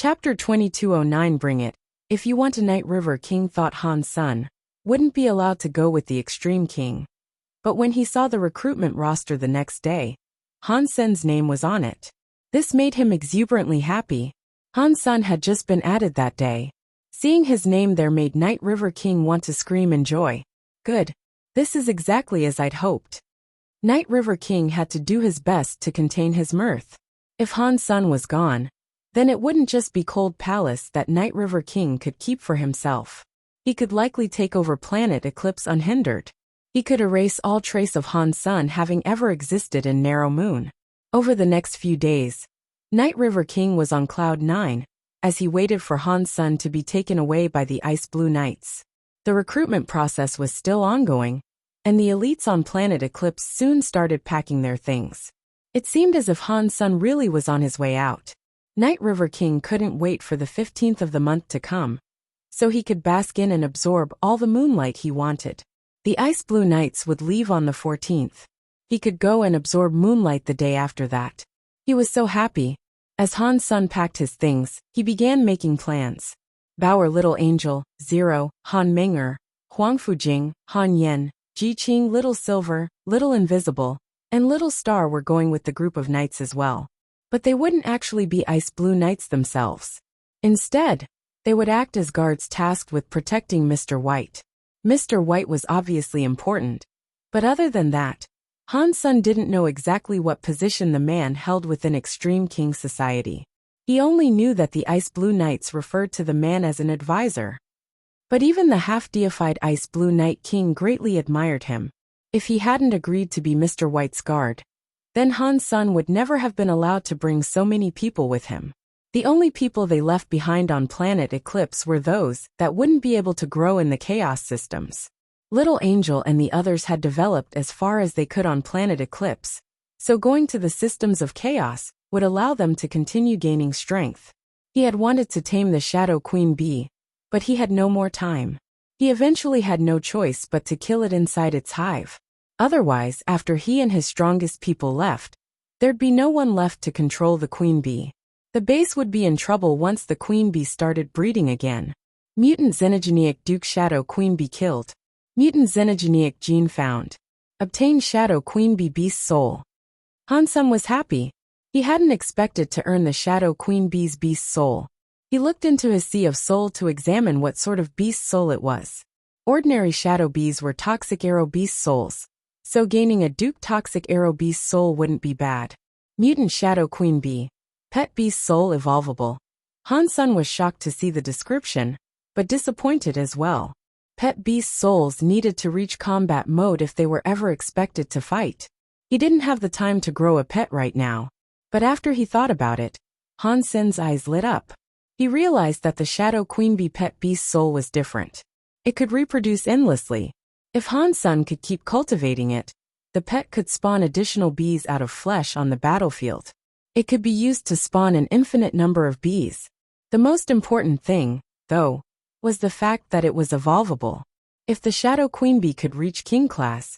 Chapter 2209 Bring It. If you want a Night River King, thought Han Sun, wouldn't be allowed to go with the Extreme King. But when he saw the recruitment roster the next day, Han Sun's name was on it. This made him exuberantly happy. Han Sun had just been added that day. Seeing his name there made Night River King want to scream in joy. Good. This is exactly as I'd hoped. Night River King had to do his best to contain his mirth. If Han Sun was gone, then it wouldn't just be Cold Palace that Night River King could keep for himself. He could likely take over Planet Eclipse unhindered. He could erase all trace of Han Sun having ever existed in Narrow Moon. Over the next few days, Night River King was on Cloud 9, as he waited for Han Sun to be taken away by the Ice Blue Knights. The recruitment process was still ongoing, and the elites on Planet Eclipse soon started packing their things. It seemed as if Han Sun really was on his way out. Night River King couldn't wait for the 15th of the month to come, so he could bask in and absorb all the moonlight he wanted. The Ice Blue Knights would leave on the 14th. He could go and absorb moonlight the day after that. He was so happy. As Han Sun packed his things, he began making plans. Bauer Little Angel, Zero, Han Menger, Huang Fujing, Han Yen, Ji Qing Little Silver, Little Invisible, and Little Star were going with the group of knights as well. But they wouldn't actually be Ice Blue Knights themselves. Instead, they would act as guards tasked with protecting Mr. White. Mr. White was obviously important, but other than that, Han Sun didn't know exactly what position the man held within Extreme King society. He only knew that the Ice Blue Knights referred to the man as an advisor. But even the half-deified Ice Blue Knight King greatly admired him. If he hadn't agreed to be Mr. White's guard, then Han Sun would never have been allowed to bring so many people with him. The only people they left behind on Planet Eclipse were those that wouldn't be able to grow in the chaos systems. Little Angel and the others had developed as far as they could on Planet Eclipse, so going to the systems of chaos would allow them to continue gaining strength. He had wanted to tame the Shadow Queen Bee, but he had no more time. He eventually had no choice but to kill it inside its hive. Otherwise, after he and his strongest people left, there'd be no one left to control the Queen Bee. The base would be in trouble once the Queen Bee started breeding again. Mutant Xenogeniac Duke Shadow Queen Bee killed. Mutant Xenogeniac gene found. Obtain Shadow Queen Bee Beast Soul. Han Sun was happy. He hadn't expected to earn the Shadow Queen Bee's Beast Soul. He looked into his sea of soul to examine what sort of beast soul it was. Ordinary Shadow Bees were Toxic Arrow Beast Souls, so gaining a Duke Toxic Arrow Beast Soul wouldn't be bad. Mutant Shadow Queen Bee. Pet Beast Soul Evolvable. Han Sun was shocked to see the description, but disappointed as well. Pet Beast Souls needed to reach combat mode if they were ever expected to fight. He didn't have the time to grow a pet right now. But after he thought about it, Han Sun's eyes lit up. He realized that the Shadow Queen Bee Pet Beast Soul was different. It could reproduce endlessly. If Han Sun could keep cultivating it, the pet could spawn additional bees out of flesh on the battlefield. It could be used to spawn an infinite number of bees. The most important thing, though, was the fact that it was evolvable. If the Shadow Queen Bee could reach King Class,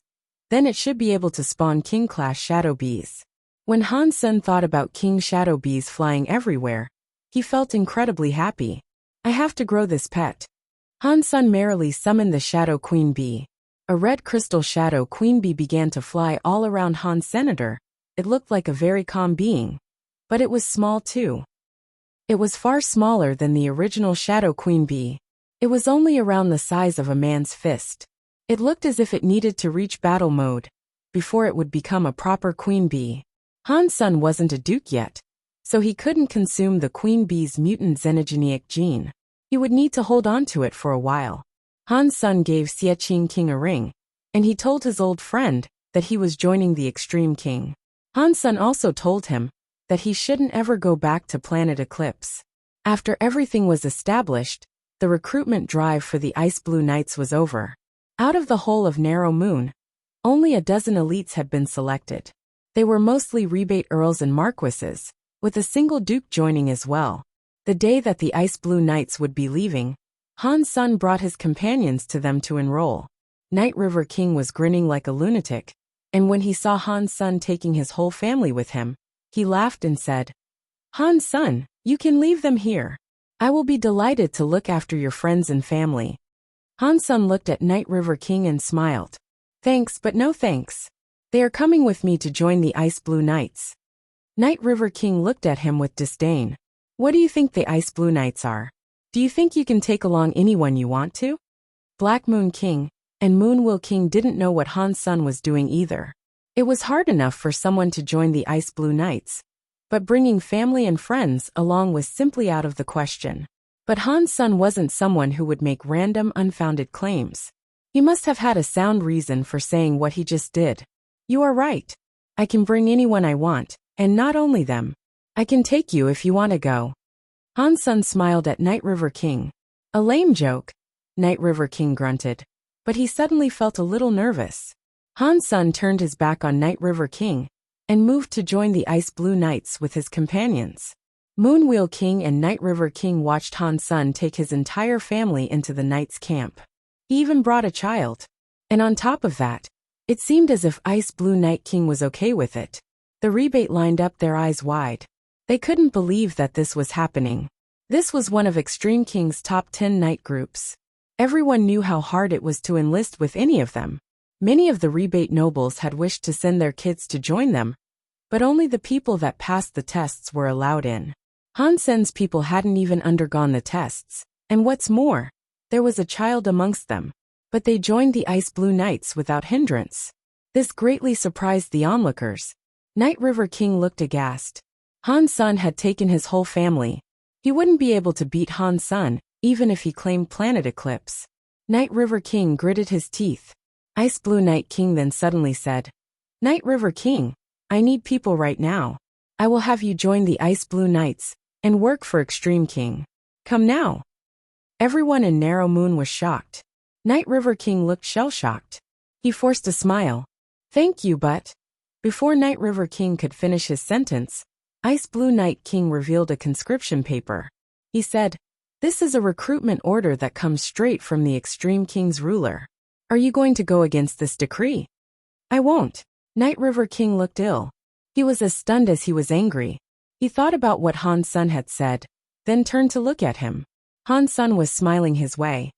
then it should be able to spawn King Class Shadow Bees. When Han Sun thought about King Shadow Bees flying everywhere, he felt incredibly happy. I have to grow this pet. Han Sun merrily summoned the Shadow Queen Bee. A red crystal Shadow Queen Bee began to fly all around Han's Senator. It looked like a very calm being. But it was small too. It was far smaller than the original Shadow Queen Bee. It was only around the size of a man's fist. It looked as if it needed to reach battle mode before it would become a proper Queen Bee. Han Sun wasn't a duke yet, so he couldn't consume the Queen Bee's mutant Xenogeniac gene. He would need to hold on to it for a while. Han Sun gave Xie King a ring, and he told his old friend that he was joining the Extreme King. Han Sun also told him that he shouldn't ever go back to Planet Eclipse. After everything was established, the recruitment drive for the Ice Blue Knights was over. Out of the whole of Narrow Moon, only a dozen elites had been selected. They were mostly rebate earls and marquises, with a single duke joining as well. The day that the Ice Blue Knights would be leaving, Han Sun brought his companions to them to enroll. Night River King was grinning like a lunatic, and when he saw Han Sun taking his whole family with him, he laughed and said, "Han Sun, You can leave them here. I will be delighted to look after your friends and family. Han Sun looked at Night River King and smiled. Thanks, but no thanks. They are coming with me to join the Ice Blue Knights. Night River King looked at him with disdain. What do you think the Ice Blue Knights are? Do you think you can take along anyone you want to? Black Moon King and Moon Will King didn't know what Han Sun was doing either. It was hard enough for someone to join the Ice Blue Knights, but bringing family and friends along was simply out of the question. But Han Sun wasn't someone who would make random, unfounded claims. He must have had a sound reason for saying what he just did. You are right. I can bring anyone I want, and not only them. I can take you if you want to go. Han Sun smiled at Night River King. A lame joke, Night River King grunted. But he suddenly felt a little nervous. Han Sun turned his back on Night River King and moved to join the Ice Blue Knights with his companions. Moonwheel King and Night River King watched Han Sun take his entire family into the Knights' camp. He even brought a child. And on top of that, it seemed as if Ice Blue Night King was okay with it. The rebate lined up their eyes wide. They couldn't believe that this was happening. This was one of Extreme King's top 10 knight groups. Everyone knew how hard it was to enlist with any of them. Many of the rebate nobles had wished to send their kids to join them, but only the people that passed the tests were allowed in. Han Sen's people hadn't even undergone the tests, and what's more, there was a child amongst them. But they joined the Ice Blue Knights without hindrance. This greatly surprised the onlookers. Night River King looked aghast. Han Sun had taken his whole family. He wouldn't be able to beat Han Sun, even if he claimed planet eclipse. Night River King gritted his teeth. Ice Blue Night King then suddenly said, Night River King, I need people right now. I will have you join the Ice Blue Knights and work for Extreme King. Come now. Everyone in Narrow Moon was shocked. Night River King looked shell-shocked. He forced a smile. Thank you, but... Before Night River King could finish his sentence, Ice Blue Night King revealed a conscription paper. He said, This is a recruitment order that comes straight from the Extreme King's ruler. Are you going to go against this decree? I won't. Night River King looked ill. He was as stunned as he was angry. He thought about what Han Sun had said, then turned to look at him. Han Sun was smiling his way.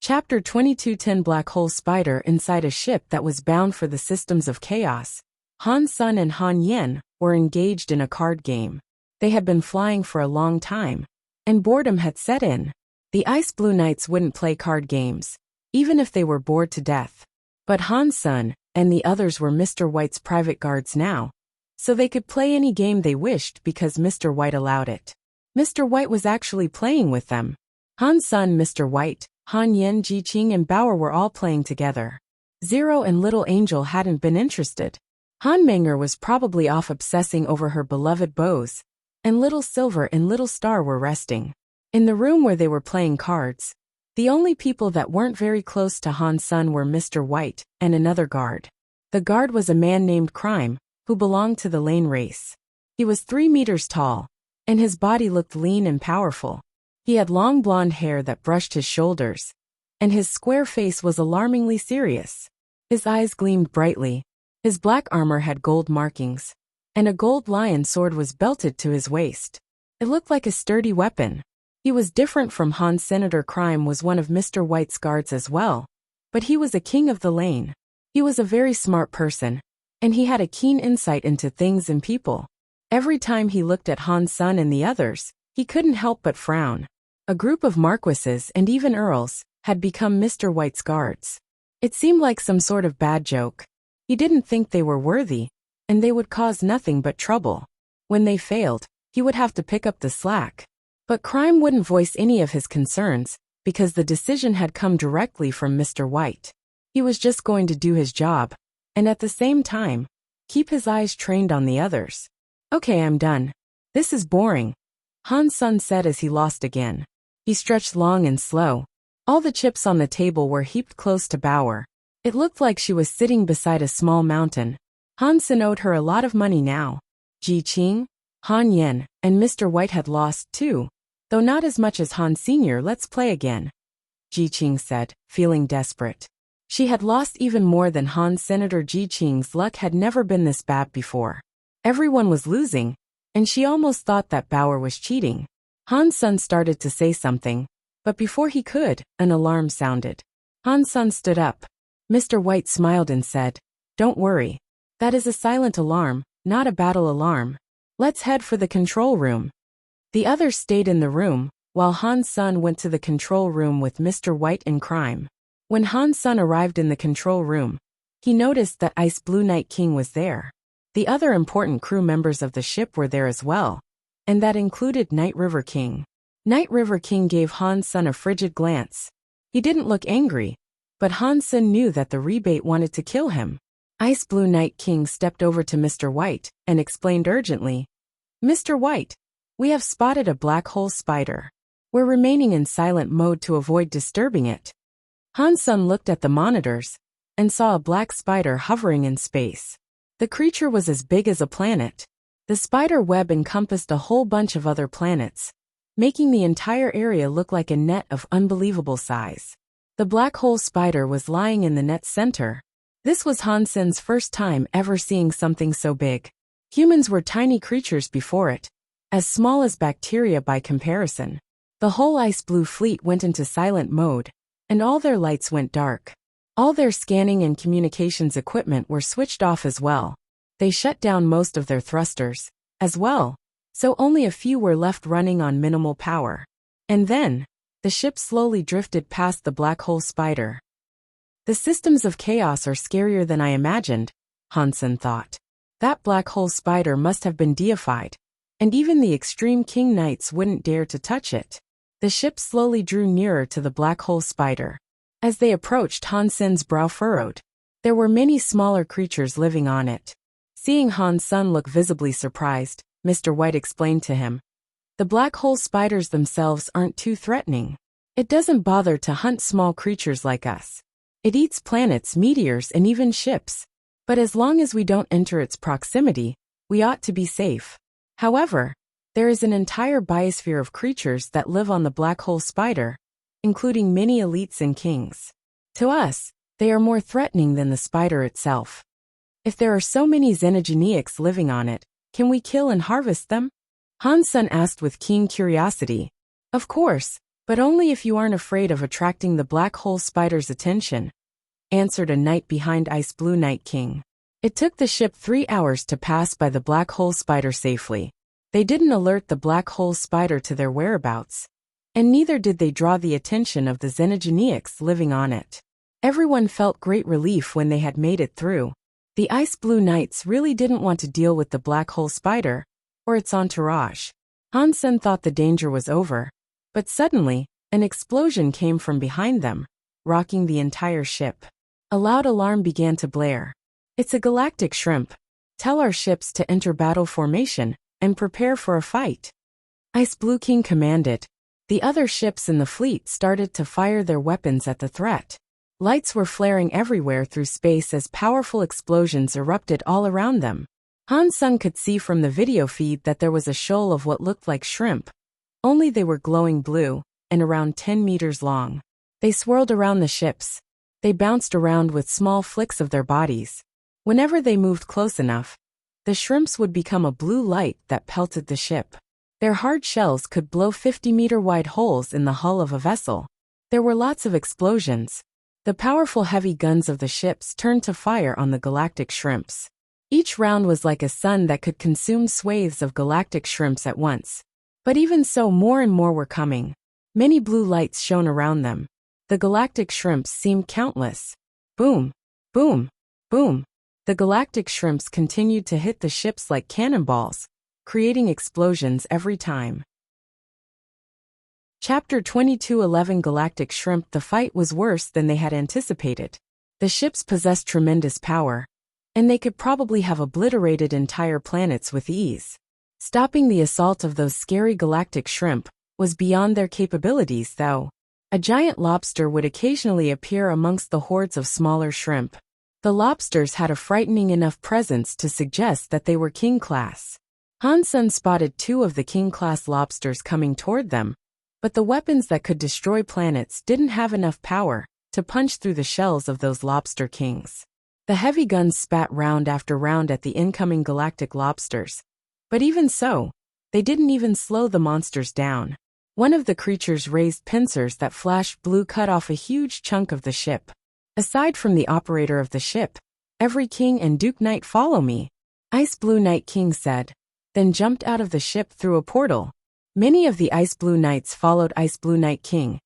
Chapter 22:10 Black Hole Spider inside a ship that was bound for the systems of chaos. Han Sun and Han Yen were engaged in a card game. They had been flying for a long time, and boredom had set in. The Ice Blue Knights wouldn't play card games, even if they were bored to death. But Han Sun and the others were Mr. White's private guards now, so they could play any game they wished because Mr. White allowed it. Mr. White was actually playing with them. Han Sun, Mr. White, Han Yen, Ji Qing and Bauer were all playing together. Zero and Little Angel hadn't been interested. Han Menger was probably off obsessing over her beloved bows, and Little Silver and Little Star were resting. In the room where they were playing cards, the only people that weren't very close to Han Sun were Mr. White and another guard. The guard was a man named Crime, who belonged to the lane race. He was 3 meters tall, and his body looked lean and powerful. He had long blonde hair that brushed his shoulders, and his square face was alarmingly serious. His eyes gleamed brightly. His black armor had gold markings, and a gold lion sword was belted to his waist. It looked like a sturdy weapon. He was different from Han. Senator Crime was one of Mr. White's guards as well, but he was a king of the lane. He was a very smart person, and he had a keen insight into things and people. Every time he looked at Han Sun and the others, he couldn't help but frown. A group of marquises and even earls had become Mr. White's guards. It seemed like some sort of bad joke. He didn't think they were worthy, and they would cause nothing but trouble. When they failed, he would have to pick up the slack. But Crime wouldn't voice any of his concerns, because the decision had come directly from Mr. White. He was just going to do his job, and at the same time, keep his eyes trained on the others. Okay, I'm done. This is boring, Han Sun said as he lost again. He stretched long and slow. All the chips on the table were heaped close to Bauer. It looked like she was sitting beside a small mountain. Han Sun owed her a lot of money now. Ji Qing, Han Yen, and Mr. White had lost too, though not as much as Han Sr. Let's play again, Ji Qing said, feeling desperate. She had lost even more than Han. Senator Ji Qing's luck had never been this bad before. Everyone was losing, and she almost thought that Bauer was cheating. Han's son started to say something, but before he could, an alarm sounded. Han's son stood up. Mr. White smiled and said, "Don't worry. That is a silent alarm, not a battle alarm. Let's head for the control room." The others stayed in the room, while Han's son went to the control room with Mr. White in crime. When Han's son arrived in the control room, he noticed that Ice Blue Night King was there. The other important crew members of the ship were there as well, and that included Night River King. Night River King gave Han's son a frigid glance. He didn't look angry, but Han's son knew that the rebate wanted to kill him. Ice Blue Night King stepped over to Mr. White and explained urgently, "Mr. White, we have spotted a black hole spider. We're remaining in silent mode to avoid disturbing it." Han's son looked at the monitors and saw a black spider hovering in space. The creature was as big as a planet. The spider web encompassed a whole bunch of other planets, making the entire area look like a net of unbelievable size. The black hole spider was lying in the net's center. This was Hansen's first time ever seeing something so big. Humans were tiny creatures before it, as small as bacteria by comparison. The whole Ice Blue fleet went into silent mode, and all their lights went dark. All their scanning and communications equipment were switched off as well. They shut down most of their thrusters, as well, so only a few were left running on minimal power. And then, the ship slowly drifted past the black hole spider. The systems of chaos are scarier than I imagined, Hansen thought. That black hole spider must have been deified, and even the Extreme King Knights wouldn't dare to touch it. The ship slowly drew nearer to the black hole spider. As they approached, Hansen's brow furrowed. There were many smaller creatures living on it. Seeing Han's son look visibly surprised, Mr. White explained to him, "The black hole spiders themselves aren't too threatening. It doesn't bother to hunt small creatures like us. It eats planets, meteors, and even ships. But as long as we don't enter its proximity, we ought to be safe. However, there is an entire biosphere of creatures that live on the black hole spider, including many elites and kings. To us, they are more threatening than the spider itself. If there are so many xenogeneics living on it, can we kill and harvest them?" Han's son asked with keen curiosity. "Of course, but only if you aren't afraid of attracting the black hole spider's attention," answered a knight behind Ice Blue Night King. It took the ship 3 hours to pass by the black hole spider safely. They didn't alert the black hole spider to their whereabouts, and neither did they draw the attention of the xenogeneics living on it. Everyone felt great relief when they had made it through. The Ice Blue Knights really didn't want to deal with the black hole spider, or its entourage. Hansen thought the danger was over, but suddenly, an explosion came from behind them, rocking the entire ship. A loud alarm began to blare. "It's a galactic shrimp. Tell our ships to enter battle formation and prepare for a fight," Ice Blue King commanded. The other ships in the fleet started to fire their weapons at the threat. Lights were flaring everywhere through space as powerful explosions erupted all around them. Han's son could see from the video feed that there was a shoal of what looked like shrimp, only they were glowing blue, and around 10 meters long. They swirled around the ships. They bounced around with small flicks of their bodies. Whenever they moved close enough, the shrimps would become a blue light that pelted the ship. Their hard shells could blow 50-meter-wide holes in the hull of a vessel. There were lots of explosions. The powerful heavy guns of the ships turned to fire on the galactic shrimps. Each round was like a sun that could consume swathes of galactic shrimps at once. But even so, more and more were coming. Many blue lights shone around them. The galactic shrimps seemed countless. Boom, boom, boom. The galactic shrimps continued to hit the ships like cannonballs, creating explosions every time. Chapter 22:11 Galactic Shrimp. The fight was worse than they had anticipated. The ships possessed tremendous power, and they could probably have obliterated entire planets with ease. Stopping the assault of those scary galactic shrimp was beyond their capabilities, though. A giant lobster would occasionally appear amongst the hordes of smaller shrimp. The lobsters had a frightening enough presence to suggest that they were king-class. Hansen spotted 2 of the king-class lobsters coming toward them, but the weapons that could destroy planets didn't have enough power to punch through the shells of those lobster kings. The heavy guns spat round after round at the incoming galactic lobsters, But even so, they didn't even slow the monsters down. One of the creatures raised pincers that flashed blue cut off a huge chunk of the ship. Aside from the operator of the ship, every king and duke knight follow me, Ice Blue Knight King said, then jumped out of the ship through a portal. Many of the Ice Blue Knights followed Ice Blue Knight King,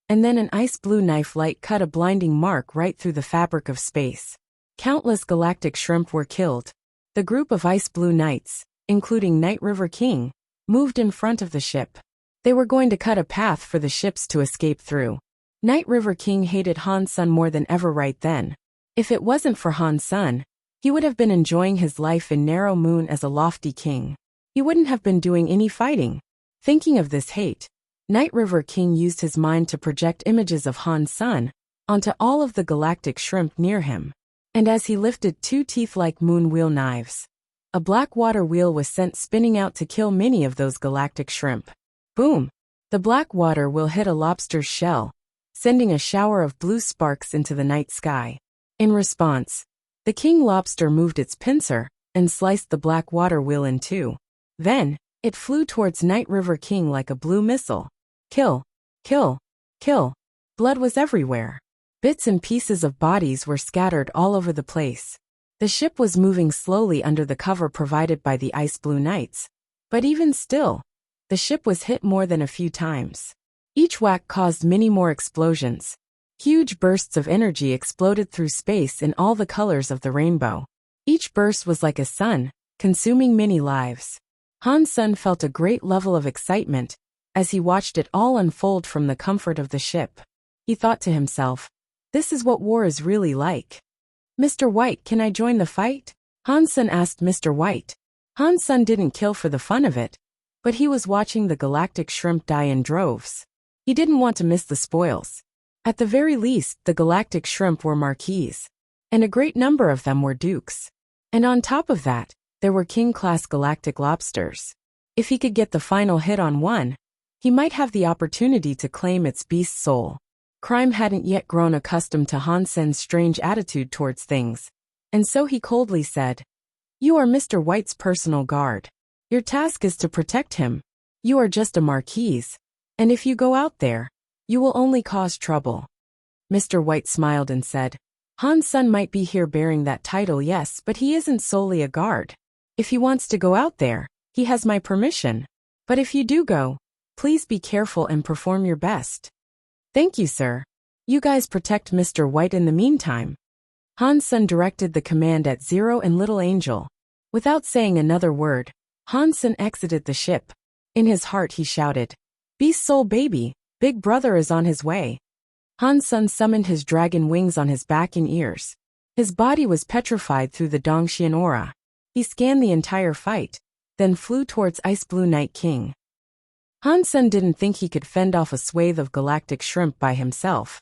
and then an ice blue knife light cut a blinding mark right through the fabric of space. Countless galactic shrimp were killed. The group of Ice Blue Knights, including Night River King, moved in front of the ship. They were going to cut a path for the ships to escape through. Night River King hated Han Sun more than ever right then. If it wasn't for Han Sun, he would have been enjoying his life in Narrow Moon as a lofty king. He wouldn't have been doing any fighting. Thinking of this hate, Night River King used his mind to project images of Han Sun onto all of the galactic shrimp near him. And as he lifted two teeth-like moon wheel knives, a black water wheel was sent spinning out to kill many of those galactic shrimp. Boom! The black water wheel hit a lobster's shell, sending a shower of blue sparks into the night sky. In response, the king lobster moved its pincer and sliced the black water wheel in two. Then, it flew towards Night River King like a blue missile. Kill! Kill! Kill! Blood was everywhere. Bits and pieces of bodies were scattered all over the place. The ship was moving slowly under the cover provided by the Ice Blue Knights. But even still, the ship was hit more than a few times. Each whack caused many more explosions. Huge bursts of energy exploded through space in all the colors of the rainbow. Each burst was like a sun, consuming many lives. Han Sun felt a great level of excitement as he watched it all unfold from the comfort of the ship. He thought to himself, "This is what war is really like." "Mr. White, can I join the fight?" Han Sun asked Mr. White. Han Sun didn't kill for the fun of it, but he was watching the galactic shrimp die in droves. He didn't want to miss the spoils. At the very least, the galactic shrimp were marquises, and a great number of them were dukes. And on top of that, there were king-class galactic lobsters. If he could get the final hit on one, he might have the opportunity to claim its beast soul. Crime hadn't yet grown accustomed to Han Sun's strange attitude towards things, and so he coldly said, "You are Mr. White's personal guard. Your task is to protect him. You are just a marquise, and if you go out there, you will only cause trouble." Mr. White smiled and said, "Han Sun might be here bearing that title, yes, but he isn't solely a guard. If he wants to go out there, he has my permission. But if you do go, please be careful and perform your best." "Thank you, sir. You guys protect Mr. White in the meantime." Han Sun directed the command at Zero and Little Angel. Without saying another word, Han Sun exited the ship. In his heart he shouted, "Beast Soul baby, Big Brother is on his way." Han Sun summoned his dragon wings on his back and ears. His body was petrified through the Dongxian aura. He scanned the entire fight, then flew towards Ice Blue Knight King. Han Sun didn't think he could fend off a swathe of galactic shrimp by himself,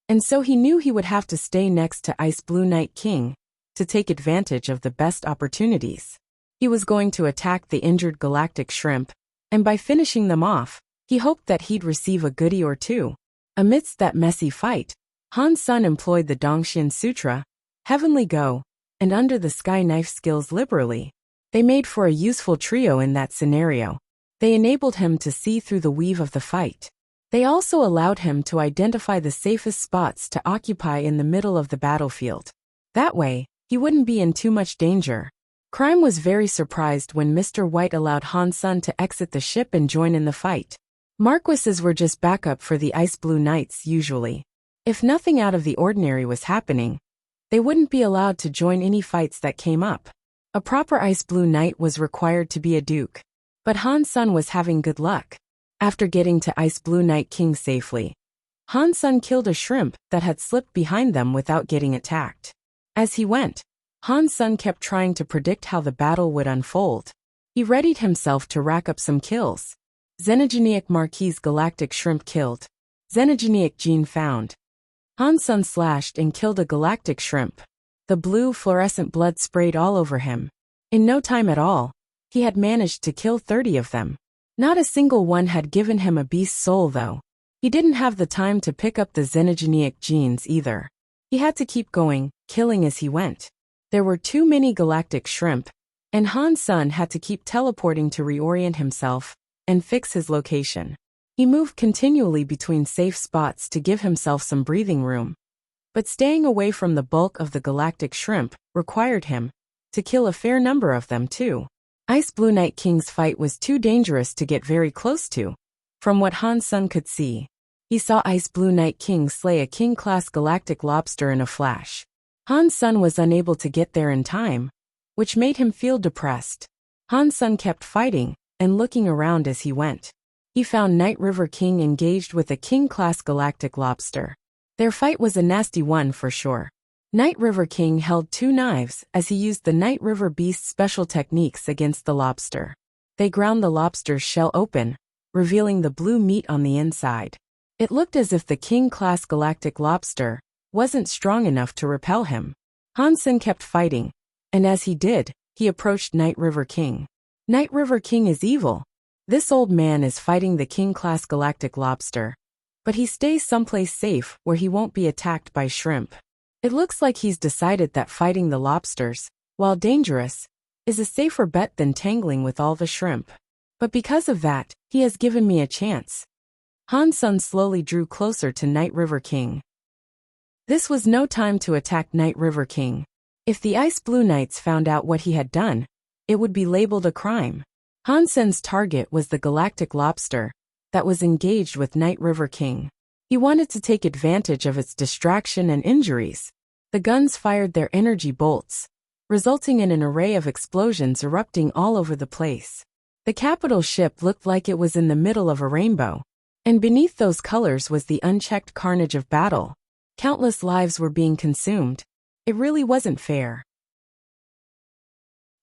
and so he knew he would have to stay next to Ice Blue Knight King to take advantage of the best opportunities. He was going to attack the injured galactic shrimp, and by finishing them off, he hoped that he'd receive a goodie or two. Amidst that messy fight, Han Sun employed the Dongxian Sutra, Heavenly Go, and Under the Sky knife skills liberally. They made for a useful trio in that scenario. They enabled him to see through the weave of the fight. They also allowed him to identify the safest spots to occupy in the middle of the battlefield. That way, he wouldn't be in too much danger. Crime was very surprised when Mr. White allowed Han Sun to exit the ship and join in the fight. Marquises were just backup for the Ice Blue Knights usually. If nothing out of the ordinary was happening, they wouldn't be allowed to join any fights that came up. A proper Ice Blue Knight was required to be a duke. But Han Sun was having good luck. After getting to Ice Blue Knight King safely, Han Sun killed a shrimp that had slipped behind them without getting attacked. As he went, Han Sun kept trying to predict how the battle would unfold. He readied himself to rack up some kills. Xenogeniac Marquise Galactic Shrimp killed. Xenogeniac Gene found. Han Sun slashed and killed a galactic shrimp. The blue fluorescent blood sprayed all over him. In no time at all, he had managed to kill 30 of them. Not a single one had given him a beast soul though. He didn't have the time to pick up the xenogeniac genes either. He had to keep going, killing as he went. There were too many galactic shrimp, and Han Sun had to keep teleporting to reorient himself and fix his location. He moved continually between safe spots to give himself some breathing room. But staying away from the bulk of the galactic shrimp required him to kill a fair number of them too. Ice Blue Night King's fight was too dangerous to get very close to. From what Han Sun could see, he saw Ice Blue Night King slay a king-class galactic lobster in a flash. Han Sun was unable to get there in time, which made him feel depressed. Han Sun kept fighting and looking around as he went. He found Night River King engaged with a king-class galactic lobster. Their fight was a nasty one for sure. Night River King held 2 knives as he used the Night River Beast's special techniques against the lobster. They ground the lobster's shell open, revealing the blue meat on the inside. It looked as if the king-class galactic lobster wasn't strong enough to repel him. Han Sun kept fighting, and as he did, he approached Night River King. Night River King is evil. This old man is fighting the king-class galactic lobster, but he stays someplace safe where he won't be attacked by shrimp. It looks like he's decided that fighting the lobsters, while dangerous, is a safer bet than tangling with all the shrimp. But because of that, he has given me a chance. Han Sun slowly drew closer to Night River King. This was no time to attack Night River King. If the Ice Blue Knights found out what he had done, it would be labeled a crime. Han Sun's target was the galactic lobster that was engaged with Night River King. He wanted to take advantage of its distraction and injuries. The guns fired their energy bolts, resulting in an array of explosions erupting all over the place. The capital ship looked like it was in the middle of a rainbow, and beneath those colors was the unchecked carnage of battle. Countless lives were being consumed. It really wasn't fair.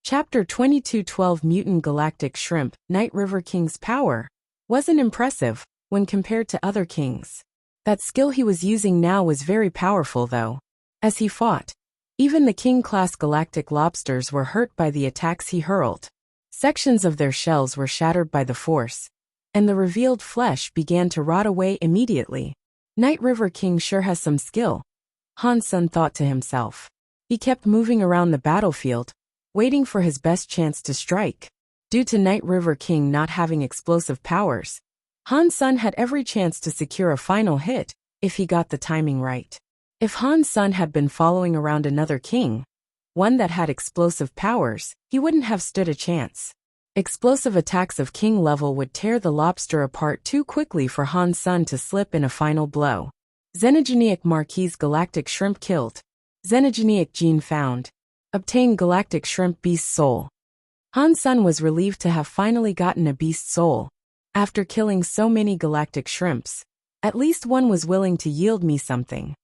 Chapter 22:12 Mutant Galactic Shrimp. Night River King's power wasn't impressive when compared to other kings. That skill he was using now was very powerful though. As he fought, even the king-class galactic lobsters were hurt by the attacks he hurled. Sections of their shells were shattered by the force, and the revealed flesh began to rot away immediately. Night River King sure has some skill, Han Sun thought to himself. He kept moving around the battlefield, waiting for his best chance to strike. Due to Night River King not having explosive powers, Han Sun had every chance to secure a final hit if he got the timing right. If Han Sun had been following around another king, one that had explosive powers, he wouldn't have stood a chance. Explosive attacks of king level would tear the lobster apart too quickly for Han Sun to slip in a final blow. Xenogenic Marquis Galactic Shrimp killed. Xenogenic gene found. Obtain Galactic Shrimp Beast Soul. Han Sun was relieved to have finally gotten a beast soul. After killing so many galactic shrimps, at least one was willing to yield me something.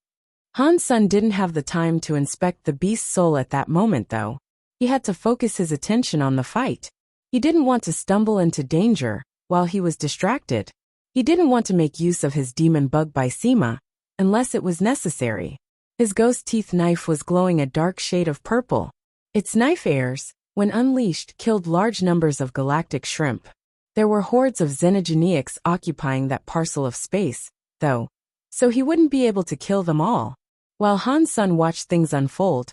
Han Sun didn't have the time to inspect the beast soul at that moment though. He had to focus his attention on the fight. He didn't want to stumble into danger while he was distracted. He didn't want to make use of his demon bug by Sema unless it was necessary. His ghost teeth knife was glowing a dark shade of purple. Its knife airs, when unleashed, killed large numbers of galactic shrimp. There were hordes of xenogenics occupying that parcel of space, though, so he wouldn't be able to kill them all. While Han Sun watched things unfold,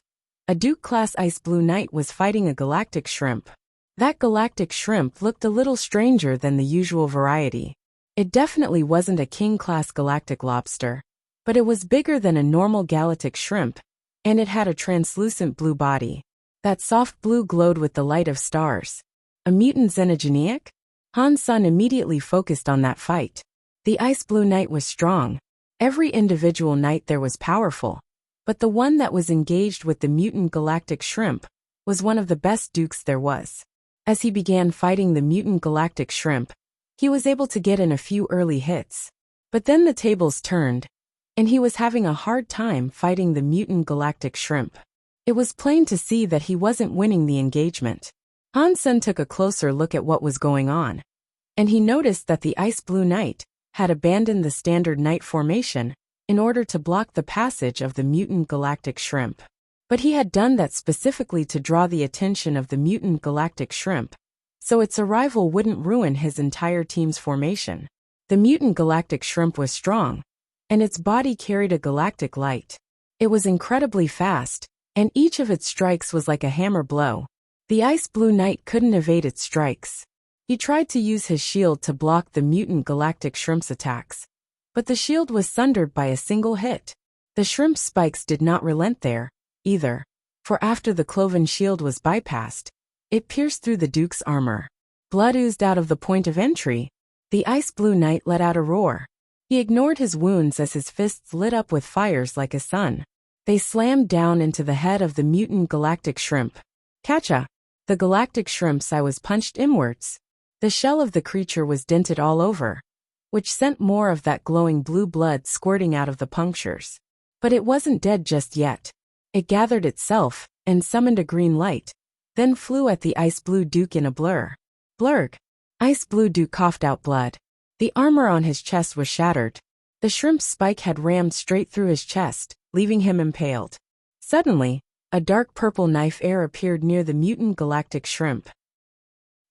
a Duke-class Ice Blue Knight was fighting a galactic shrimp. That galactic shrimp looked a little stranger than the usual variety. It definitely wasn't a king-class galactic lobster, but it was bigger than a normal galactic shrimp, and it had a translucent blue body. That soft blue glowed with the light of stars. A mutant xenogeniac? Han Sun immediately focused on that fight. The Ice Blue Knight was strong. Every individual knight there was powerful, but the one that was engaged with the mutant galactic shrimp was one of the best dukes there was. As he began fighting the mutant galactic shrimp, he was able to get in a few early hits. But then the tables turned, and he was having a hard time fighting the mutant galactic shrimp. It was plain to see that he wasn't winning the engagement. Han Sun took a closer look at what was going on, and he noticed that the Ice Blue Knight had abandoned the standard knight formation in order to block the passage of the mutant galactic shrimp. But he had done that specifically to draw the attention of the mutant galactic shrimp, so its arrival wouldn't ruin his entire team's formation. The mutant galactic shrimp was strong, and its body carried a galactic light. It was incredibly fast, and each of its strikes was like a hammer blow. The Ice Blue Knight couldn't evade its strikes. He tried to use his shield to block the mutant galactic shrimp's attacks, but the shield was sundered by a single hit. The shrimp's spikes did not relent there, either, for after the cloven shield was bypassed, it pierced through the Duke's armor. Blood oozed out of the point of entry. The Ice Blue Knight let out a roar. He ignored his wounds as his fists lit up with fires like a sun. They slammed down into the head of the mutant galactic shrimp. Catcha! The galactic shrimp's eye was punched inwards. The shell of the creature was dented all over, which sent more of that glowing blue blood squirting out of the punctures. But it wasn't dead just yet. It gathered itself and summoned a green light, then flew at the Ice Blue Duke in a blur. Blurg! Ice Blue Duke coughed out blood. The armor on his chest was shattered. The shrimp's spike had rammed straight through his chest, leaving him impaled. Suddenly, a dark purple knife heir appeared near the mutant galactic shrimp.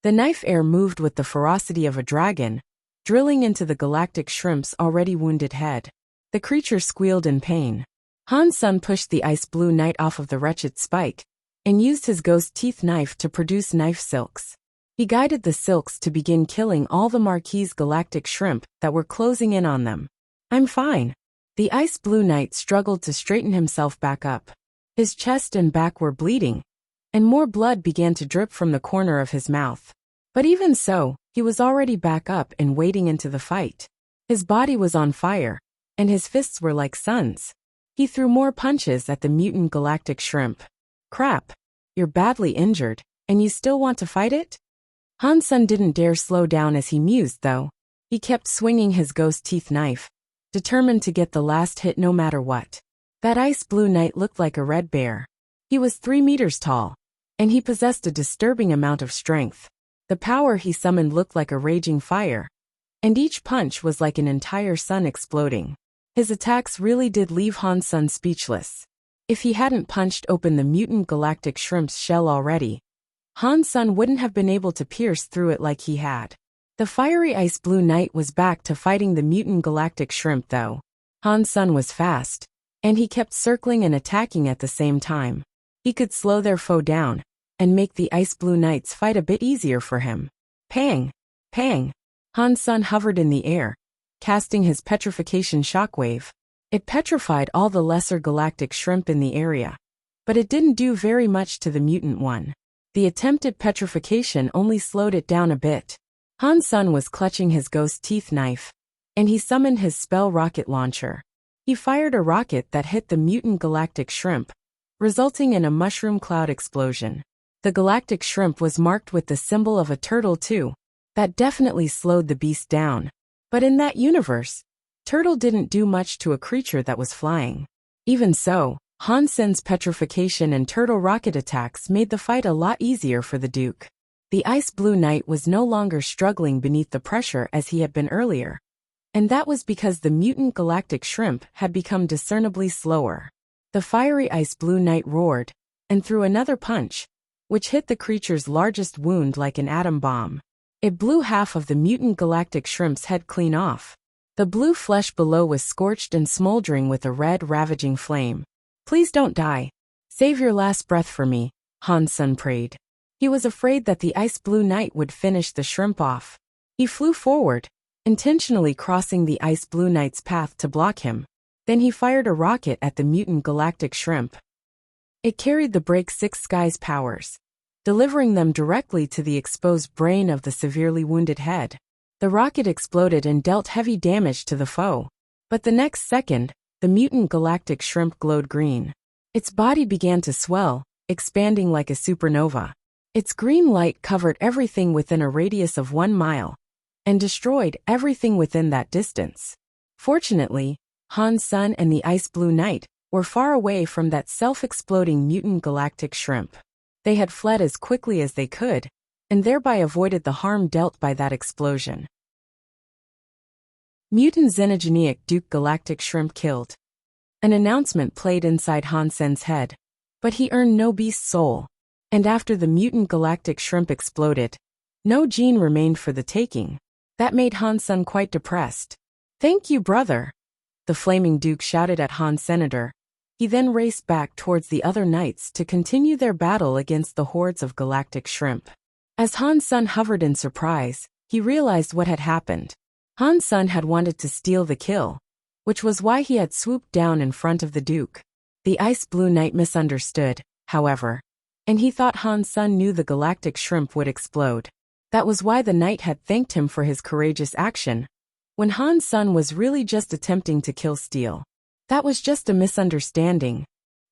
The knife heir moved with the ferocity of a dragon, drilling into the galactic shrimp's already wounded head. The creature squealed in pain. Han Sen pushed the Ice Blue Knight off of the wretched spike, and used his ghost teeth knife to produce knife silks. He guided the silks to begin killing all the Marquis galactic shrimp that were closing in on them. I'm fine. The Ice Blue Knight struggled to straighten himself back up. His chest and back were bleeding, and more blood began to drip from the corner of his mouth. But even so, he was already back up and wading into the fight. His body was on fire, and his fists were like suns. He threw more punches at the mutant galactic shrimp. Crap. You're badly injured, and you still want to fight it? Han Sen didn't dare slow down as he mused, though. He kept swinging his ghost teeth knife, determined to get the last hit no matter what. That Ice Blue Knight looked like a red bear. He was 3 meters tall, and he possessed a disturbing amount of strength. The power he summoned looked like a raging fire, and each punch was like an entire sun exploding. His attacks really did leave Han Sen speechless. If he hadn't punched open the mutant galactic shrimp's shell already, Han Sen wouldn't have been able to pierce through it like he had. The fiery Ice Blue Knight was back to fighting the mutant galactic shrimp though. Han Sen was fast, and he kept circling and attacking at the same time. He could slow their foe down, and make the Ice Blue Knight's fight a bit easier for him. Pang! Pang! Han Sen hovered in the air, casting his petrification shockwave. It petrified all the lesser galactic shrimp in the area, but it didn't do very much to the mutant one. The attempted petrification only slowed it down a bit. Han Sen was clutching his ghost teeth knife, and he summoned his spell rocket launcher. He fired a rocket that hit the mutant galactic shrimp, resulting in a mushroom cloud explosion. The galactic shrimp was marked with the symbol of a turtle too. That definitely slowed the beast down. But in that universe, turtle didn't do much to a creature that was flying. Even so, Han Sen's petrification and turtle rocket attacks made the fight a lot easier for the Duke. The Ice Blue Knight was no longer struggling beneath the pressure as he had been earlier, and that was because the mutant galactic shrimp had become discernibly slower. The fiery Ice Blue Knight roared, and threw another punch, which hit the creature's largest wound like an atom bomb. It blew half of the mutant galactic shrimp's head clean off. The blue flesh below was scorched and smoldering with a red, ravaging flame. Please don't die. Save your last breath for me, Han Sen prayed. He was afraid that the Ice Blue Knight would finish the shrimp off. He flew forward, intentionally crossing the Ice Blue Knight's path to block him. Then he fired a rocket at the mutant galactic shrimp. It carried the Break 6 Sky's powers, delivering them directly to the exposed brain of the severely wounded head. The rocket exploded and dealt heavy damage to the foe. But the next second, the mutant galactic shrimp glowed green. Its body began to swell, expanding like a supernova. Its green light covered everything within a radius of 1 mile, and destroyed everything within that distance. Fortunately, Han Sen and the Ice Blue Knight were far away from that self-exploding mutant galactic shrimp. They had fled as quickly as they could, and thereby avoided the harm dealt by that explosion. Mutant Xenogenic Duke Galactic Shrimp killed. An announcement played inside Han Sen's head, but he earned no beast soul, and after the mutant galactic shrimp exploded, no gene remained for the taking. That made Han Sen quite depressed. Thank you, brother, the flaming Duke shouted at Han Senator. He then raced back towards the other knights to continue their battle against the hordes of galactic shrimp. As Han Sen hovered in surprise, he realized what had happened. Han Sen had wanted to steal the kill, which was why he had swooped down in front of the Duke. The Ice Blue Knight misunderstood, however, and he thought Han Sen knew the galactic shrimp would explode. That was why the knight had thanked him for his courageous action, when Han Sen was really just attempting to kill Steel. That was just a misunderstanding.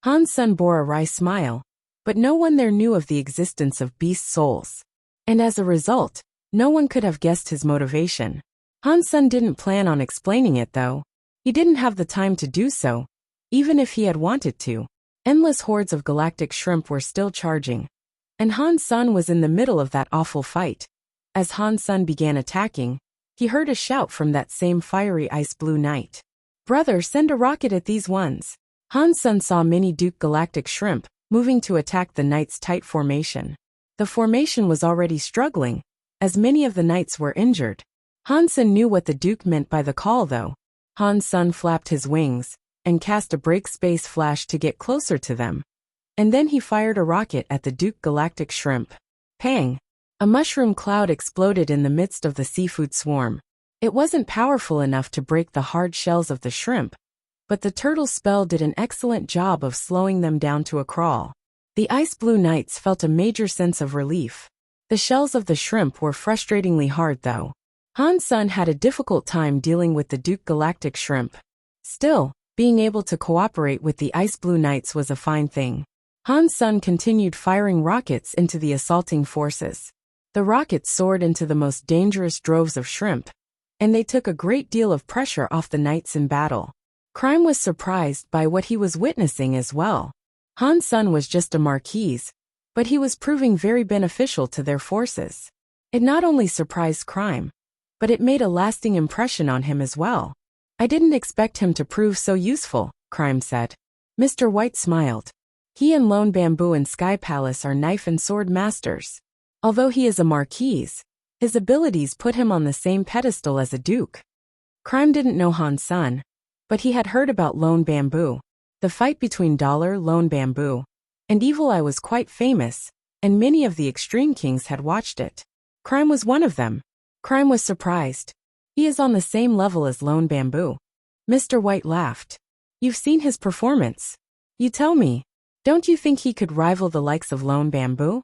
Han Sen bore a wry smile, but no one there knew of the existence of beast souls. And as a result, no one could have guessed his motivation. Han Sen didn't plan on explaining it though. He didn't have the time to do so, even if he had wanted to. Endless hordes of galactic shrimp were still charging, and Han Sen was in the middle of that awful fight. As Han Sen began attacking, he heard a shout from that same fiery Ice Blue Knight. "Brother, send a rocket at these ones." Han Sen saw many Duke galactic shrimp moving to attack the knights' tight formation. The formation was already struggling, as many of the knights were injured. Han Sen knew what the Duke meant by the call though. Han Sen flapped his wings and cast a break space flash to get closer to them. And then he fired a rocket at the Duke galactic shrimp. Pang! A mushroom cloud exploded in the midst of the seafood swarm. It wasn't powerful enough to break the hard shells of the shrimp, but the turtle spell did an excellent job of slowing them down to a crawl. The Ice Blue Knights felt a major sense of relief. The shells of the shrimp were frustratingly hard though. Han Sen had a difficult time dealing with the Duke galactic shrimp. Still, being able to cooperate with the Ice Blue Knights was a fine thing. Han Sen continued firing rockets into the assaulting forces. The rockets soared into the most dangerous droves of shrimp, and they took a great deal of pressure off the knights in battle. Crime was surprised by what he was witnessing as well. Han Sen was just a marquise, but he was proving very beneficial to their forces. It not only surprised Crime, but it made a lasting impression on him as well. "I didn't expect him to prove so useful," Crime said. Mr. White smiled. He and Lone Bamboo and Sky Palace are knife and sword masters. Although he is a marquise, his abilities put him on the same pedestal as a duke. Crime didn't know Han Sen, but he had heard about Lone Bamboo. The fight between Lone Bamboo and Evil Eye was quite famous, and many of the Extreme Kings had watched it. Crime was one of them. Crime was surprised. He is on the same level as Lone Bamboo. Mr. White laughed. "You've seen his performance. You tell me, don't you think he could rival the likes of Lone Bamboo?"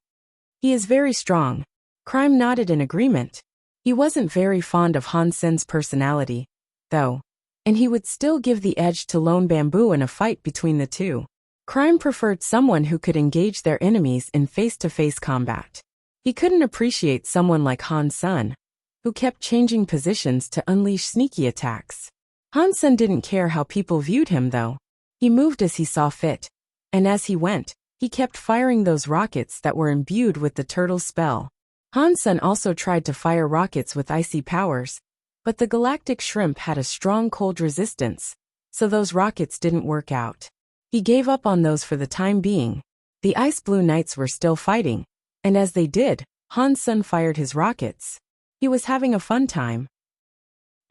"He is very strong." Crime nodded in agreement. He wasn't very fond of Han Sen's personality, though, and he would still give the edge to Lone Bamboo in a fight between the two. Crime preferred someone who could engage their enemies in face-to-face combat. He couldn't appreciate someone like Han Sen, who kept changing positions to unleash sneaky attacks. Han Sen didn't care how people viewed him though. He moved as he saw fit, and as he went, he kept firing those rockets that were imbued with the turtle's spell. Han Sen also tried to fire rockets with icy powers, but the galactic shrimp had a strong cold resistance, so those rockets didn't work out. He gave up on those for the time being. The Ice Blue Knights were still fighting, and as they did, Han Sen fired his rockets. He was having a fun time.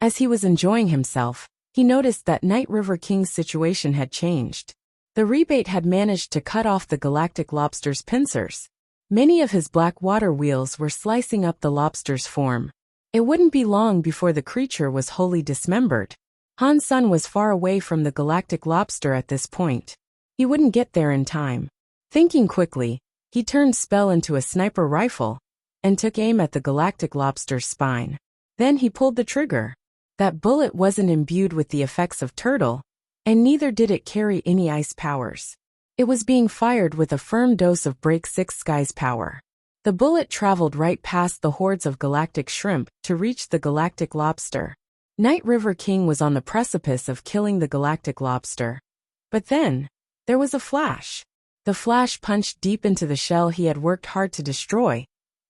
As he was enjoying himself, he noticed that Night River King's situation had changed. The rebate had managed to cut off the galactic lobster's pincers. Many of his black water wheels were slicing up the lobster's form. It wouldn't be long before the creature was wholly dismembered. Han Sen was far away from the galactic lobster at this point. He wouldn't get there in time. Thinking quickly, he turned spell into a sniper rifle and took aim at the galactic lobster's spine. Then he pulled the trigger. That bullet wasn't imbued with the effects of turtle, and neither did it carry any ice powers. It was being fired with a firm dose of Break 6 Sky's power. The bullet traveled right past the hordes of galactic shrimp to reach the galactic lobster. Night River King was on the precipice of killing the galactic lobster. But then, there was a flash. The flash punched deep into the shell he had worked hard to destroy,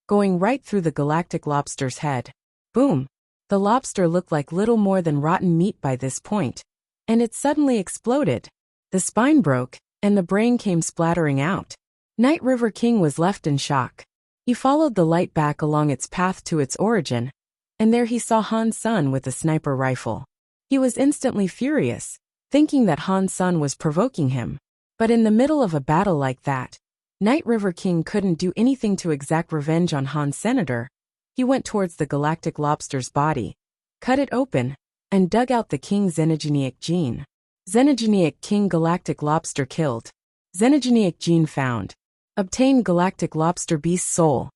going right through the galactic lobster's head. Boom! The lobster looked like little more than rotten meat by this point, and it suddenly exploded. The spine broke, and the brain came splattering out. Night River King was left in shock. He followed the light back along its path to its origin, and there he saw Han Sen with a sniper rifle. He was instantly furious, thinking that Han Sun was provoking him. But in the middle of a battle like that, Night River King couldn't do anything to exact revenge on Han's senator. He went towards the galactic lobster's body, cut it open, and dug out the king's xenogeneic gene. Xenogeneic King Galactic Lobster killed. Xenogeneic gene found. Obtain Galactic Lobster Beast Soul.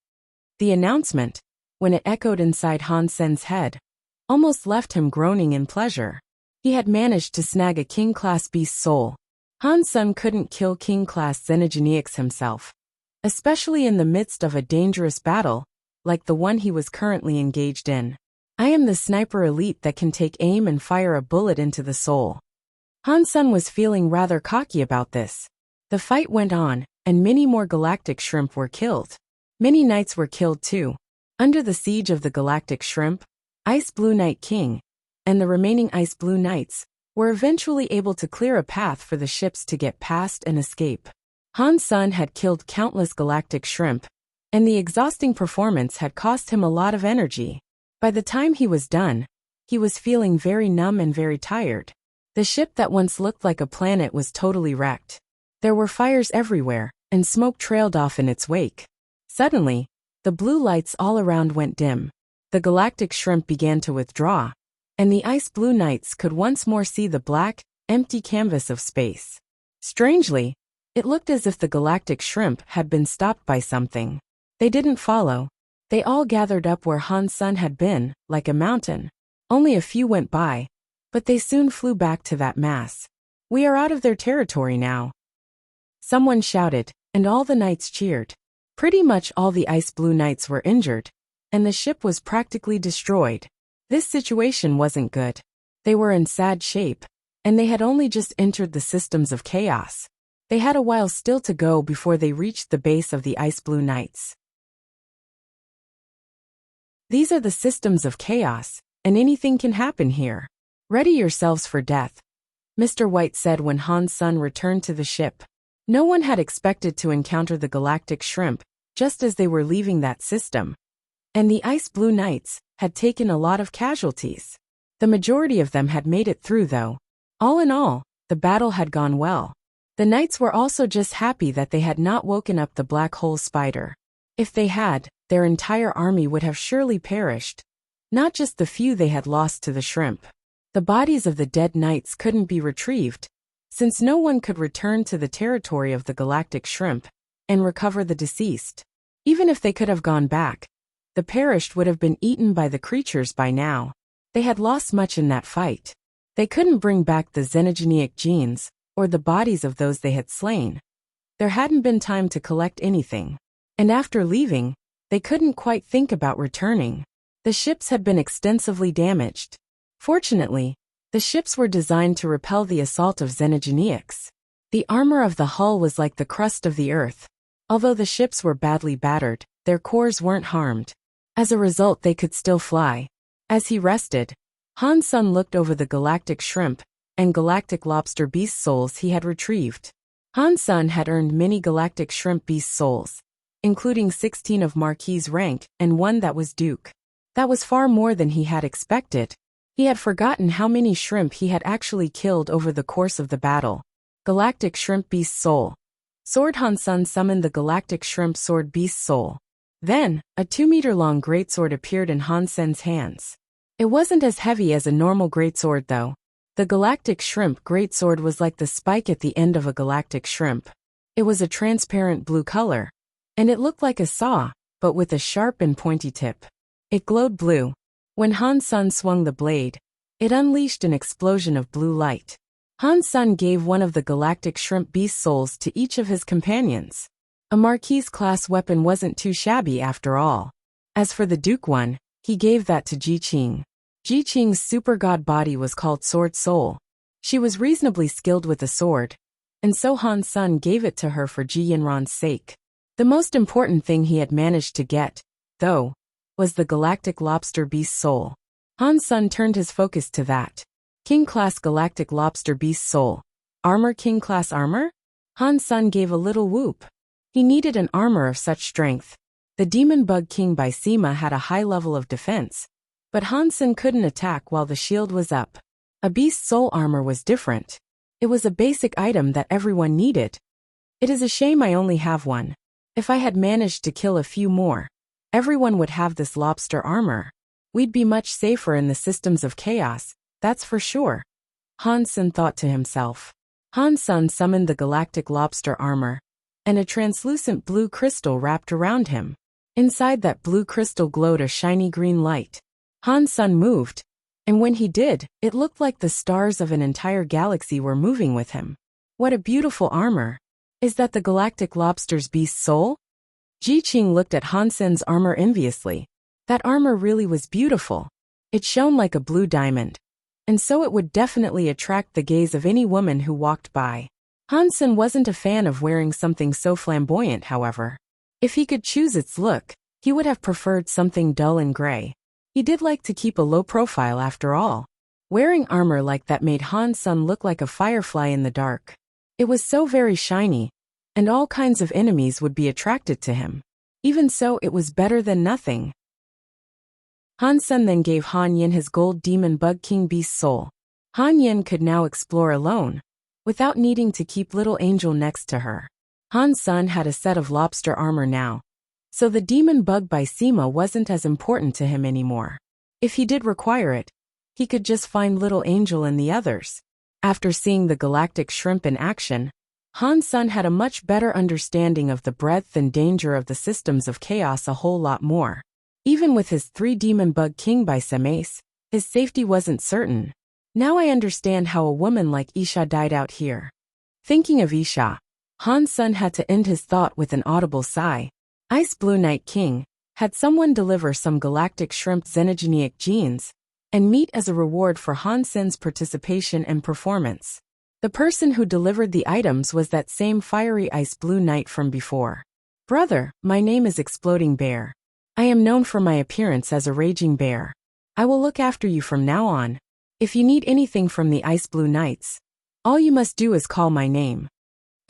The announcement, when it echoed inside Han Sen's head, almost left him groaning in pleasure. He had managed to snag a King-class beast soul. Han Sun couldn't kill King-class xenogeneics himself, especially in the midst of a dangerous battle, like the one he was currently engaged in. I am the sniper elite that can take aim and fire a bullet into the soul. Han Sun was feeling rather cocky about this. The fight went on, and many more galactic shrimp were killed. Many knights were killed too. Under the siege of the galactic shrimp, Ice Blue Knight King, and the remaining Ice Blue Knights, were eventually able to clear a path for the ships to get past and escape. Han Sun had killed countless galactic shrimp, and the exhausting performance had cost him a lot of energy. By the time he was done, he was feeling very numb and very tired. The ship that once looked like a planet was totally wrecked. There were fires everywhere, and smoke trailed off in its wake. Suddenly, the blue lights all around went dim. The galactic shrimp began to withdraw, and the Ice Blue Knights could once more see the black, empty canvas of space. Strangely, it looked as if the galactic shrimp had been stopped by something. They didn't follow. They all gathered up where Han Sun had been, like a mountain. Only a few went by, but they soon flew back to that mass. We are out of their territory now. Someone shouted, and all the knights cheered. Pretty much all the Ice Blue Knights were injured, and the ship was practically destroyed. This situation wasn't good. They were in sad shape, and they had only just entered the systems of chaos. They had a while still to go before they reached the base of the Ice Blue Knights. These are the systems of chaos, and anything can happen here. Ready yourselves for death, Mr. White said when Han Sun returned to the ship. No one had expected to encounter the galactic shrimp, just as they were leaving that system. And the Ice Blue Knights had taken a lot of casualties. The majority of them had made it through though. All in all, the battle had gone well. The knights were also just happy that they had not woken up the black hole spider. If they had, their entire army would have surely perished. Not just the few they had lost to the shrimp. The bodies of the dead knights couldn't be retrieved, since no one could return to the territory of the galactic shrimp and recover the deceased. Even if they could have gone back, the perished would have been eaten by the creatures by now. They had lost much in that fight. They couldn't bring back the xenogeneic genes, or the bodies of those they had slain. There hadn't been time to collect anything. And after leaving, they couldn't quite think about returning. The ships had been extensively damaged. Fortunately, the ships were designed to repel the assault of xenogeneics. The armor of the hull was like the crust of the earth. Although the ships were badly battered, their cores weren't harmed. As a result, they could still fly. As he rested, Han Sun looked over the galactic shrimp and galactic lobster beast souls he had retrieved. Han Sun had earned many galactic shrimp beast souls, including 16 of Marquis rank and one that was Duke. That was far more than he had expected. He had forgotten how many shrimp he had actually killed over the course of the battle. Galactic Shrimp Beast Soul. Sword. Han Sun summoned the Galactic Shrimp Sword Beast Soul. Then, a 2-meter-long greatsword appeared in Han Sen's hands. It wasn't as heavy as a normal greatsword though. The Galactic Shrimp greatsword was like the spike at the end of a galactic shrimp. It was a transparent blue color, and it looked like a saw, but with a sharp and pointy tip. It glowed blue. When Han Sun swung the blade, it unleashed an explosion of blue light. Han Sun gave one of the Galactic Shrimp Beast Souls to each of his companions. A Marquis-class weapon wasn't too shabby after all. As for the Duke one, he gave that to Ji Qing. Ji Qing's super god body was called Sword Soul. She was reasonably skilled with a sword, and so Han Sun gave it to her for Ji Yinran's sake. The most important thing he had managed to get, though, was the Galactic Lobster Beast Soul. Han Sun turned his focus to that. King-class Galactic Lobster Beast Soul. Armor. King-class armor? Han Sun gave a little whoop. He needed an armor of such strength. The Demon Bug King by Sima had a high level of defense, but Han Sun couldn't attack while the shield was up. A Beast Soul armor was different. It was a basic item that everyone needed. It is a shame I only have one. If I had managed to kill a few more, everyone would have this lobster armor. We'd be much safer in the systems of chaos, that's for sure. Han Sen thought to himself. Han Sen summoned the galactic lobster armor, and a translucent blue crystal wrapped around him. Inside that blue crystal glowed a shiny green light. Han Sen moved, and when he did, it looked like the stars of an entire galaxy were moving with him. What a beautiful armor. Is that the galactic lobster's beast soul? Ji Qing looked at Han Sen's armor enviously. That armor really was beautiful. It shone like a blue diamond, and so it would definitely attract the gaze of any woman who walked by. Han Sen wasn't a fan of wearing something so flamboyant, however. If he could choose its look, he would have preferred something dull and gray. He did like to keep a low profile after all. Wearing armor like that made Han Sen look like a firefly in the dark. It was so very shiny, and all kinds of enemies would be attracted to him. Even so, it was better than nothing. Han Sen then gave Han Yin his gold demon bug king beast soul. Han Yin could now explore alone, without needing to keep little angel next to her. Han Sen had a set of lobster armor now, so the demon bug by Sima wasn't as important to him anymore. If he did require it, he could just find little angel and the others. After seeing the galactic shrimp in action, Han Sen had a much better understanding of the breadth and danger of the systems of chaos a whole lot more. Even with his 3 demon bug king by Semace, his safety wasn't certain. Now I understand how a woman like Isha died out here. Thinking of Isha, Han Sen had to end his thought with an audible sigh. Ice Blue Night King, had someone deliver some galactic shrimp xenogenic genes, and meat as a reward for Han Sen's participation and performance. The person who delivered the items was that same fiery Ice Blue Knight from before. Brother, my name is Exploding Bear. I am known for my appearance as a raging bear. I will look after you from now on. If you need anything from the Ice Blue Knights, all you must do is call my name.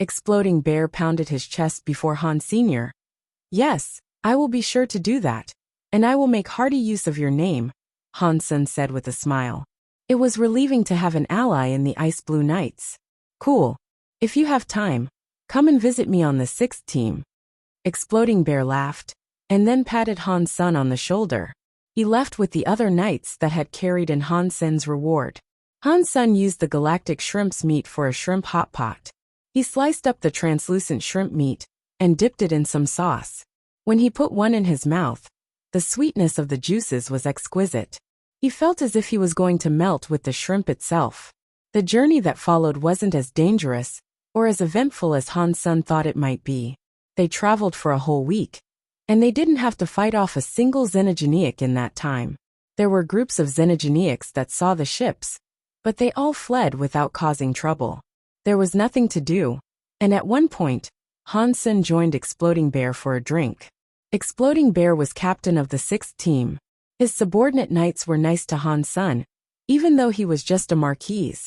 Exploding Bear pounded his chest before Han Sr. Yes, I will be sure to do that, and I will make hearty use of your name, Han Sen said with a smile. It was relieving to have an ally in the Ice Blue Knights. Cool. If you have time, come and visit me on the 6th team. Exploding Bear laughed, and then patted Han Sen on the shoulder. He left with the other knights that had carried in Han Sen's reward. Han Sen used the galactic shrimp's meat for a shrimp hot pot. He sliced up the translucent shrimp meat and dipped it in some sauce. When he put one in his mouth, the sweetness of the juices was exquisite. He felt as if he was going to melt with the shrimp itself. The journey that followed wasn't as dangerous or as eventful as Han Sen thought it might be. They traveled for a whole week, and they didn't have to fight off a single xenogeniac in that time. There were groups of xenogeniacs that saw the ships, but they all fled without causing trouble. There was nothing to do, and at one point, Han Sen joined Exploding Bear for a drink. Exploding Bear was captain of the 6th team. His subordinate knights were nice to Han Sen, even though he was just a marquis.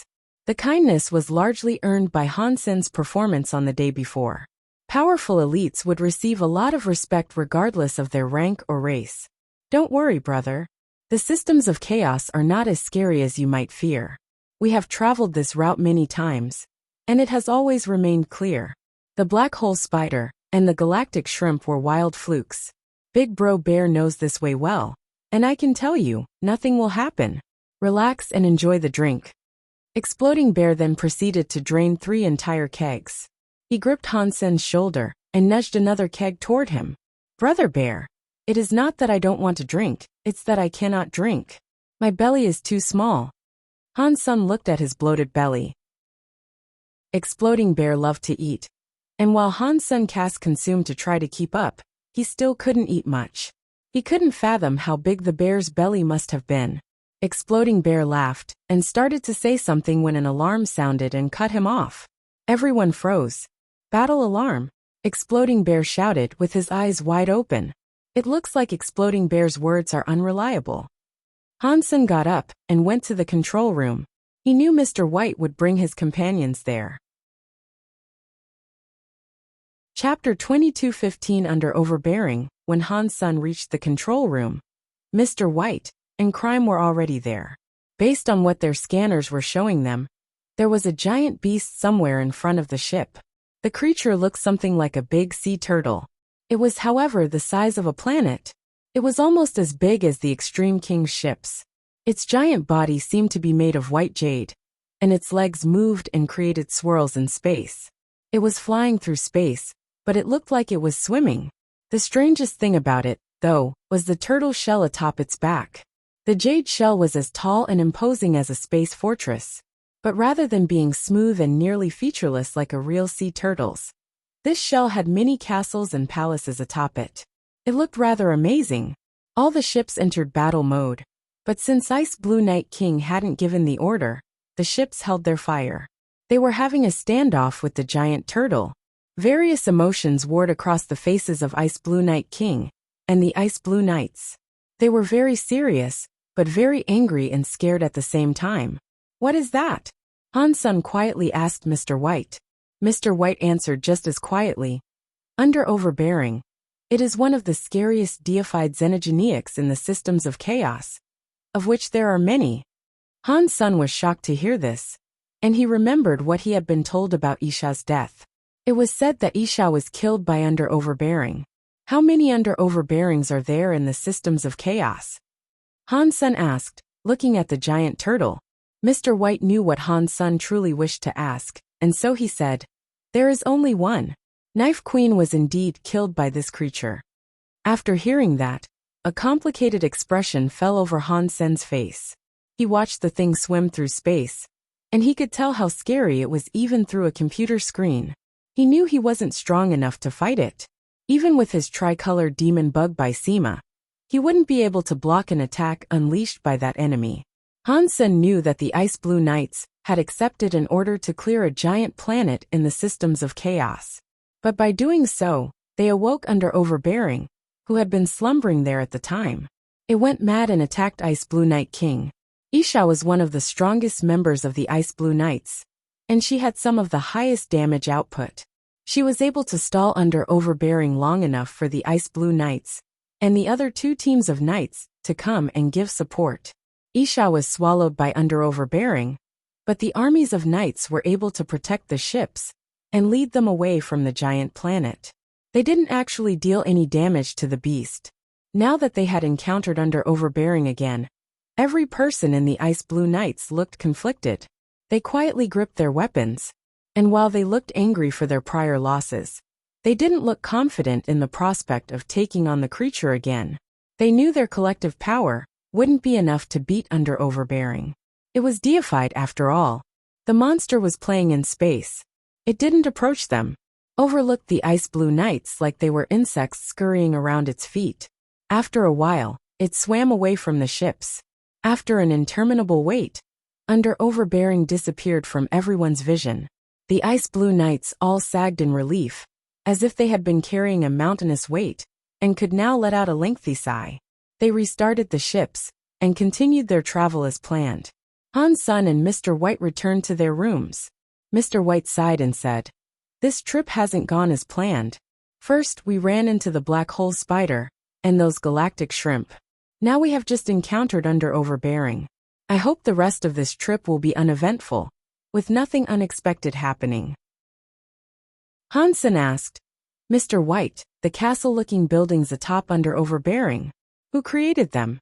The kindness was largely earned by Han Sen's performance on the day before. Powerful elites would receive a lot of respect regardless of their rank or race. Don't worry, brother. The systems of chaos are not as scary as you might fear. We have traveled this route many times, and it has always remained clear. The black hole spider and the galactic shrimp were wild flukes. Big Bro Bear knows this way well, and I can tell you, nothing will happen. Relax and enjoy the drink. Exploding Bear then proceeded to drain 3 entire kegs. He gripped Han Sen's shoulder and nudged another keg toward him. Brother Bear, it is not that I don't want to drink, it's that I cannot drink. My belly is too small. Han Sen looked at his bloated belly. Exploding Bear loved to eat, and while Han Sen consumed to try to keep up, he still couldn't eat much. He couldn't fathom how big the bear's belly must have been. Exploding Bear laughed and started to say something when an alarm sounded and cut him off. Everyone froze. Battle alarm! Exploding Bear shouted with his eyes wide open. It looks like Exploding Bear's words are unreliable. Han Sen got up and went to the control room. He knew Mr. White would bring his companions there. Chapter 22:15 Under Overbearing. When Han Sen reached the control room, Mr. White and Crime were already there. Based on what their scanners were showing them, There was a giant beast somewhere in front of the ship. The creature looked something like a big sea turtle. It was, however, the size of a planet. It was almost as big as the Extreme King's ships. Its giant body seemed to be made of white jade, and its legs moved and created swirls in space. It was flying through space, but it looked like it was swimming. The strangest thing about it, though, was the turtle shell atop its back. The jade shell was as tall and imposing as a space fortress. But rather than being smooth and nearly featureless like a real sea turtle's, this shell had many castles and palaces atop it. It looked rather amazing. All the ships entered battle mode, but since Ice Blue Night King hadn't given the order, the ships held their fire. They were having a standoff with the giant turtle. Various emotions warred across the faces of Ice Blue Night King and the Ice Blue Knights. They were very serious, but very angry and scared at the same time. "What is that?" Han-sun quietly asked Mr. White. Mr. White answered just as quietly, "Under overbearing. It is one of the scariest deified xenogeneics in the systems of chaos, of which there are many." Han-sun was shocked to hear this, and he remembered what he had been told about Isha's death. It was said that Isha was killed by under overbearing. How many under overbearings are there in the systems of chaos? Han-sun asked, looking at the giant turtle. Mr. White knew what Han-sun truly wished to ask, and so he said, "There is only one. Knife Queen was indeed killed by this creature." After hearing that, a complicated expression fell over Han-sun's face. He watched the thing swim through space, and he could tell how scary it was even through a computer screen. He knew he wasn't strong enough to fight it. Even with his tricolor demon bug by Sema, he wouldn't be able to block an attack unleashed by that enemy. Han-sun knew that the Ice Blue Knights had accepted an order to clear a giant planet in the systems of chaos. But by doing so, they awoke under overbearing, who had been slumbering there at the time. It went mad and attacked Ice Blue Night King. Isha was one of the strongest members of the Ice Blue Knights, and she had some of the highest damage output. She was able to stall under overbearing long enough for the Ice Blue Knights and the other two teams of knights to come and give support. Isha was swallowed by under overbearing, but the armies of knights were able to protect the ships and lead them away from the giant planet. They didn't actually deal any damage to the beast. Now that they had encountered under overbearing again, every person in the Ice Blue Knights looked conflicted. They quietly gripped their weapons, and while they looked angry for their prior losses, they didn't look confident in the prospect of taking on the creature again. They knew their collective power wouldn't be enough to beat under overbearing. It was deified after all. The monster was playing in space. It didn't approach them, overlooked the Ice Blue Knights like they were insects scurrying around its feet. After a while, it swam away from the ships. After an interminable wait, under overbearing disappeared from everyone's vision. The Ice Blue Knights all sagged in relief, as if they had been carrying a mountainous weight, and could now let out a lengthy sigh. They restarted the ships, and continued their travel as planned. Han-sun and Mr. White returned to their rooms. Mr. White sighed and said, "This trip hasn't gone as planned. First, we ran into the black hole spider, and those galactic shrimp. Now we have just encountered under overbearing. I hope the rest of this trip will be uneventful, with nothing unexpected happening." Han-sun asked, "Mr. White, the castle-looking buildings atop under overbearing, who created them?"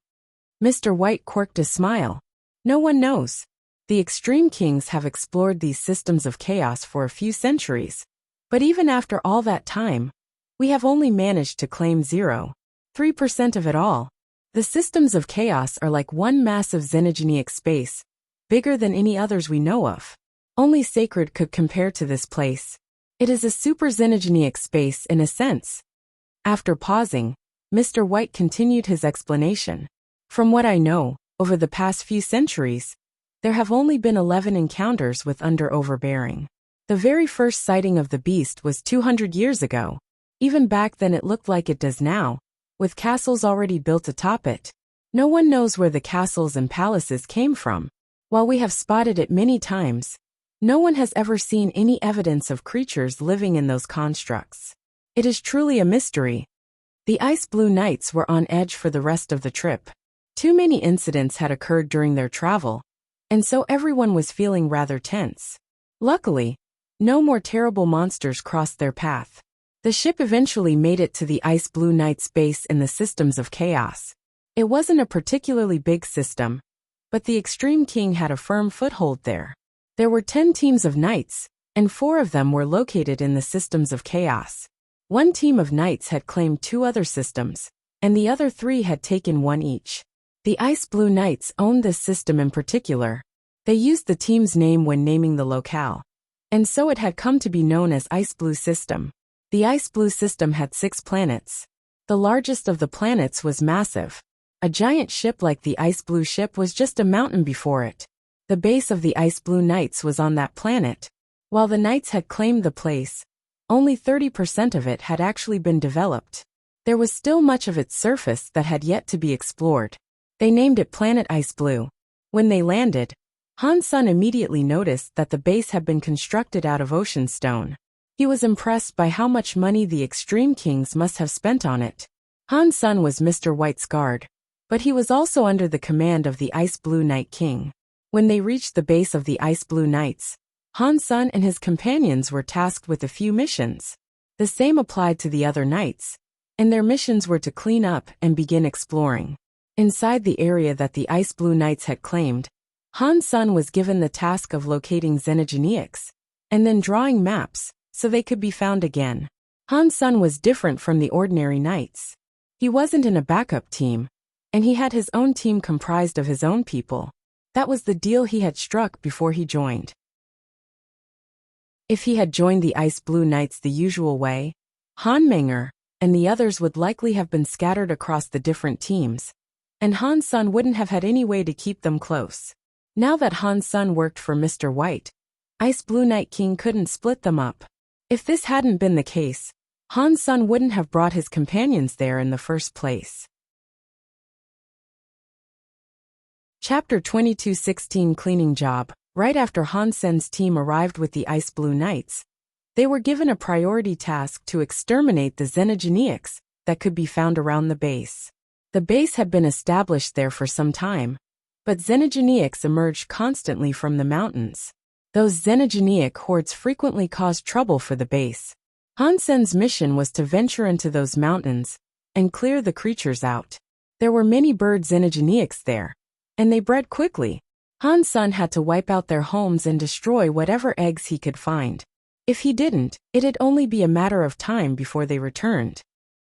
Mr. White quirked a smile. "No one knows. The Extreme Kings have explored these systems of chaos for a few centuries, but even after all that time, we have only managed to claim 0.3% of it all. The systems of chaos are like one massive xenogeneic space, bigger than any others we know of. Only Sacred could compare to this place. It is a super xenogeneic space in a sense." After pausing, Mr. White continued his explanation. "From what I know, over the past few centuries, there have only been 11 encounters with under overbearing. The very first sighting of the beast was 200 years ago. Even back then it looked like it does now, with castles already built atop it. No one knows where the castles and palaces came from. While we have spotted it many times, no one has ever seen any evidence of creatures living in those constructs. It is truly a mystery." The Ice Blue Knights were on edge for the rest of the trip. Too many incidents had occurred during their travel, and so everyone was feeling rather tense. Luckily, no more terrible monsters crossed their path. The ship eventually made it to the Ice Blue Knight's base in the Systems of Chaos. It wasn't a particularly big system, but the Extreme King had a firm foothold there. There were 10 teams of knights, and 4 of them were located in the Systems of Chaos. One team of knights had claimed 2 other systems, and the other 3 had taken 1 each. The Ice Blue Knights owned this system in particular. They used the team's name when naming the locale, and so it had come to be known as Ice Blue System. The Ice Blue System had 6 planets. The largest of the planets was massive. A giant ship like the Ice Blue ship was just a mountain before it. The base of the Ice Blue Knights was on that planet. While the Knights had claimed the place, only 30% of it had actually been developed. There was still much of its surface that had yet to be explored. They named it Planet Ice Blue. When they landed, Han Sun immediately noticed that the base had been constructed out of ocean stone. He was impressed by how much money the Extreme Kings must have spent on it. Han Sun was Mr. White's guard, but he was also under the command of the Ice Blue Knight King. When they reached the base of the Ice Blue Knights, Han Sun and his companions were tasked with a few missions. The same applied to the other knights, and their missions were to clean up and begin exploring. Inside the area that the Ice Blue Knights had claimed, Han Sun was given the task of locating xenogeneics, and then drawing maps, so they could be found again. Han Sun was different from the ordinary knights. He wasn't in a backup team, and he had his own team comprised of his own people. That was the deal he had struck before he joined. If he had joined the Ice Blue Knights the usual way, Han Menger and the others would likely have been scattered across the different teams, and Han Sun wouldn't have had any way to keep them close. Now that Han Sun worked for Mr. White, Ice Blue Knight King couldn't split them up. If this hadn't been the case, Han Sun wouldn't have brought his companions there in the first place. Chapter 22:16 Cleaning Job. Right after Han Sen's team arrived with the Ice Blue Knights, they were given a priority task to exterminate the xenogeneics that could be found around the base. The base had been established there for some time, but xenogeneics emerged constantly from the mountains. Those xenogeneic hordes frequently caused trouble for the base. Han Sen's mission was to venture into those mountains and clear the creatures out. There were many bird xenogeneics there, and they bred quickly. Han Sun had to wipe out their homes and destroy whatever eggs he could find. If he didn't, it'd only be a matter of time before they returned.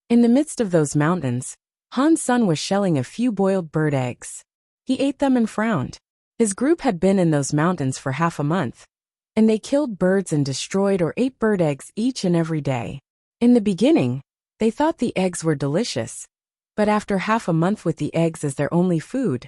In the midst of those mountains, Han Sun was shelling a few boiled bird eggs. He ate them and frowned. His group had been in those mountains for half a month, and they killed birds and destroyed or ate bird eggs each and every day. In the beginning, they thought the eggs were delicious, but after half a month with the eggs as their only food,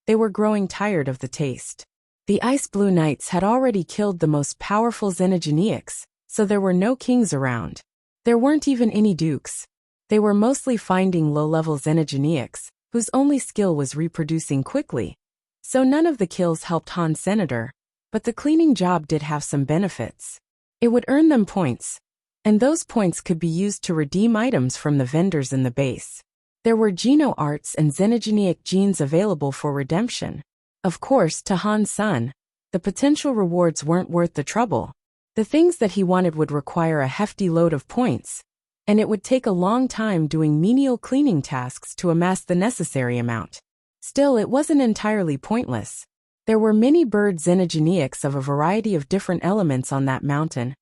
they were growing tired of the taste. The Ice Blue Knights had already killed the most powerful xenogeneics, so there were no kings around. There weren't even any dukes. They were mostly finding low-level xenogeneics, whose only skill was reproducing quickly. So none of the kills helped Han Senator, but the cleaning job did have some benefits. It would earn them points, and those points could be used to redeem items from the vendors in the base. There were geno-arts and xenogeneic genes available for redemption. Of course, to Han Sun, the potential rewards weren't worth the trouble. The things that he wanted would require a hefty load of points, and it would take a long time doing menial cleaning tasks to amass the necessary amount. Still, it wasn't entirely pointless. There were many bird xenogeneics of a variety of different elements on that mountain,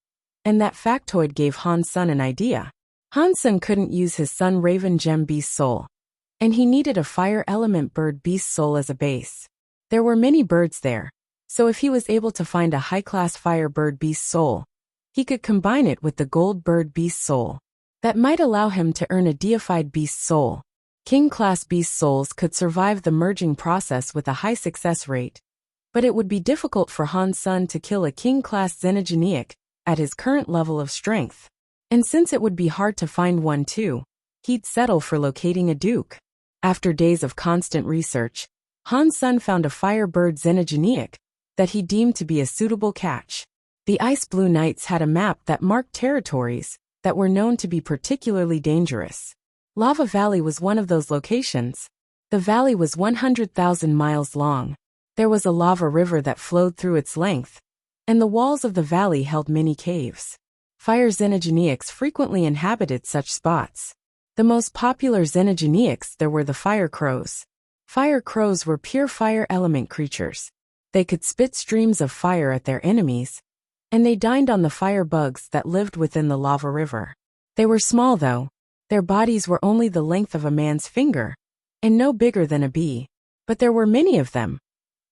and that factoid gave Han Sun an idea. Han Sun couldn't use his Sun Raven Gem Beast Soul, and he needed a fire element bird beast soul as a base. There were many birds there, so if he was able to find a high-class fire bird beast soul, he could combine it with the gold bird beast soul. That might allow him to earn a deified beast soul. King-class beast souls could survive the merging process with a high success rate, but it would be difficult for Han Sun to kill a king-class xenogeneic at his current level of strength. And since it would be hard to find one too, he'd settle for locating a duke. After days of constant research, Han Sun found a firebird xenogeneic that he deemed to be a suitable catch. The Ice Blue Knights had a map that marked territories that were known to be particularly dangerous. Lava Valley was one of those locations. The valley was 100,000 miles long, There was a lava river that flowed through its length, and the walls of the valley held many caves. Fire xenogeniacs frequently inhabited such spots. The most popular xenogeniacs there were the fire crows. Fire crows were pure fire element creatures. They could spit streams of fire at their enemies, and they dined on the fire bugs that lived within the lava river. They were small though. Their bodies were only the length of a man's finger, and no bigger than a bee. But there were many of them.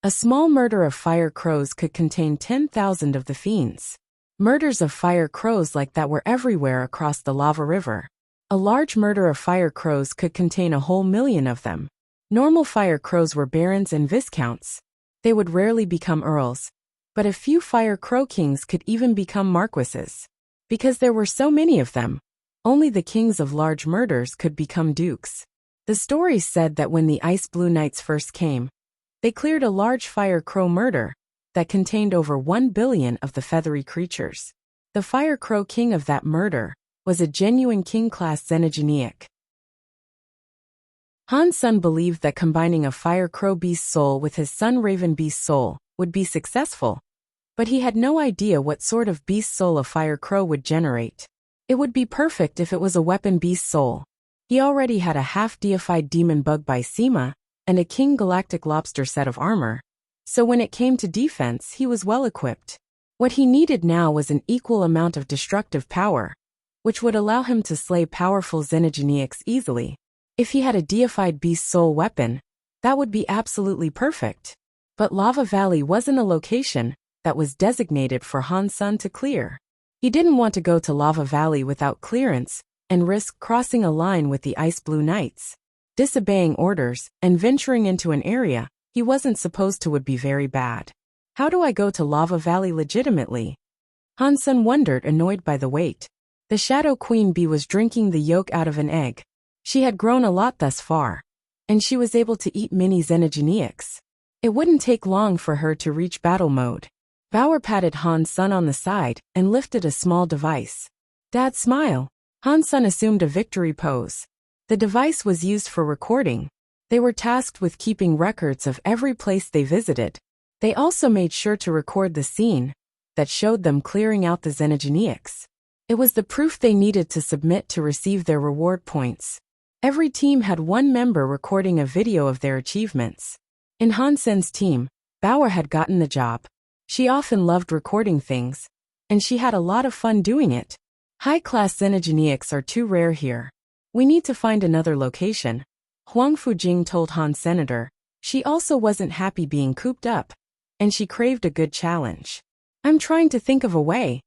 A small murder of fire crows could contain 10,000 of the fiends. Murders of fire crows like that were everywhere across the lava river. A large murder of fire crows could contain a whole million of them. Normal fire crows were barons and viscounts. They would rarely become earls, but a few fire crow kings could even become marquises. Because there were so many of them, only the kings of large murders could become dukes. The stories said that when the Ice Blue Knights first came, they cleared a large fire crow murder that contained over 1 billion of the feathery creatures. The fire crow king of that murder was a genuine king-class xenogeniac. Han's son believed that combining a fire crow beast soul with his sun raven beast soul would be successful, but he had no idea what sort of beast soul a fire crow would generate. It would be perfect if it was a weapon beast soul. He already had a half-deified demon bug by Sema and a king galactic lobster set of armor, so when it came to defense he was well equipped. What he needed now was an equal amount of destructive power, which would allow him to slay powerful xenogeniacs easily. If he had a deified beast soul weapon, that would be absolutely perfect. But Lava Valley wasn't a location that was designated for Han's son to clear. He didn't want to go to Lava Valley without clearance and risk crossing a line with the Ice Blue Knights. Disobeying orders and venturing into an area he wasn't supposed to would be very bad. How do I go to Lava Valley legitimately? Han's son wondered, annoyed by the wait. The Shadow Queen Bee was drinking the yolk out of an egg. She had grown a lot thus far, and she was able to eat many xenogeniacs. It wouldn't take long for her to reach battle mode. Bauer patted Han's son on the side and lifted a small device. Dad, smile. Han's son assumed a victory pose. The device was used for recording. They were tasked with keeping records of every place they visited. They also made sure to record the scene that showed them clearing out the xenogeniacs. It was the proof they needed to submit to receive their reward points. Every team had one member recording a video of their achievements. In Hansen's team, Bauer had gotten the job. She often loved recording things, and she had a lot of fun doing it. High-class xenogeniacs are too rare here. We need to find another location, Huang Fujing told Han's senator. She also wasn't happy being cooped up, and she craved a good challenge. I'm trying to think of a way,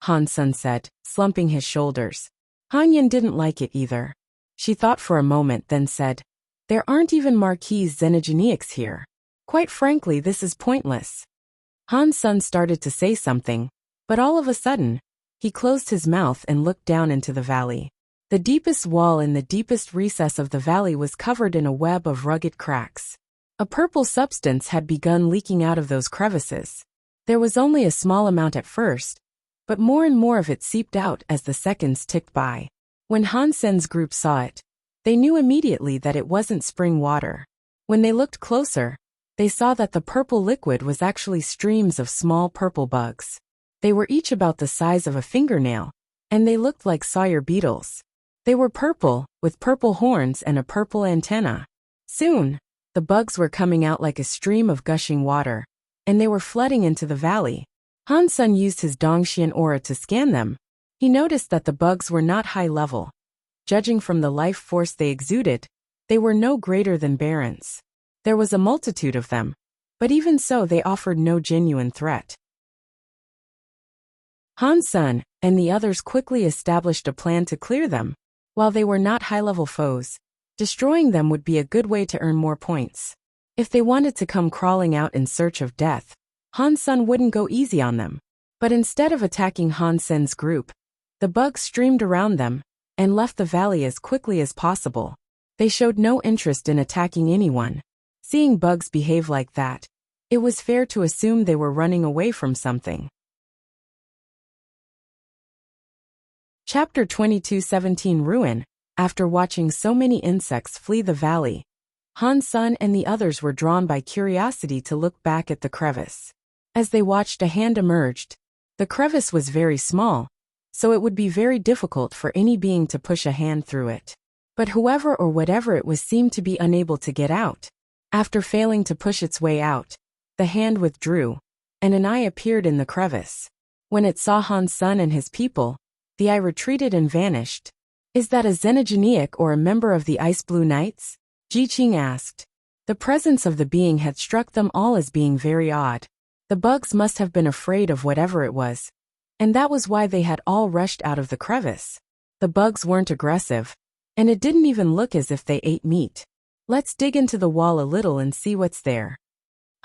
Han's son said, slumping his shoulders. Hanyan didn't like it either. She thought for a moment, then said, there aren't even Marquis xenogeniacs here. Quite frankly, this is pointless. Han's son started to say something, but all of a sudden, he closed his mouth and looked down into the valley. The deepest wall in the deepest recess of the valley was covered in a web of rugged cracks. A purple substance had begun leaking out of those crevices. There was only a small amount at first, but more and more of it seeped out as the seconds ticked by. When Hansen's group saw it, they knew immediately that it wasn't spring water. When they looked closer, they saw that the purple liquid was actually streams of small purple bugs. They were each about the size of a fingernail, and they looked like Sawyer beetles. They were purple, with purple horns and a purple antenna. Soon, the bugs were coming out like a stream of gushing water, and they were flooding into the valley. Han's son used his Dongxian aura to scan them. He noticed that the bugs were not high level. Judging from the life force they exuded, they were no greater than barons. There was a multitude of them, but even so they offered no genuine threat. Han's son and the others quickly established a plan to clear them. While they were not high-level foes, destroying them would be a good way to earn more points. If they wanted to come crawling out in search of death, Han's son wouldn't go easy on them. But instead of attacking Hansen's group, the bugs streamed around them and left the valley as quickly as possible. They showed no interest in attacking anyone. Seeing bugs behave like that, it was fair to assume they were running away from something. Chapter 22:17 Ruin. After watching so many insects flee the valley, Han Sen and the others were drawn by curiosity to look back at the crevice. As they watched, a hand emerged. The crevice was very small, so it would be very difficult for any being to push a hand through it. But whoever or whatever it was seemed to be unable to get out. After failing to push its way out, the hand withdrew, and an eye appeared in the crevice. When it saw Han Sen and his people, the eye retreated and vanished. "Is that a Xenogeniac or a member of the Ice Blue Knights?" Ji Qing asked. The presence of the being had struck them all as being very odd. The bugs must have been afraid of whatever it was, and that was why they had all rushed out of the crevice. The bugs weren't aggressive, and it didn't even look as if they ate meat. "Let's dig into the wall a little and see what's there."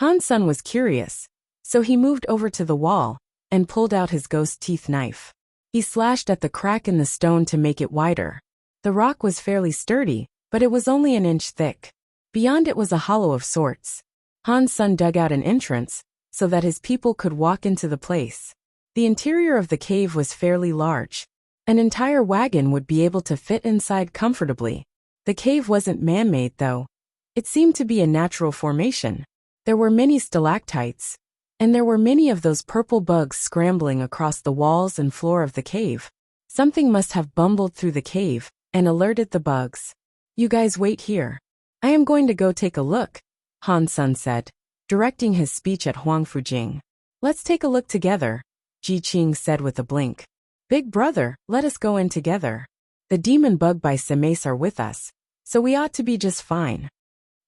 Han Sen was curious, so he moved over to the wall and pulled out his ghost teeth knife. He slashed at the crack in the stone to make it wider. The rock was fairly sturdy, but it was only an inch thick. Beyond it was a hollow of sorts. Han Sen dug out an entrance so that his people could walk into the place. The interior of the cave was fairly large. An entire wagon would be able to fit inside comfortably. The cave wasn't man-made though. It seemed to be a natural formation. There were many stalactites, and there were many of those purple bugs scrambling across the walls and floor of the cave. Something must have bumbled through the cave and alerted the bugs. "You guys wait here. I am going to go take a look," Han Sen said, directing his speech at Huang Fujing. "Let's take a look together," Ji Qing said with a blink. "Big brother, let us go in together. The demon bug by Semace are with us, so we ought to be just fine."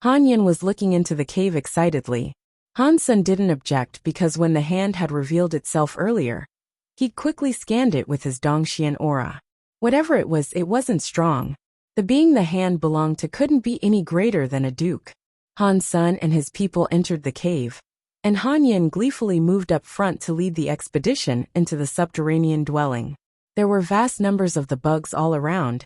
Han Yin was looking into the cave excitedly. Han Sen didn't object because when the hand had revealed itself earlier, he quickly scanned it with his Dongxian aura. Whatever it wasn't strong. The being the hand belonged to couldn't be any greater than a duke. Han Sen and his people entered the cave, and Han Yin gleefully moved up front to lead the expedition into the subterranean dwelling. There were vast numbers of the bugs all around,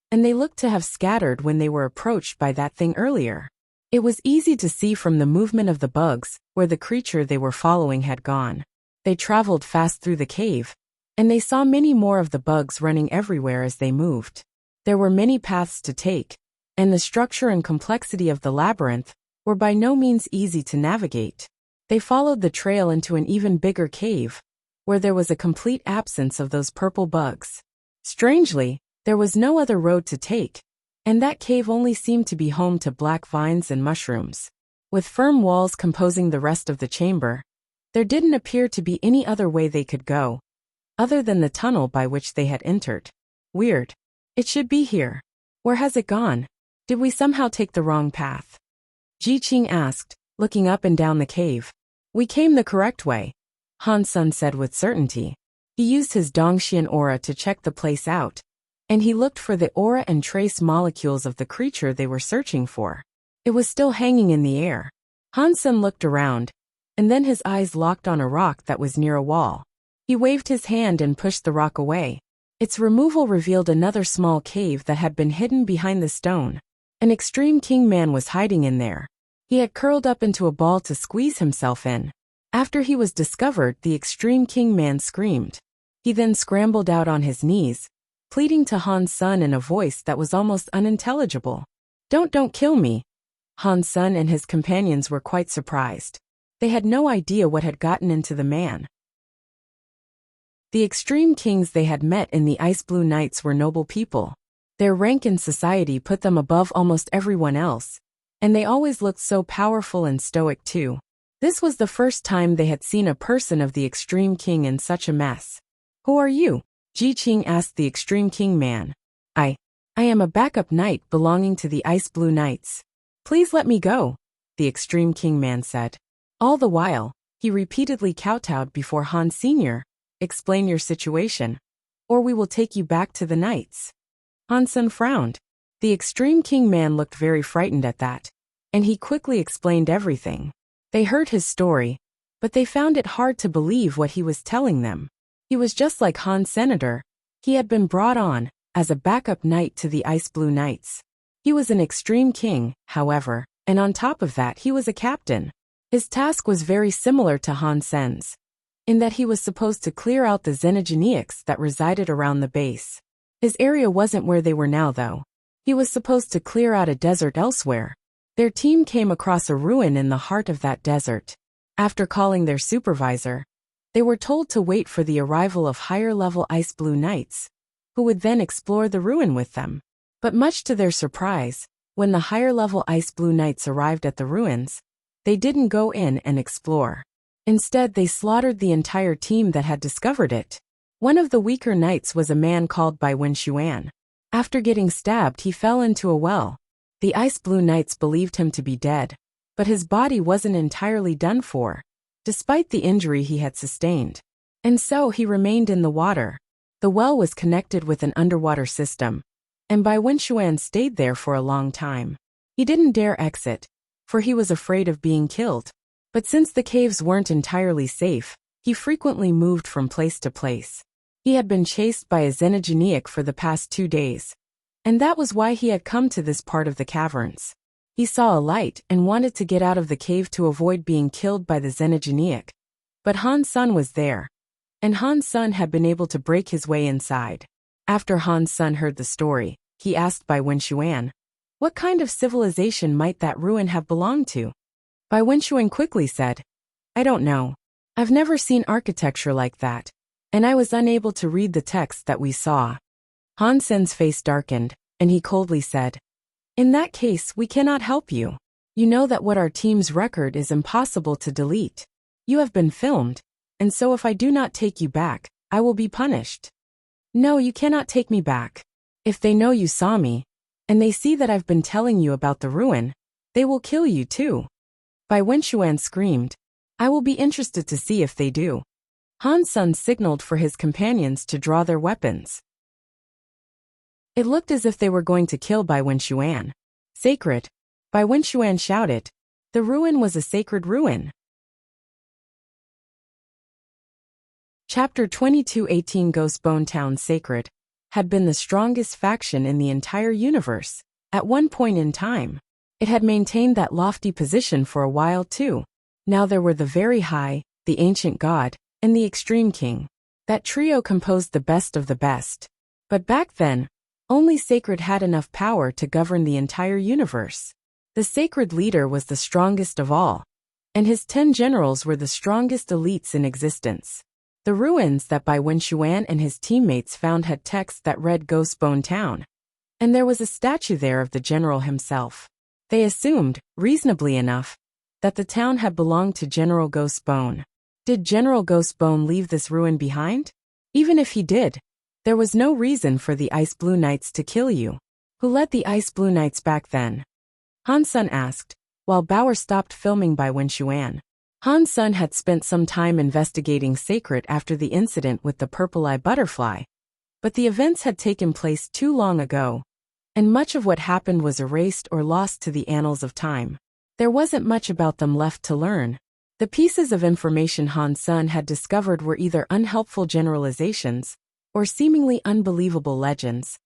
and they looked to have scattered when they were approached by that thing earlier. It was easy to see from the movement of the bugs where the creature they were following had gone. They traveled fast through the cave, and they saw many more of the bugs running everywhere as they moved. There were many paths to take, and the structure and complexity of the labyrinth were by no means easy to navigate. They followed the trail into an even bigger cave, where there was a complete absence of those purple bugs. Strangely, there was no other road to take, and that cave only seemed to be home to black vines and mushrooms. With firm walls composing the rest of the chamber, there didn't appear to be any other way they could go, other than the tunnel by which they had entered. Weird. It should be here. Where has it gone? Did we somehow take the wrong path? Ji Qing asked, looking up and down the cave. "We came the correct way," Han Sen said with certainty. He used his Dongxian aura to check the place out, and he looked for the aura and trace molecules of the creature they were searching for. It was still hanging in the air. Han Sen looked around, and then his eyes locked on a rock that was near a wall. He waved his hand and pushed the rock away. Its removal revealed another small cave that had been hidden behind the stone. An extreme king man was hiding in there. He had curled up into a ball to squeeze himself in. After he was discovered, the extreme king man screamed. He then scrambled out on his knees, pleading to Han Sen in a voice that was almost unintelligible. Don't kill me." Han Sen and his companions were quite surprised. They had no idea what had gotten into the man. The extreme kings they had met in the Ice Blue Knights were noble people. Their rank in society put them above almost everyone else, and they always looked so powerful and stoic too. This was the first time they had seen a person of the extreme king in such a mess. "Who are you?" Ji Qing asked the extreme king man. I am a backup knight belonging to the Ice Blue Knights. Please let me go," the extreme king man said. All the while, he repeatedly kowtowed before Han Sr. "Explain your situation, or we will take you back to the knights." Han Sen frowned. The extreme king man looked very frightened at that, and he quickly explained everything. They heard his story, but they found it hard to believe what he was telling them. He was just like Han Senator. He had been brought on as a backup knight to the Ice Blue Knights. He was an extreme king, however, and on top of that he was a captain. His task was very similar to Han Sen's, in that he was supposed to clear out the Xenogeniacs that resided around the base. His area wasn't where they were now though. He was supposed to clear out a desert elsewhere. Their team came across a ruin in the heart of that desert. After calling their supervisor, they were told to wait for the arrival of higher-level Ice Blue Knights, who would then explore the ruin with them. But much to their surprise, when the higher-level Ice Blue Knights arrived at the ruins, they didn't go in and explore. Instead, they slaughtered the entire team that had discovered it. One of the weaker knights was a man called Bai Wenxuan. After getting stabbed, he fell into a well. The Ice Blue Knights believed him to be dead, but his body wasn't entirely done for, despite the injury he had sustained. And so he remained in the water. The well was connected with an underwater system, and Bai Wenxuan stayed there for a long time. He didn't dare exit, for he was afraid of being killed. But since the caves weren't entirely safe, he frequently moved from place to place. He had been chased by a xenogeniac for the past 2 days, and that was why he had come to this part of the caverns. He saw a light and wanted to get out of the cave to avoid being killed by the xenogeniac. But Han Sun was there, and Han Sun had been able to break his way inside. After Han Sun heard the story, he asked Bai Wenxuan, what kind of civilization might that ruin have belonged to? Bai Wenxuan quickly said, I don't know. I've never seen architecture like that, and I was unable to read the text that we saw. Han Sun's face darkened, and he coldly said, in that case, we cannot help you. You know that what our team's record is impossible to delete. You have been filmed, and so if I do not take you back, I will be punished. No, you cannot take me back. If they know you saw me, and they see that I've been telling you about the ruin, they will kill you too. Bai Wenxuan screamed, I will be interested to see if they do. Han Sun signaled for his companions to draw their weapons. It looked as if they were going to kill Bai Wenxuan. Sacred, Bai Wenxuan shouted. The ruin was a sacred ruin. Chapter 22:18 Ghostbone Town Sacred had been the strongest faction in the entire universe. At one point in time, it had maintained that lofty position for a while too. Now there were the Very High, the Ancient God, and the Extreme King. That trio composed the best of the best. But back then, only Sacred had enough power to govern the entire universe. The Sacred leader was the strongest of all, and his 10 generals were the strongest elites in existence. The ruins that Bai Wenxuan and his teammates found had text that read Ghostbone Town, and there was a statue there of the general himself. They assumed, reasonably enough, that the town had belonged to General Ghostbone. Did General Ghostbone leave this ruin behind? Even if he did, there was no reason for the Ice Blue Knights to kill you. Who led the Ice Blue Knights back then? Han Sun asked, while Bauer stopped filming Bai Wenxuan. Han Sun had spent some time investigating Sacred after the incident with the Purple Eye Butterfly, but the events had taken place too long ago, and much of what happened was erased or lost to the annals of time. There wasn't much about them left to learn. The pieces of information Han Sun had discovered were either unhelpful generalizations or seemingly unbelievable legends,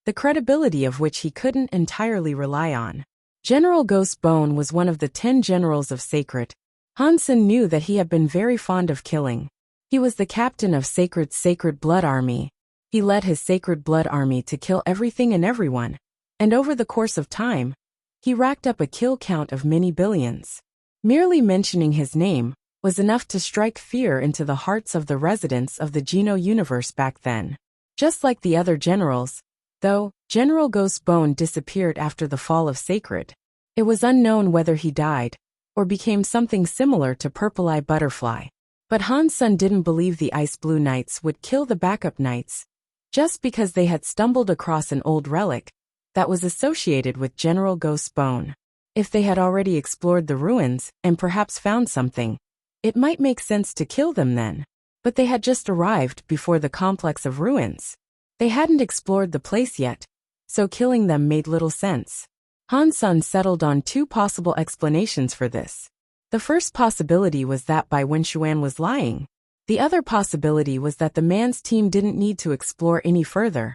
the credibility of which he couldn't entirely rely on. General Ghostbone was one of the 10 generals of Sacred. Han Sun knew that he had been very fond of killing. He was the captain of Sacred's Sacred Blood Army. He led his Sacred Blood Army to kill everything and everyone, and over the course of time, he racked up a kill count of many billions. Merely mentioning his name was enough to strike fear into the hearts of the residents of the Geno universe back then. Just like the other generals, though, General Ghostbone disappeared after the fall of Sacred. It was unknown whether he died or became something similar to Purple Eye Butterfly. But Han Sun didn't believe the Ice Blue Knights would kill the backup knights just because they had stumbled across an old relic that was associated with General Ghostbone. If they had already explored the ruins and perhaps found something, it might make sense to kill them then. But they had just arrived before the complex of ruins. They hadn't explored the place yet, so killing them made little sense. Han Sun settled on 2 possible explanations for this. The first possibility was that Bai Wenxuan was lying. The other possibility was that the man's team didn't need to explore any further,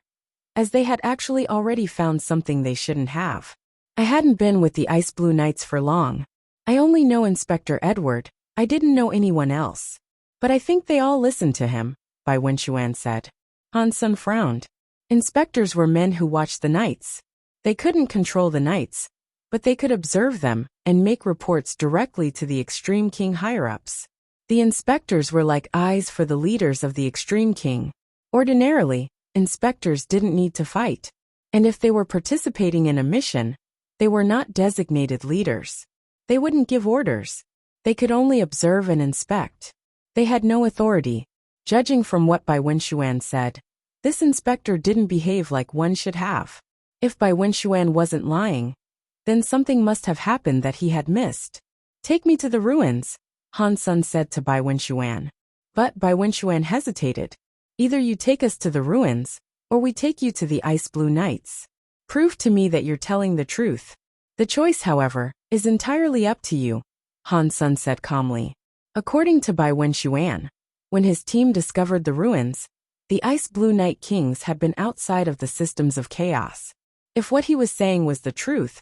as they had actually already found something they shouldn't have. I hadn't been with the Ice Blue Knights for long. I only know Inspector Edward. I didn't know anyone else. But I think they all listened to him, Bai Wenxuan said. Han Sun frowned. Inspectors were men who watched the knights. They couldn't control the knights, but they could observe them and make reports directly to the Extreme King higher-ups. The inspectors were like eyes for the leaders of the Extreme King. Ordinarily, inspectors didn't need to fight, and if they were participating in a mission, they were not designated leaders. They wouldn't give orders. They could only observe and inspect. They had no authority. Judging from what Bai Wenxuan said, this inspector didn't behave like one should have. If Bai Wenxuan wasn't lying, then something must have happened that he had missed. "Take me to the ruins," Han Sun said to Bai Wenxuan. But Bai Wenxuan hesitated. "Either you take us to the ruins, or we take you to the Ice Blue Knights. Prove to me that you're telling the truth. The choice, however, is entirely up to you," Han Sun said calmly. According to Bai Wenxuan, when his team discovered the ruins, the Ice Blue Knight Kings had been outside of the systems of chaos. If what he was saying was the truth,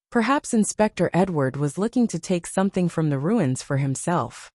perhaps Inspector Edward was looking to take something from the ruins for himself.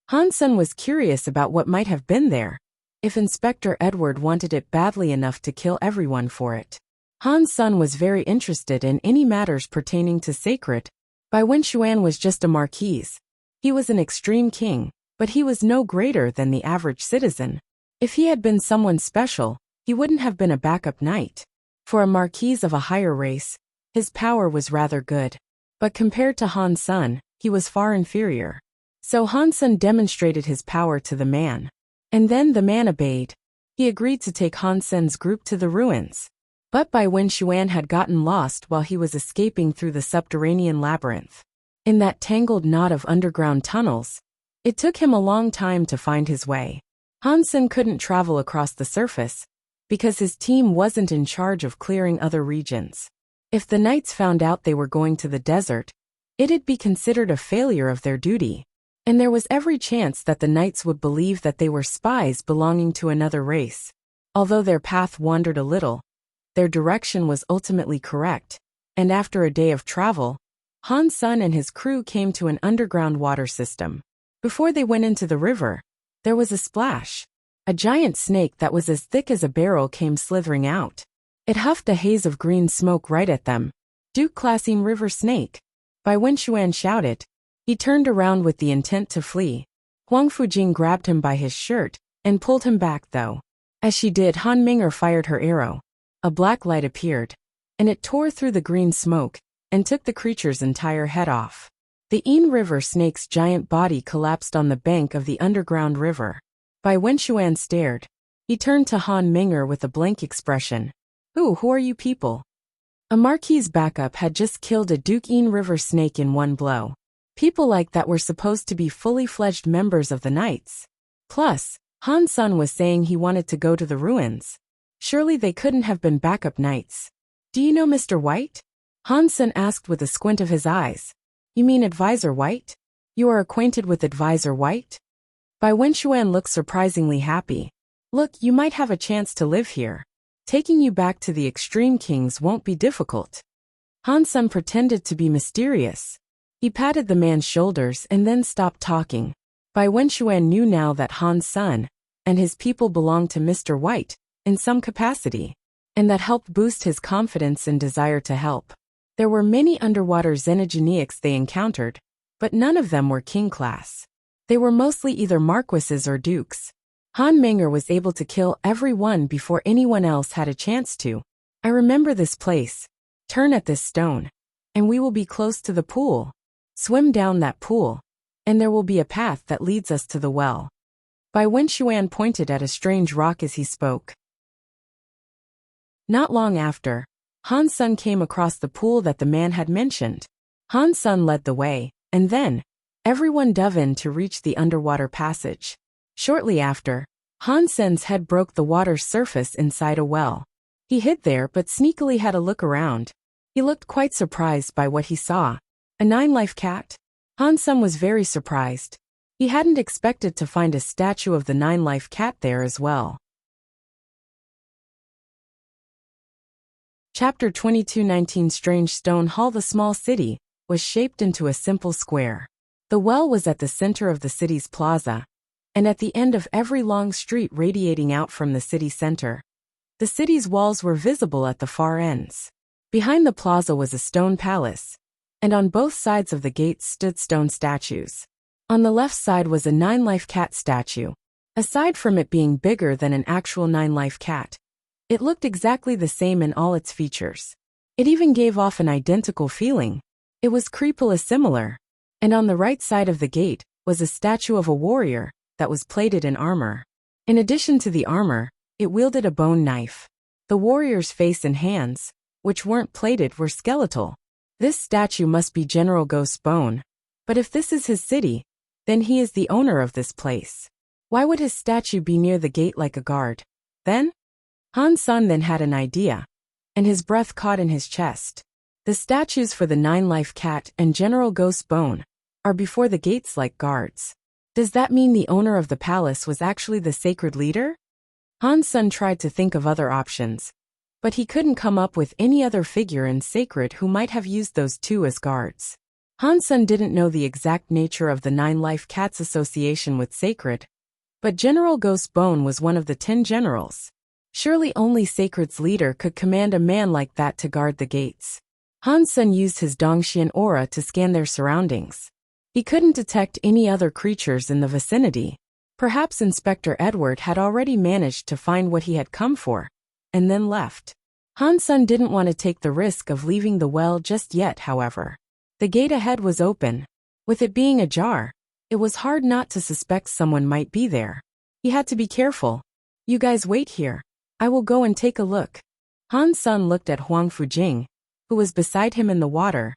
Han Sun was curious about what might have been there, if Inspector Edward wanted it badly enough to kill everyone for it. Han Sun was very interested in any matters pertaining to sacred. Bai Wenxuan was just a marquise. He was an extreme king, but he was no greater than the average citizen. If he had been someone special, he wouldn't have been a backup knight. For a marquise of a higher race, his power was rather good. But compared to Han Sun, he was far inferior. So Han Sun demonstrated his power to the man. And then the man obeyed. He agreed to take Han Sun's group to the ruins. But Bai Wenxuan had gotten lost while he was escaping through the subterranean labyrinth. In that tangled knot of underground tunnels, it took him a long time to find his way. Han Sun couldn't travel across the surface, because his team wasn't in charge of clearing other regions. If the knights found out they were going to the desert, it'd be considered a failure of their duty. And there was every chance that the knights would believe that they were spies belonging to another race. Although their path wandered a little, their direction was ultimately correct, and after a day of travel, Han Sun and his crew came to an underground water system. Before they went into the river, there was a splash. A giant snake that was as thick as a barrel came slithering out. It huffed a haze of green smoke right at them. "Duke Classine River Snake!" Bai Wenxuan shouted. He turned around with the intent to flee. Huang Fujing grabbed him by his shirt and pulled him back though. As she did, Han Ming'er fired her arrow. A black light appeared, and it tore through the green smoke and took the creature's entire head off. The Yin River Snake's giant body collapsed on the bank of the underground river. Bai Wenxuan stared. He turned to Han Ming'er with a blank expression. Who are you people?" A marquise backup had just killed a Duke Yin River Snake in one blow. People like that were supposed to be fully fledged members of the Knights. Plus, Han Sun was saying he wanted to go to the ruins. Surely they couldn't have been backup knights. "Do you know Mr. White?" Han Sun asked with a squint of his eyes. "You mean Advisor White? You are acquainted with Advisor White?" Bai Wenxuan looked surprisingly happy. "Look, you might have a chance to live here. Taking you back to the Extreme Kings won't be difficult." Han Sun pretended to be mysterious. He patted the man's shoulders and then stopped talking. Bai Wenxuan knew now that Han Sun and his people belonged to Mr. White in some capacity, and that helped boost his confidence and desire to help. There were many underwater xenogenics they encountered, but none of them were king class. They were mostly either marquises or dukes. Han Ming'er was able to kill every one before anyone else had a chance to. "I remember this place. Turn at this stone, and we will be close to the pool. Swim down that pool, and there will be a path that leads us to the well." Bai Wenxuan pointed at a strange rock as he spoke. Not long after, Han Sun came across the pool that the man had mentioned. Han Sun led the way, and then, everyone dove in to reach the underwater passage. Shortly after, Han Sun's head broke the water's surface inside a well. He hid there but sneakily had a look around. He looked quite surprised by what he saw. A 9-life cat? Han Sun was very surprised. He hadn't expected to find a statue of the 9-life cat there as well. Chapter 22:19 Strange Stone Hall. The small city was shaped into a simple square. The well was at the center of the city's plaza, and at the end of every long street radiating out from the city center. The city's walls were visible at the far ends. Behind the plaza was a stone palace, and on both sides of the gates stood stone statues. On the left side was a 9-life cat statue. Aside from it being bigger than an actual 9-life cat, it looked exactly the same in all its features. It even gave off an identical feeling. It was creepily similar. And on the right side of the gate was a statue of a warrior that was plated in armor. In addition to the armor, it wielded a bone knife. The warrior's face and hands, which weren't plated, were skeletal. This statue must be General Ghost's bone. But if this is his city, then he is the owner of this place. Why would his statue be near the gate like a guard? Then? Han Sun then had an idea, and his breath caught in his chest. The statues for the 9-life cat and General Ghost's bone are before the gates like guards. Does that mean the owner of the palace was actually the sacred leader? Han Sun tried to think of other options, but he couldn't come up with any other figure in sacred who might have used those two as guards. Han Sun didn't know the exact nature of the 9-life cat's association with sacred, but General Ghost's bone was one of the 10 generals. Surely only sacred's leader could command a man like that to guard the gates. Han Sun used his Dongxian aura to scan their surroundings. He couldn't detect any other creatures in the vicinity. Perhaps Inspector Edward had already managed to find what he had come for, and then left. Han Sun didn't want to take the risk of leaving the well just yet, however. The gate ahead was open. With it being ajar, it was hard not to suspect someone might be there. He had to be careful. You guys wait here. I will go and take a look. Han Sun looked at Huang Fujing, who was beside him in the water.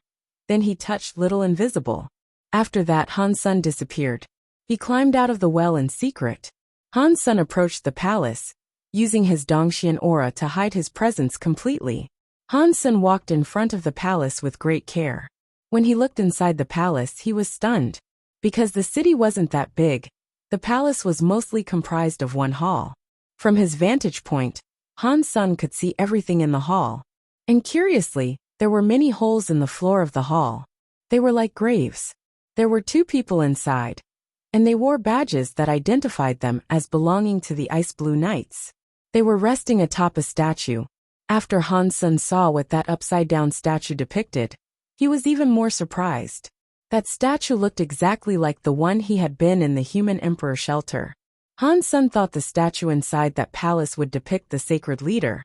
Then he touched Little Invisible. After that, Han Sun disappeared. He climbed out of the well in secret. Han Sun approached the palace, using his Dongxian aura to hide his presence completely. Han Sun walked in front of the palace with great care. When he looked inside the palace, he was stunned. Because the city wasn't that big, the palace was mostly comprised of one hall. From his vantage point, Han Sun could see everything in the hall. And curiously, there were many holes in the floor of the hall. They were like graves. There were 2 people inside, and they wore badges that identified them as belonging to the Ice Blue Knights. They were resting atop a statue. After Han Sun saw what that upside-down statue depicted, he was even more surprised. That statue looked exactly like the one he had been in the Human Emperor shelter. Han Sun thought the statue inside that palace would depict the sacred leader.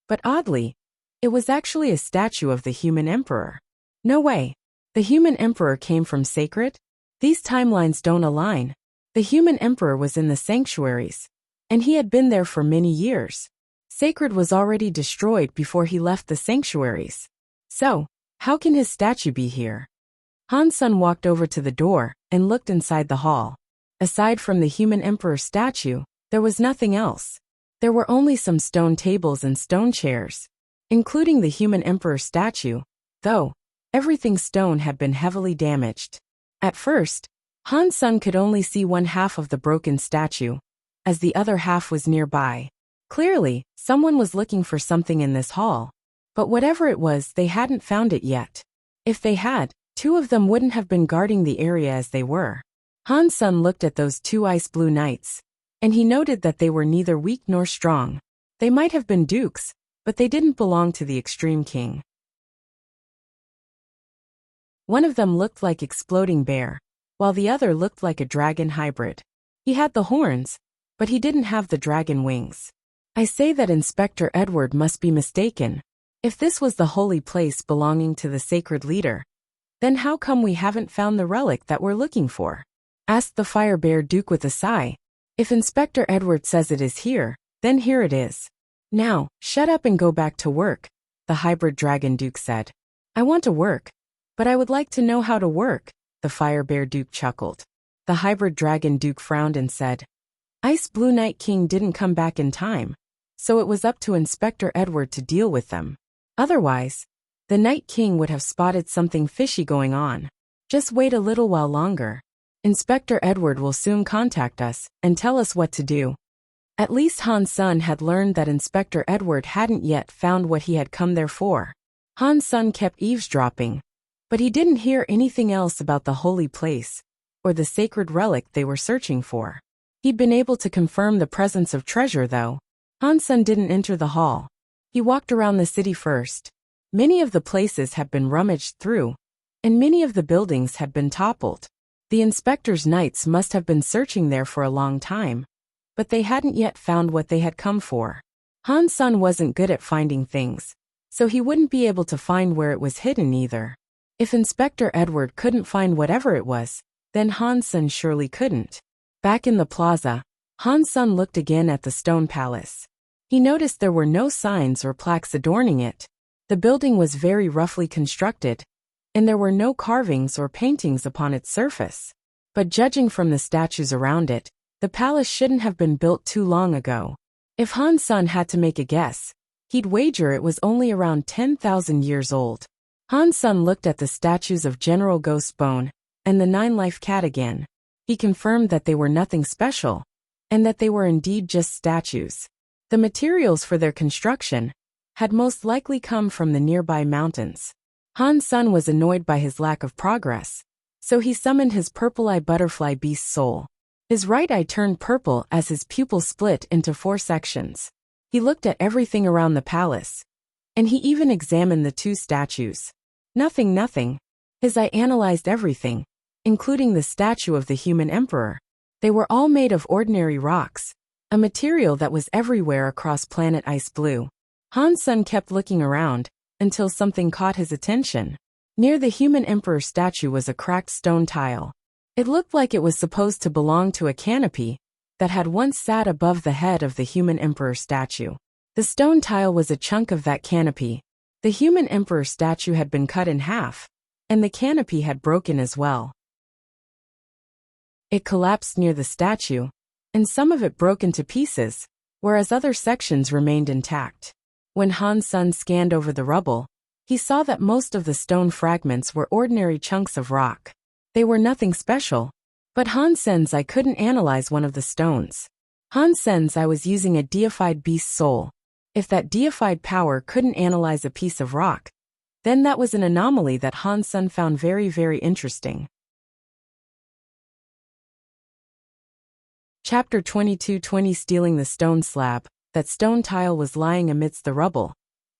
But oddly, it was actually a statue of the Human Emperor. No way. The Human Emperor came from sacred? These timelines don't align. The Human Emperor was in the sanctuaries, and he had been there for many years. Sacred was already destroyed before he left the sanctuaries. So, how can his statue be here? Han Sun walked over to the door and looked inside the hall. Aside from the Human Emperor statue, there was nothing else. There were only some stone tables and stone chairs, including the Human Emperor statue, though everything stone had been heavily damaged. At first, Han Sun could only see one half of the broken statue, as the other half was nearby. Clearly, someone was looking for something in this hall. But whatever it was, they hadn't found it yet. If they had, 2 of them wouldn't have been guarding the area as they were. Han Sun looked at those 2 Ice Blue Knights, and he noted that they were neither weak nor strong. They might have been dukes, but they didn't belong to the Extreme King. One of them looked like Exploding Bear, while the other looked like a dragon hybrid. He had the horns, but he didn't have the dragon wings. I say that Inspector Edward must be mistaken. If this was the holy place belonging to the sacred leader, then how come we haven't found the relic that we're looking for? Asked the Fire Bear Duke with a sigh. If Inspector Edward says it is here, then here it is. Now, shut up and go back to work, the Hybrid Dragon Duke said. I want to work, but I would like to know how to work, the Fire Bear Duke chuckled. The Hybrid Dragon Duke frowned and said, Ice Blue Night King didn't come back in time, so it was up to Inspector Edward to deal with them. Otherwise, the Night King would have spotted something fishy going on. Just wait a little while longer. Inspector Edward will soon contact us and tell us what to do. At least Han Sun had learned that Inspector Edward hadn't yet found what he had come there for. Han Sun kept eavesdropping, but he didn't hear anything else about the holy place or the sacred relic they were searching for. He'd been able to confirm the presence of treasure though. Han Sun didn't enter the hall. He walked around the city first. Many of the places had been rummaged through, and many of the buildings had been toppled. The inspector's knights must have been searching there for a long time, but they hadn't yet found what they had come for. Han Sen wasn't good at finding things, so he wouldn't be able to find where it was hidden either. If Inspector Edward couldn't find whatever it was, then Han Sen surely couldn't. Back in the plaza, Han Sen looked again at the stone palace. He noticed there were no signs or plaques adorning it. The building was very roughly constructed, and there were no carvings or paintings upon its surface. But judging from the statues around it, the palace shouldn't have been built too long ago. If Han Sen had to make a guess, he'd wager it was only around 10,000 years old. Han Sen looked at the statues of General Ghostbone and the Nine-Life Cat again. He confirmed that they were nothing special, and that they were indeed just statues. The materials for their construction had most likely come from the nearby mountains. Han Sen was annoyed by his lack of progress, so he summoned his purple-eye butterfly beast soul. His right eye turned purple as his pupil split into 4 sections. He looked at everything around the palace, and he even examined the 2 statues. Nothing. His eye analyzed everything, including the statue of the human emperor. They were all made of ordinary rocks, a material that was everywhere across planet Ice Blue. Han Sen kept looking around until something caught his attention. Near the human emperor statue was a cracked stone tile. It looked like it was supposed to belong to a canopy that had once sat above the head of the human emperor statue. The stone tile was a chunk of that canopy. The human emperor statue had been cut in half, and the canopy had broken as well. It collapsed near the statue, and some of it broke into pieces, whereas other sections remained intact. When Han Sen scanned over the rubble, he saw that most of the stone fragments were ordinary chunks of rock. They were nothing special, but Han Sen's eye couldn't analyze one of the stones. Han Sen's eye was using a deified beast soul. If that deified power couldn't analyze a piece of rock, then that was an anomaly that Han Sen found very, very interesting. Chapter 22:20 Stealing the stone slab. That stone tile was lying amidst the rubble,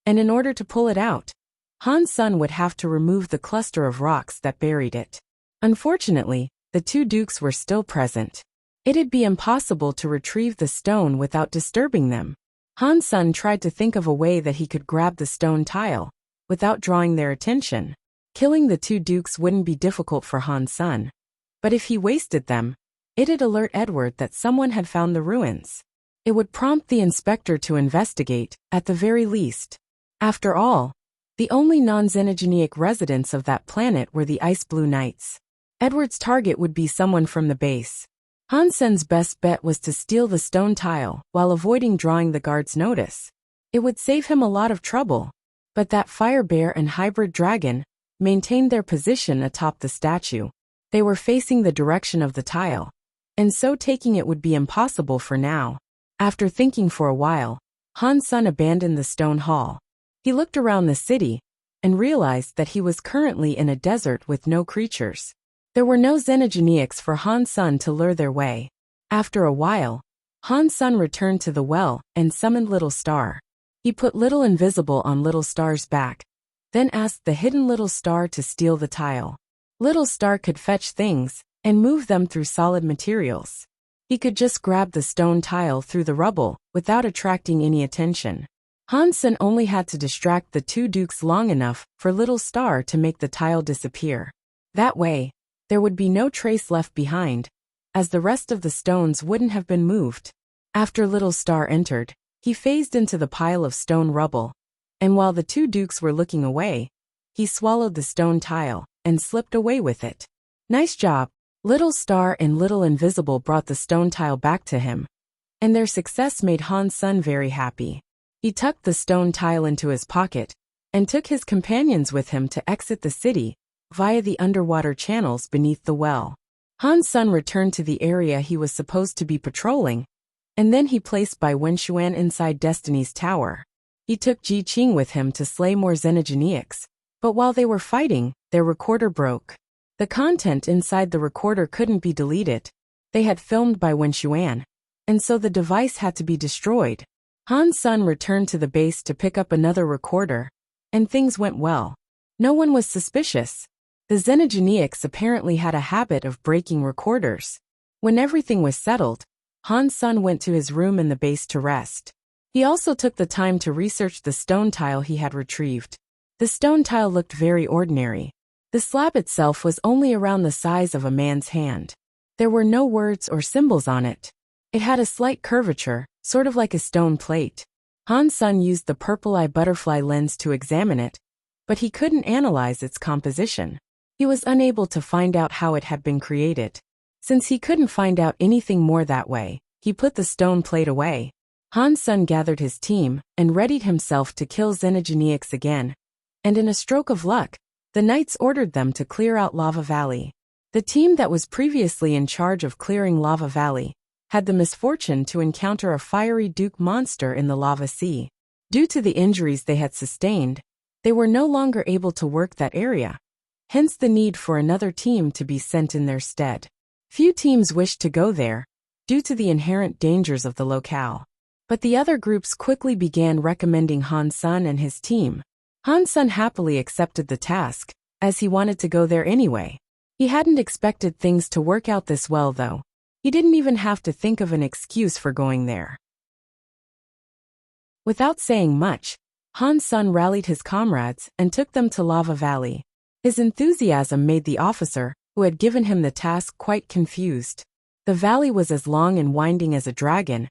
and in order to pull it out, Han Sen would have to remove the cluster of rocks that buried it. Unfortunately, the 2 dukes were still present. It'd be impossible to retrieve the stone without disturbing them. Han Sen tried to think of a way that he could grab the stone tile without drawing their attention. Killing the 2 dukes wouldn't be difficult for Han Sen, but if he wasted them, it'd alert Edward that someone had found the ruins. It would prompt the inspector to investigate, at the very least. After all, the only non-xenogeneic residents of that planet were the Ice Blue Knights. Edward's target would be someone from the base. Han Sen's best bet was to steal the stone tile while avoiding drawing the guard's notice. It would save him a lot of trouble. But that fire bear and hybrid dragon maintained their position atop the statue. They were facing the direction of the tile, and so taking it would be impossible for now. After thinking for a while, Han Sen abandoned the stone hall. He looked around the city and realized that he was currently in a desert with no creatures. There were no xenogeneics for Han Sen to lure their way. After a while, Han Sen returned to the well and summoned Little Star. He put Little Invisible on Little Star's back, then asked the hidden Little Star to steal the tile. Little Star could fetch things and move them through solid materials. He could just grab the stone tile through the rubble without attracting any attention. Han Sen only had to distract the 2 dukes long enough for Little Star to make the tile disappear. That way, there would be no trace left behind, as the rest of the stones wouldn't have been moved. After Little Star entered, he phased into the pile of stone rubble, and while the 2 dukes were looking away, he swallowed the stone tile and slipped away with it. Nice job! Little Star and Little Invisible brought the stone tile back to him, and their success made Han Sen very happy. He tucked the stone tile into his pocket and took his companions with him to exit the city via the underwater channels beneath the well. Han Sen returned to the area he was supposed to be patrolling, and then he placed Bai Wenshuan inside Destiny's tower. He took Ji Qing with him to slay more xenogeneics, but while they were fighting, their recorder broke. The content inside the recorder couldn't be deleted. They had filmed Bai Wenshuan, and so the device had to be destroyed. Han Sen returned to the base to pick up another recorder, and things went well. No one was suspicious. The Xenogeneics apparently had a habit of breaking recorders. When everything was settled, Han's son went to his room in the base to rest. He also took the time to research the stone tile he had retrieved. The stone tile looked very ordinary. The slab itself was only around the size of a man's hand. There were no words or symbols on it. It had a slight curvature, sort of like a stone plate. Han's son used the purple-eye butterfly lens to examine it, but he couldn't analyze its composition. He was unable to find out how it had been created. Since he couldn't find out anything more that way, he put the stone plate away. Han's son gathered his team and readied himself to kill Xenogeneics again. And in a stroke of luck, the knights ordered them to clear out Lava Valley. The team that was previously in charge of clearing Lava Valley had the misfortune to encounter a fiery duke monster in the lava sea. Due to the injuries they had sustained, they were no longer able to work that area. Hence the need for another team to be sent in their stead. Few teams wished to go there, due to the inherent dangers of the locale. But the other groups quickly began recommending Han's son and his team. Han's son happily accepted the task, as he wanted to go there anyway. He hadn't expected things to work out this well though. He didn't even have to think of an excuse for going there. Without saying much, Han's son rallied his comrades and took them to Lava Valley. His enthusiasm made the officer, who had given him the task, quite confused. The valley was as long and winding as a dragon,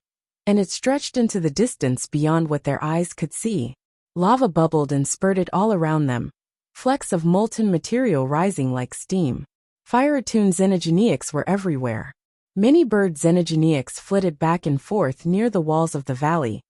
and it stretched into the distance beyond what their eyes could see. Lava bubbled and spurted all around them, flecks of molten material rising like steam. Fire-attuned Xenogeneics were everywhere. Many bird Xenogeneics flitted back and forth near the walls of the valley,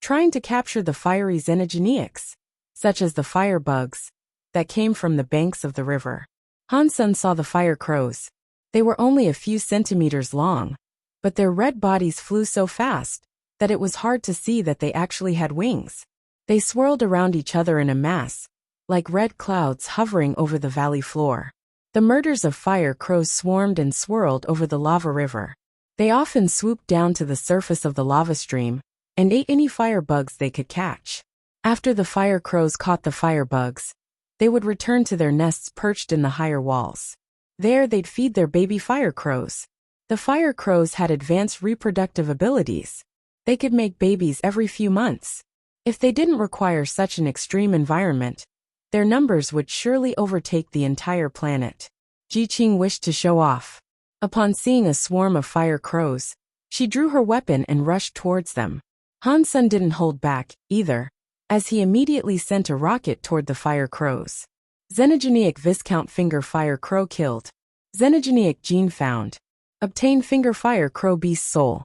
trying to capture the fiery Xenogeneics, such as the firebugs, that came from the banks of the river. Han's son saw the fire crows. They were only a few centimeters long, but their red bodies flew so fast that it was hard to see that they actually had wings. They swirled around each other in a mass, like red clouds hovering over the valley floor. The murders of fire crows swarmed and swirled over the lava river. They often swooped down to the surface of the lava stream and ate any firebugs they could catch. After the fire crows caught the firebugs, they would return to their nests perched in the higher walls. There they'd feed their baby fire crows. The fire crows had advanced reproductive abilities. They could make babies every few months. If they didn't require such an extreme environment, their numbers would surely overtake the entire planet. Ji-Qing wished to show off. Upon seeing a swarm of fire crows, she drew her weapon and rushed towards them. Han's son didn't hold back, either, as he immediately sent a rocket toward the fire crows. Xenogeneic Viscount Finger Fire Crow killed. Xenogeneic Gene found. Obtain Finger Fire Crow Beast Soul.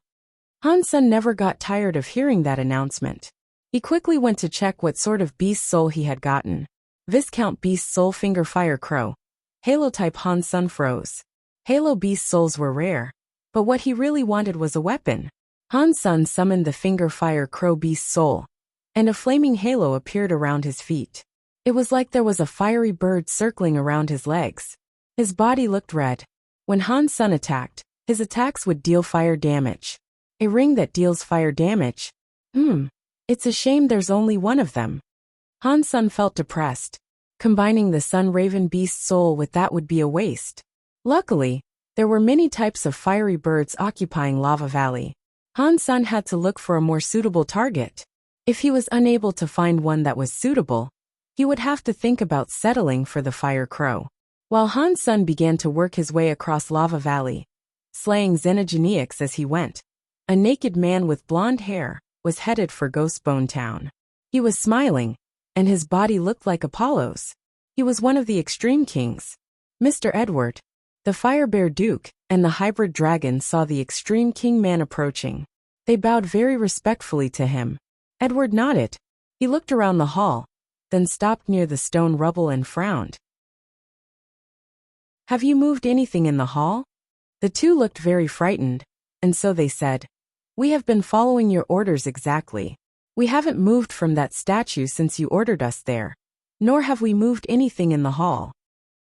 Han's son never got tired of hearing that announcement. He quickly went to check what sort of beast soul he had gotten. Viscount Beast Soul Finger Fire Crow. Halo type. Han's son froze. Halo beast souls were rare, but what he really wanted was a weapon. Han's son summoned the Finger Fire Crow Beast Soul, and a flaming halo appeared around his feet. It was like there was a fiery bird circling around his legs. His body looked red. When Han's son attacked, his attacks would deal fire damage. A ring that deals fire damage? It's a shame there's only one of them. Han's son felt depressed. Combining the Sun Raven Beast Soul with that would be a waste. Luckily, there were many types of fiery birds occupying Lava Valley. Han's son had to look for a more suitable target. If he was unable to find one that was suitable, he would have to think about settling for the fire crow. While Han's son began to work his way across Lava Valley, slaying Xenogeneics as he went, a naked man with blonde hair was headed for Ghostbone Town. He was smiling, and his body looked like Apollo's. He was one of the Extreme Kings. Mr. Edward, the Fire Bear Duke, and the Hybrid Dragon saw the Extreme King man approaching. They bowed very respectfully to him. Edward nodded. He looked around the hall, then stopped near the stone rubble and frowned. Have you moved anything in the hall? The two looked very frightened, and so they said, We have been following your orders exactly. We haven't moved from that statue since you ordered us there, nor have we moved anything in the hall.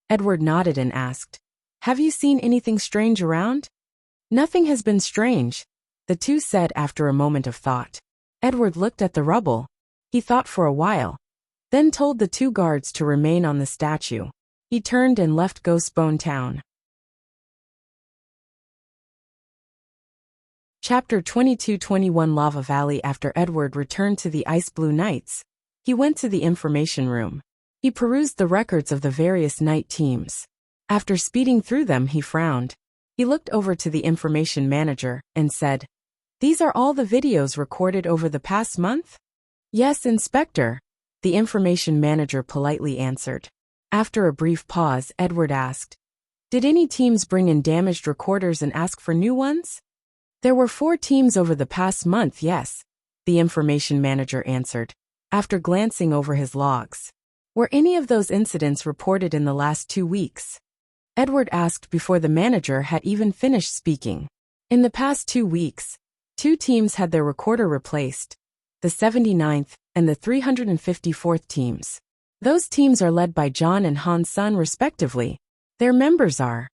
Edward nodded and asked, Have you seen anything strange around? Nothing has been strange, the two said after a moment of thought. Edward looked at the rubble. He thought for a while. then told the 2 guards to remain on the statue. He turned and left Ghostbone Town. Chapter 22-21 Lava Valley. After Edward returned to the Ice Blue Knights, he went to the information room. He perused the records of the various knight teams. After speeding through them, he frowned. He looked over to the information manager and said, "These are all the videos recorded over the past month?" "Yes, Inspector," the information manager politely answered. After a brief pause, Edward asked, "Did any teams bring in damaged recorders and ask for new ones?" "There were 4 teams over the past month, yes," the information manager answered, after glancing over his logs. "Were any of those incidents reported in the last 2 weeks?" Edward asked before the manager had even finished speaking. In the past 2 weeks, 2 teams had their recorder replaced, the 79th and the 354th teams. Those teams are led by John and Han's son respectively. Their members are.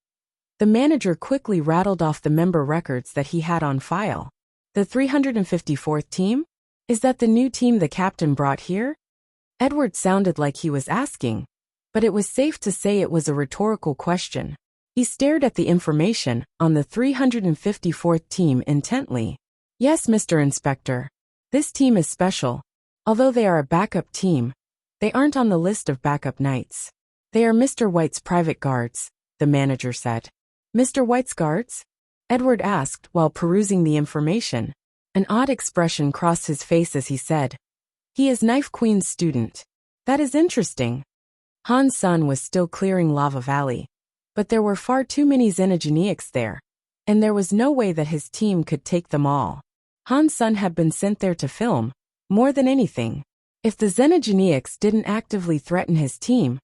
The manager quickly rattled off the member records that he had on file. The 354th team? Is that the new team the captain brought here? Edward sounded like he was asking, but it was safe to say it was a rhetorical question. He stared at the information on the 354th team intently. "Yes, Mr. Inspector. This team is special. Although they are a backup team, they aren't on the list of backup knights. They are Mr. White's private guards," the manager said. "Mr. White's guards?" Edward asked while perusing the information. An odd expression crossed his face as he said, "He is Knife Queen's student. That is interesting." Han's son was still clearing Lava Valley, but there were far too many Xenogeneics there, and there was no way that his team could take them all. Han's son had been sent there to film, more than anything. If the Xenogeneics didn't actively threaten his team,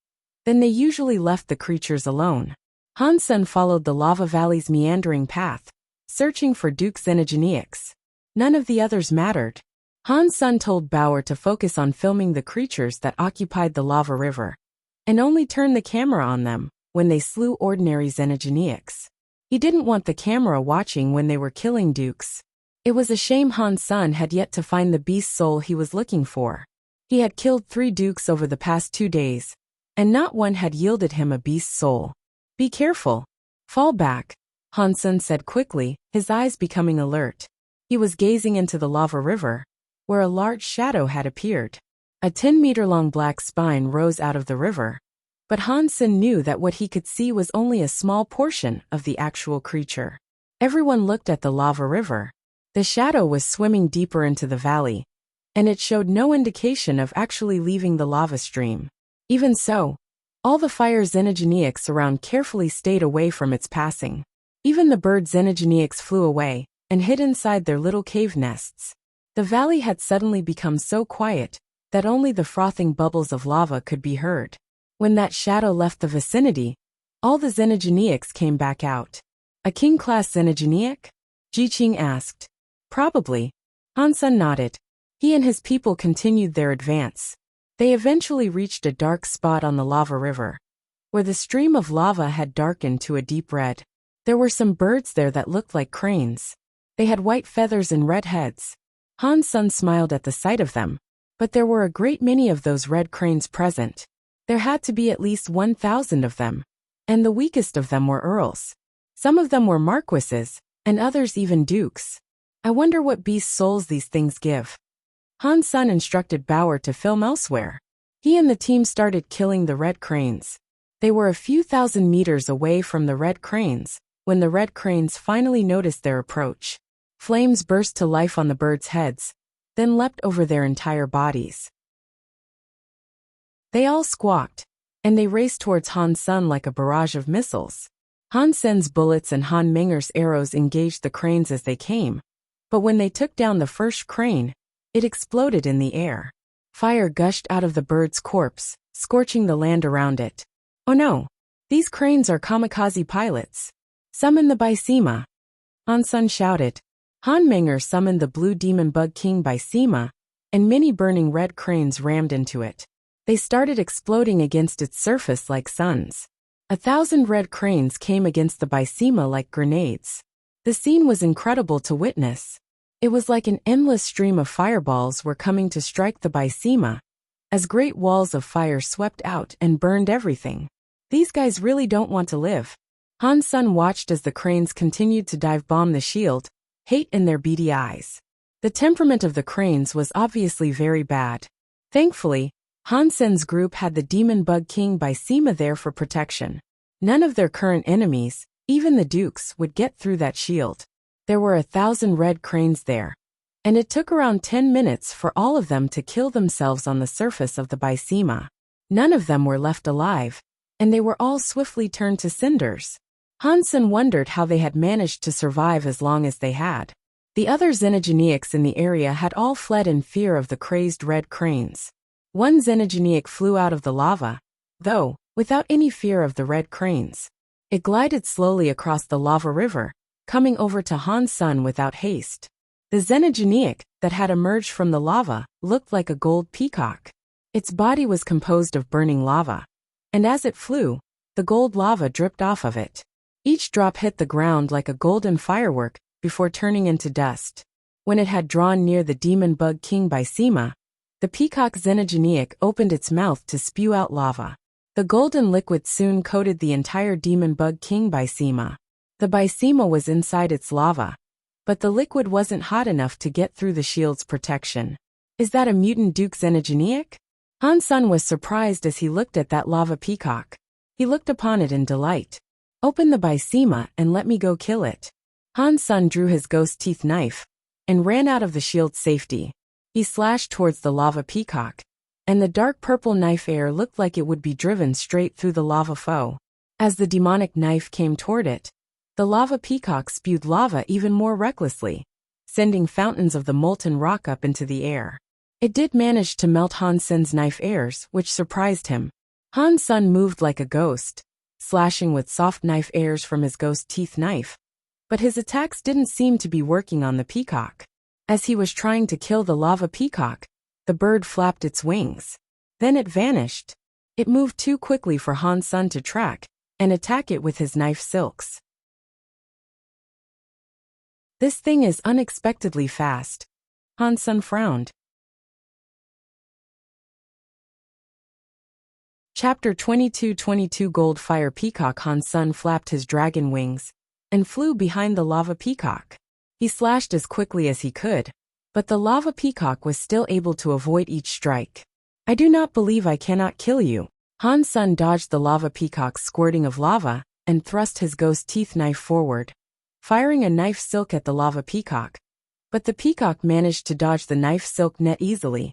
then they usually left the creatures alone. Han's son followed the Lava Valley's meandering path, searching for Duke Xenogeneics. None of the others mattered. Han's son told Bauer to focus on filming the creatures that occupied the lava river, and only turn the camera on them when they slew ordinary Xenogeneics. He didn't want the camera watching when they were killing dukes. It was a shame Han's son had yet to find the beast soul he was looking for. He had killed 3 dukes over the past 2 days, and not one had yielded him a beast soul. "Be careful. Fall back," Han's son said quickly, his eyes becoming alert. He was gazing into the lava river, where a large shadow had appeared. A 10-meter-long black spine rose out of the river, but Han's son knew that what he could see was only a small portion of the actual creature. Everyone looked at the lava river. The shadow was swimming deeper into the valley, and it showed no indication of actually leaving the lava stream. Even so, all the fire Xenogeneics around carefully stayed away from its passing. Even the bird Xenogeneics flew away and hid inside their little cave nests. The valley had suddenly become so quiet that only the frothing bubbles of lava could be heard. When that shadow left the vicinity, all the Xenogeneics came back out. "A king-class Xenogeneic?" Jiqing asked. "Probably." Han's son nodded. He and his people continued their advance. They eventually reached a dark spot on the lava river, where the stream of lava had darkened to a deep red. There were some birds there that looked like cranes. They had white feathers and red heads. Han's son smiled at the sight of them, but there were a great many of those red cranes present. There had to be at least 1,000 of them, and the weakest of them were earls. Some of them were marquises, and others even dukes. "I wonder what beast souls these things give." Han's son instructed Bauer to film elsewhere. He and the team started killing the red cranes. They were a few thousand meters away from the red cranes when the red cranes finally noticed their approach. Flames burst to life on the birds' heads, then leapt over their entire bodies. They all squawked, and they raced towards Han's son like a barrage of missiles. Han Sen's bullets and Han Menger's arrows engaged the cranes as they came, but when they took down the first crane, it exploded in the air. Fire gushed out of the bird's corpse, scorching the land around it. "Oh no! These cranes are kamikaze pilots. Summon the Bysema!" Han's son shouted. Han Menger summoned the blue demon bug king Bysema, and many burning red cranes rammed into it. They started exploding against its surface like suns. 1,000 red cranes came against the Bysema like grenades. The scene was incredible to witness. It was like an endless stream of fireballs were coming to strike the Bysema, as great walls of fire swept out and burned everything. These guys really don't want to live. Han Sen watched as the cranes continued to dive bomb the shield, hate in their beady eyes. The temperament of the cranes was obviously very bad. Thankfully, Han Sen's group had the Demon Bug King by Sima there for protection. None of their current enemies, even the dukes, would get through that shield. There were 1,000 red cranes there, and it took around 10 minutes for all of them to kill themselves on the surface of the Bysema. None of them were left alive, and they were all swiftly turned to cinders. Han Sen wondered how they had managed to survive as long as they had. The other Xenogeniacs in the area had all fled in fear of the crazed red cranes. One Xenogeniac flew out of the lava, though, without any fear of the red cranes. It glided slowly across the lava river, coming over to Han Sen without haste. The Xenogeniac that had emerged from the lava looked like a gold peacock. Its body was composed of burning lava, and as it flew, the gold lava dripped off of it. Each drop hit the ground like a golden firework before turning into dust. When it had drawn near the Demon Bug King Bysema, the peacock Xenogeniac opened its mouth to spew out lava. The golden liquid soon coated the entire Demon Bug King Bysema. The Bysema was inside its lava, but the liquid wasn't hot enough to get through the shield's protection. Is that a mutant Duke Xenogeniac? Han Sen was surprised as he looked at that lava peacock. He looked upon it in delight. Open the Bysema and let me go kill it. Han Sen drew his ghost teeth knife and ran out of the shield's safety. He slashed towards the lava peacock, and the dark purple knife air looked like it would be driven straight through the lava foe. As the demonic knife came toward it, the lava peacock spewed lava even more recklessly, sending fountains of the molten rock up into the air. It did manage to melt Han Sen's knife airs, which surprised him. Han Sen moved like a ghost, slashing with soft knife airs from his ghost teeth knife, but his attacks didn't seem to be working on the peacock. As he was trying to kill the lava peacock, the bird flapped its wings. Then it vanished. It moved too quickly for Han Sen to track and attack it with his knife silks. This thing is unexpectedly fast. Han Sen frowned. Chapter 22 Gold Fire Peacock. Han Sen flapped his dragon wings and flew behind the lava peacock. He slashed as quickly as he could, but the lava peacock was still able to avoid each strike. I do not believe I cannot kill you. Han Sen dodged the lava peacock's squirting of lava and thrust his ghost teeth knife forward, firing a knife silk at the lava peacock. But the peacock managed to dodge the knife silk net easily,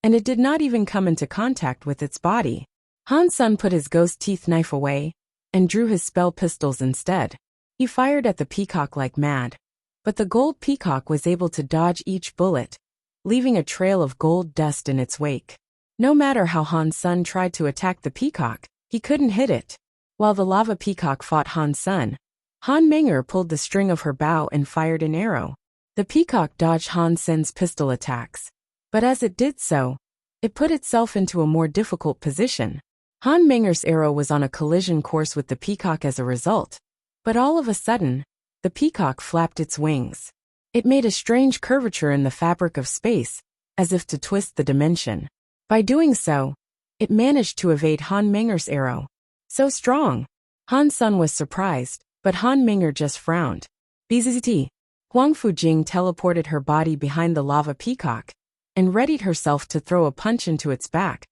and it did not even come into contact with its body. Han Sen put his ghost teeth knife away and drew his spell pistols instead. He fired at the peacock like mad, but the gold peacock was able to dodge each bullet, leaving a trail of gold dust in its wake. No matter how Han Sen tried to attack the peacock, he couldn't hit it. While the lava peacock fought Han Sen, Han Menger pulled the string of her bow and fired an arrow. The peacock dodged Han Sen's pistol attacks, but as it did so, it put itself into a more difficult position. Han Menger's arrow was on a collision course with the peacock as a result, but all of a sudden, the peacock flapped its wings. It made a strange curvature in the fabric of space, as if to twist the dimension. By doing so, it managed to evade Han Menger's arrow. So strong! Han Sen was surprised, but Han Menger just frowned. BZT. Huang Fujing teleported her body behind the lava peacock and readied herself to throw a punch into its back,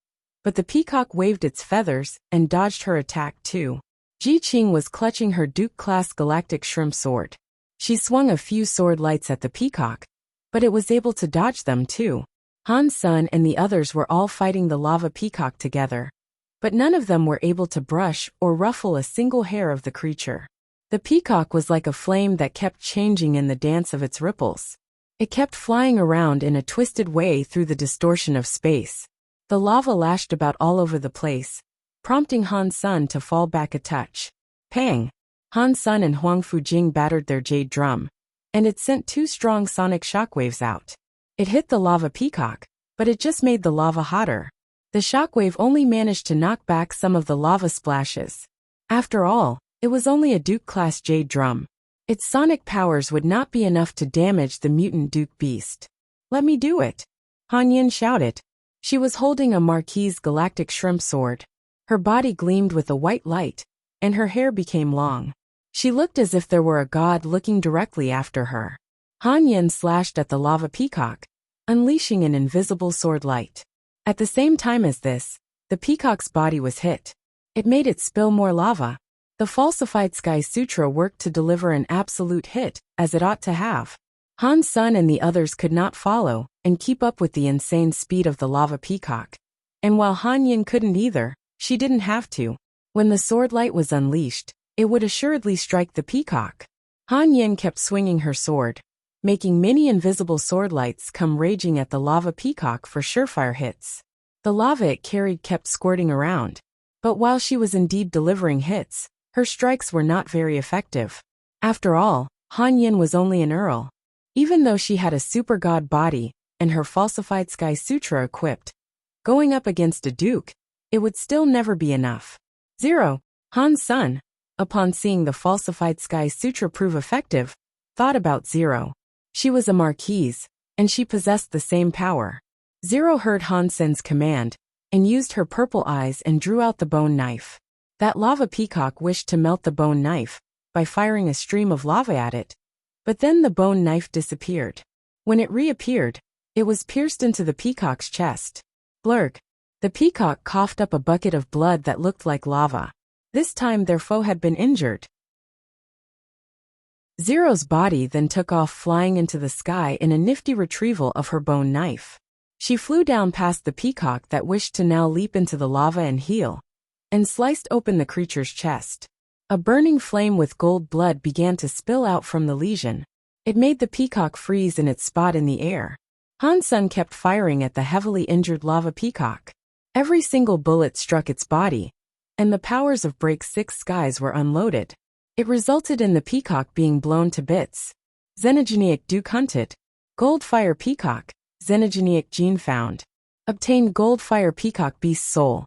but the peacock waved its feathers and dodged her attack too. Ji Qing was clutching her Duke-class galactic shrimp sword. She swung a few sword lights at the peacock, but it was able to dodge them too. Han Sen and the others were all fighting the lava peacock together, but none of them were able to brush or ruffle a single hair of the creature. The peacock was like a flame that kept changing in the dance of its ripples. It kept flying around in a twisted way through the distortion of space. The lava lashed about all over the place, prompting Han Sen to fall back a touch. Pang! Han Sen and Huang Fujing battered their jade drum, and it sent 2 strong sonic shockwaves out. It hit the lava peacock, but it just made the lava hotter. The shockwave only managed to knock back some of the lava splashes. After all, it was only a Duke-class jade drum. Its sonic powers would not be enough to damage the mutant Duke beast. Let me do it! Han Yin shouted. She was holding a Marquise galactic shrimp sword. Her body gleamed with a white light, and her hair became long. She looked as if there were a god looking directly after her. Han Yin slashed at the lava peacock, unleashing an invisible sword light. At the same time as this, the peacock's body was hit. It made it spill more lava. The falsified Sky Sutra worked to deliver an absolute hit, as it ought to have. Han's son and the others could not follow and keep up with the insane speed of the lava peacock. And while Han Yin couldn't either, she didn't have to. When the sword light was unleashed, it would assuredly strike the peacock. Han Yin kept swinging her sword, making many invisible sword lights come raging at the lava peacock for surefire hits. The lava it carried kept squirting around. But while she was indeed delivering hits, her strikes were not very effective. After all, Han Yin was only an earl. Even though she had a super god body and her falsified Sky Sutra equipped, going up against a duke, it would still never be enough. Zero, Han's son, upon seeing the falsified Sky Sutra prove effective, thought about Zero. She was a marquise, and she possessed the same power. Zero heard Han Sen's command, and used her purple eyes and drew out the bone knife. That lava peacock wished to melt the bone knife by firing a stream of lava at it, but then the bone knife disappeared. When it reappeared, it was pierced into the peacock's chest. Blurg. The peacock coughed up a bucket of blood that looked like lava. This time their foe had been injured. Zero's body then took off flying into the sky in a nifty retrieval of her bone knife. She flew down past the peacock that wished to now leap into the lava and heal, and sliced open the creature's chest. A burning flame with gold blood began to spill out from the lesion. It made the peacock freeze in its spot in the air. Han's son kept firing at the heavily injured lava peacock. Every single bullet struck its body, and the powers of Break 6 skies were unloaded. It resulted in the peacock being blown to bits. Xenogenic Duke hunted. Goldfire peacock. Xenogenic gene found. Obtained Goldfire peacock beast soul.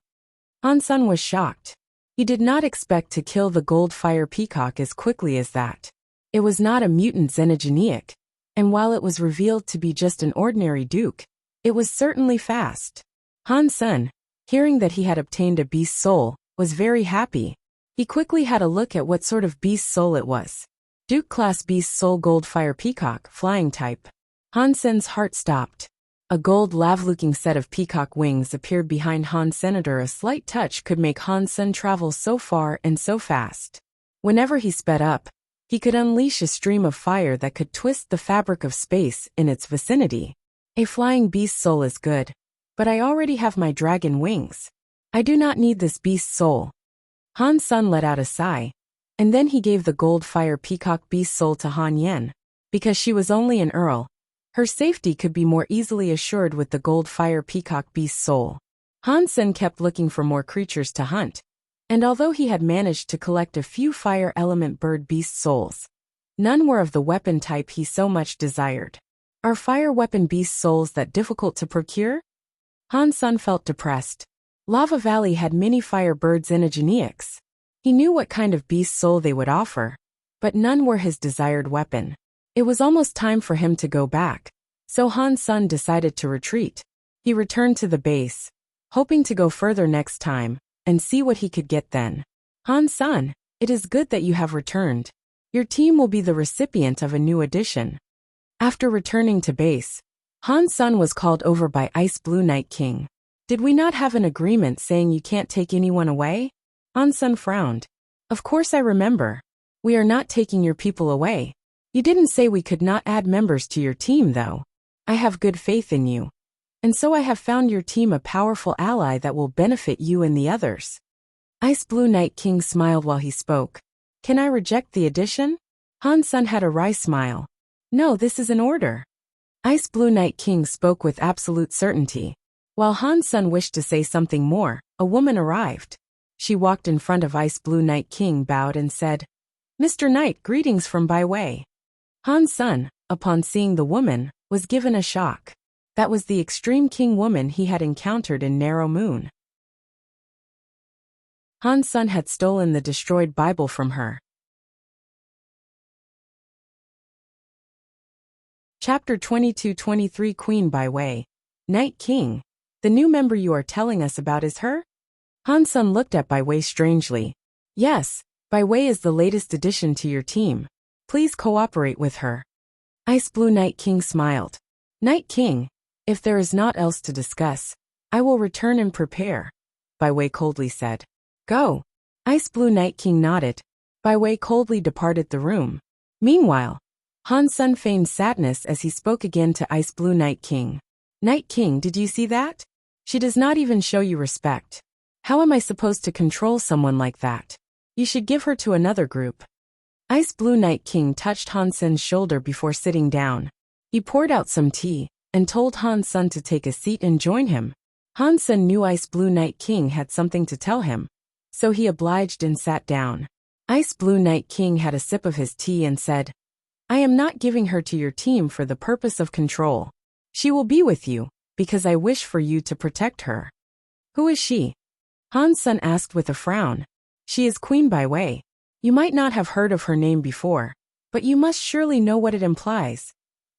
Han's son was shocked. He did not expect to kill the Goldfire peacock as quickly as that. It was not a mutant xenogenic, and while it was revealed to be just an ordinary duke, it was certainly fast. Han's son, hearing that he had obtained a beast soul, was very happy. He quickly had a look at what sort of beast soul it was. Duke-class beast soul Goldfire peacock, flying type. Han's son's heart stopped. A gold lav-looking set of peacock wings appeared behind Han's senator. A slight touch could make Han's son travel so far and so fast. Whenever he sped up, he could unleash a stream of fire that could twist the fabric of space in its vicinity. A flying beast soul is good, but I already have my dragon wings. I do not need this beast soul. Han's son let out a sigh, and then he gave the Goldfire peacock beast soul to Han Yin. Because she was only an earl, her safety could be more easily assured with the Goldfire peacock beast soul. Han's son kept looking for more creatures to hunt, and although he had managed to collect a few fire element bird beast souls, none were of the weapon type he so much desired. Are fire weapon beast souls that difficult to procure? Han's son felt depressed. Lava Valley had many fire birds xenogenics. He knew what kind of beast soul they would offer, but none were his desired weapon. It was almost time for him to go back, so Han's son decided to retreat. He returned to the base, hoping to go further next time, and see what he could get then. Han's son, it is good that you have returned. Your team will be the recipient of a new addition. After returning to base, Han's son was called over by Ice Blue Night King. Did we not have an agreement saying you can't take anyone away? Han's son frowned. Of course I remember. We are not taking your people away. You didn't say we could not add members to your team though. I have good faith in you. And so I have found your team a powerful ally that will benefit you and the others. Ice Blue Night King smiled while he spoke. Can I reject the addition? Han's son had a wry smile. No, this is an order. Ice Blue Night King spoke with absolute certainty. While Han's son wished to say something more, a woman arrived. She walked in front of Ice Blue Night King, bowed and said, Mr. Knight, greetings from Byway. Han's son, upon seeing the woman, was given a shock. That was the extreme king woman he had encountered in Narrow Moon. Han's son had stolen the destroyed Bible from her. Chapter 22-23 Queen Byway. Night King. The new member you are telling us about is her? Han Sun looked at Bai Wei strangely. Yes, Bai Wei is the latest addition to your team. Please cooperate with her. Ice Blue Night King smiled. Night King, if there is naught else to discuss, I will return and prepare, Bai Wei coldly said. Go. Ice Blue Night King nodded. Bai Wei coldly departed the room. Meanwhile, Han Sun feigned sadness as he spoke again to Ice Blue Night King. Night King, did you see that? She does not even show you respect. How am I supposed to control someone like that? You should give her to another group. Ice Blue Night King touched Han Sun's shoulder before sitting down. He poured out some tea and told Han Sun to take a seat and join him. Han Sun knew Ice Blue Night King had something to tell him, so he obliged and sat down. Ice Blue Night King had a sip of his tea and said, I am not giving her to your team for the purpose of control. She will be with you, because I wish for you to protect her. Who is she? Han Sun asked with a frown. She is Queen Bai Wei. You might not have heard of her name before, but you must surely know what it implies,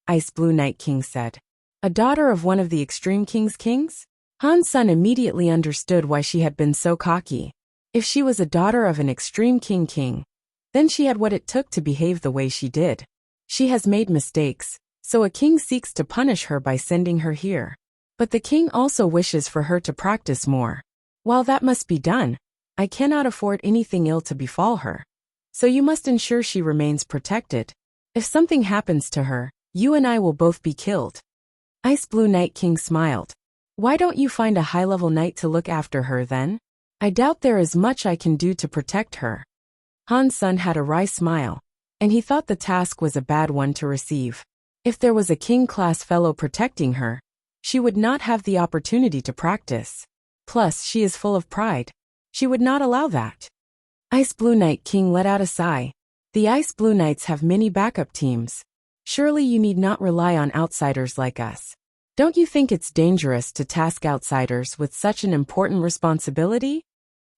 Ice Blue Night King said. A daughter of one of the Extreme King's kings? Han Sun immediately understood why she had been so cocky. If she was a daughter of an Extreme King, then she had what it took to behave the way she did. She has made mistakes, so a king seeks to punish her by sending her here. But the king also wishes for her to practice more. While that must be done, I cannot afford anything ill to befall her. So you must ensure she remains protected. If something happens to her, you and I will both be killed. Ice Blue Night King smiled. Why don't you find a high-level knight to look after her then? I doubt there is much I can do to protect her. Han Sun had a wry smile, and he thought the task was a bad one to receive. If there was a king-class fellow protecting her, she would not have the opportunity to practice. Plus, she is full of pride. She would not allow that. Ice Blue Night King let out a sigh. The Ice Blue Knights have many backup teams. Surely you need not rely on outsiders like us. Don't you think it's dangerous to task outsiders with such an important responsibility?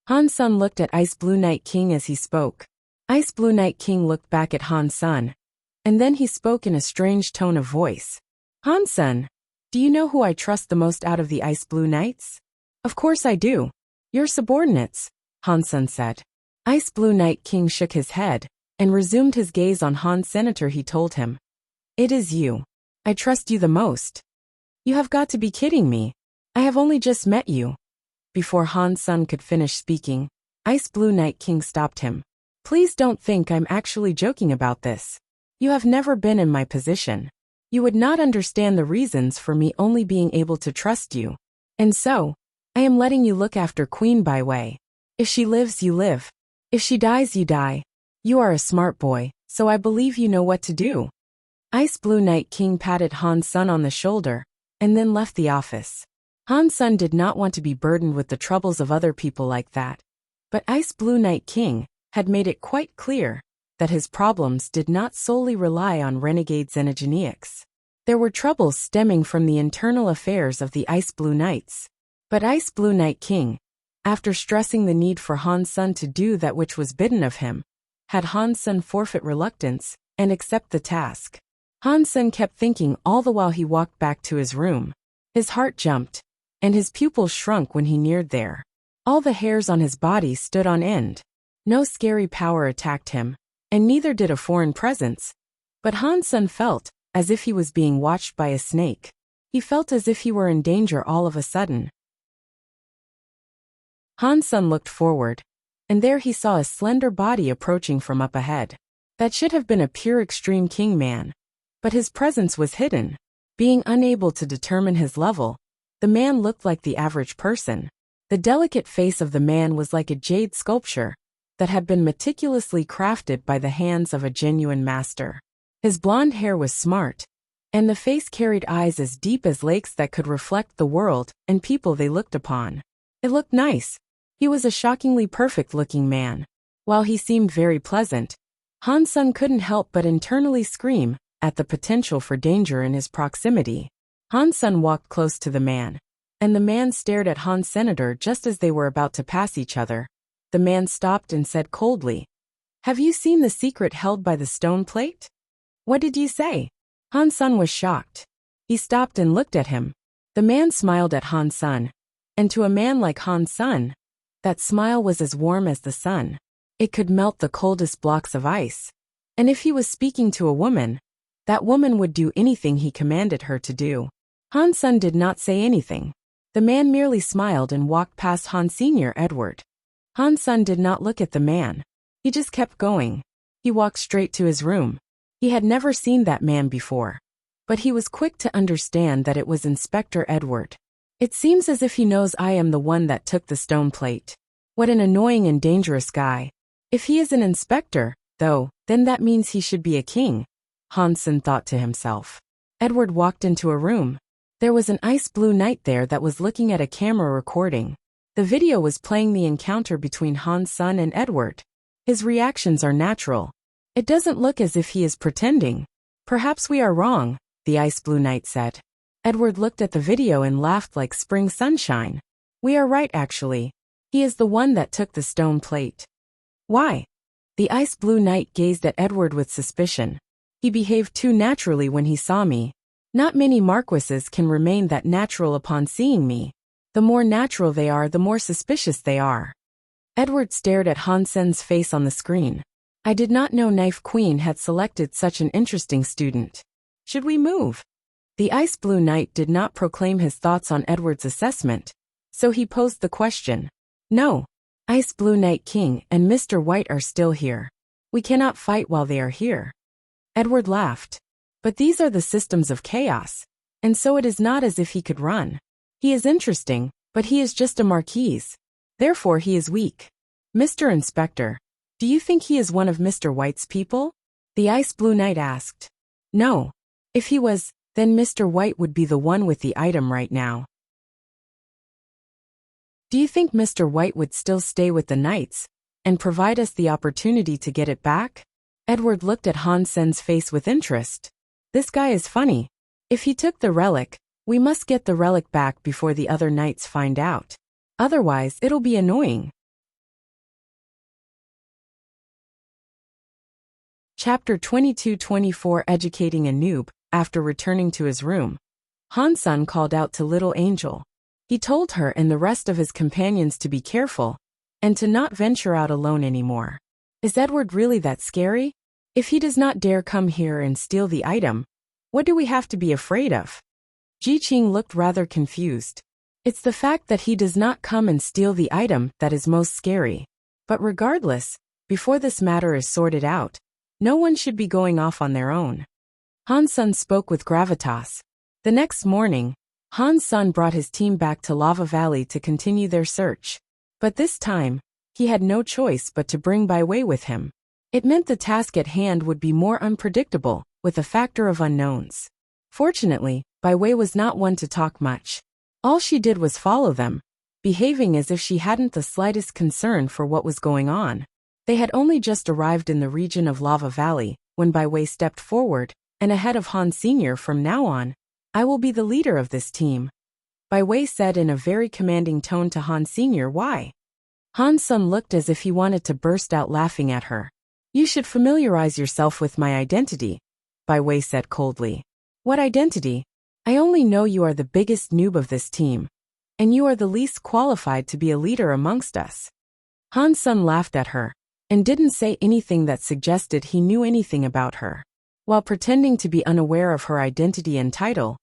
Han Sun looked at Ice Blue Night King as he spoke. Ice Blue Night King looked back at Han Sun, and then he spoke in a strange tone of voice. Han Sun, do you know who I trust the most out of the Ice Blue Knights? Of course I do. Your subordinates, Han Sun said. Ice Blue Night King shook his head and resumed his gaze on Han Senator. He told him, It is you. I trust you the most. You have got to be kidding me. I have only just met you. Before Han Sun could finish speaking, Ice Blue Night King stopped him. Please don't think I'm actually joking about this. You have never been in my position. You would not understand the reasons for me only being able to trust you. And so, I am letting you look after Queen Bai Wei. If she lives, you live. If she dies, you die. You are a smart boy, so I believe you know what to do. Ice Blue Night King patted Han Sun on the shoulder, and then left the office. Han Sun did not want to be burdened with the troubles of other people like that. But Ice Blue Night King had made it quite clear that his problems did not solely rely on renegade xenogeneics. There were troubles stemming from the internal affairs of the Ice Blue Knights. But Ice Blue Night King, after stressing the need for Han Sun to do that which was bidden of him, had Han Sun forfeit reluctance and accept the task. Han Sun kept thinking all the while he walked back to his room. His heart jumped, and his pupils shrunk when he neared there. All the hairs on his body stood on end. No scary power attacked him, and neither did a foreign presence. But Han Sun felt as if he was being watched by a snake. He felt as if he were in danger all of a sudden. Han Sun looked forward, and there he saw a slender body approaching from up ahead. That should have been a pure Extreme King man. But his presence was hidden. Being unable to determine his level, the man looked like the average person. The delicate face of the man was like a jade sculpture that had been meticulously crafted by the hands of a genuine master. His blonde hair was smart, and the face carried eyes as deep as lakes that could reflect the world and people they looked upon. It looked nice. He was a shockingly perfect-looking man. While he seemed very pleasant, Han Sun couldn't help but internally scream at the potential for danger in his proximity. Han Sun walked close to the man, and the man stared at Han Senator just as they were about to pass each other. The man stopped and said coldly, Have you seen the secret held by the stone plate? What did you say? Han Sun was shocked. He stopped and looked at him. The man smiled at Han Sun. And to a man like Han Sun, that smile was as warm as the sun. It could melt the coldest blocks of ice. And if he was speaking to a woman, that woman would do anything he commanded her to do. Han Sun did not say anything. The man merely smiled and walked past Han Sr. Edward. Han Sun did not look at the man. He just kept going. He walked straight to his room. He had never seen that man before. But he was quick to understand that it was Inspector Edward. It seems as if he knows I am the one that took the stone plate. What an annoying and dangerous guy. If he is an inspector, though, then that means he should be a king, Han Sun thought to himself. Edward walked into a room. There was an ice blue knight there that was looking at a camera recording. The video was playing the encounter between Han Sun and Edward. His reactions are natural. It doesn't look as if he is pretending. Perhaps we are wrong, the ice blue knight said. Edward looked at the video and laughed like spring sunshine. We are right actually. He is the one that took the stone plate. Why? The ice blue knight gazed at Edward with suspicion. He behaved too naturally when he saw me. Not many marquises can remain that natural upon seeing me. The more natural they are, the more suspicious they are. Edward stared at Han Sun's face on the screen. I did not know Knife Queen had selected such an interesting student. Should we move? The ice blue knight did not proclaim his thoughts on Edward's assessment, so he posed the question. No. Ice blue knight king and Mr. White are still here. We cannot fight while they are here. Edward laughed. But these are the systems of chaos, and so it is not as if he could run. He is interesting, but he is just a marquis. Therefore he is weak. Mr. Inspector, do you think he is one of Mr. White's people? The ice blue knight asked. No. If he was, then Mr. White would be the one with the item right now. Do you think Mr. White would still stay with the knights and provide us the opportunity to get it back? Edward looked at Han Sun's face with interest. This guy is funny. If he took the relic, we must get the relic back before the other knights find out. Otherwise, it'll be annoying. Chapter 22-24 Educating a Noob. After returning to his room, Han Sun called out to Little Angel. He told her and the rest of his companions to be careful, and to not venture out alone anymore. Is Edward really that scary? If he does not dare come here and steal the item, what do we have to be afraid of? Ji Qing looked rather confused. It's the fact that he does not come and steal the item that is most scary. But regardless, before this matter is sorted out, no one should be going off on their own. Han Sun spoke with gravitas. The next morning, Han Sun brought his team back to Lava Valley to continue their search. But this time, he had no choice but to bring Bai Wei with him. It meant the task at hand would be more unpredictable, with a factor of unknowns. Fortunately, Bai Wei was not one to talk much. All she did was follow them, behaving as if she hadn't the slightest concern for what was going on. They had only just arrived in the region of Lava Valley, when Bai Wei stepped forward, and ahead of Han Sr. From now on, I will be the leader of this team. Bai Wei said in a very commanding tone to Han Sr. Why? Han Sun looked as if he wanted to burst out laughing at her. You should familiarize yourself with my identity, Bai Wei said coldly. What identity? I only know you are the biggest noob of this team, and you are the least qualified to be a leader amongst us. Han Sun laughed at her, and didn't say anything that suggested he knew anything about her. While pretending to be unaware of her identity and title,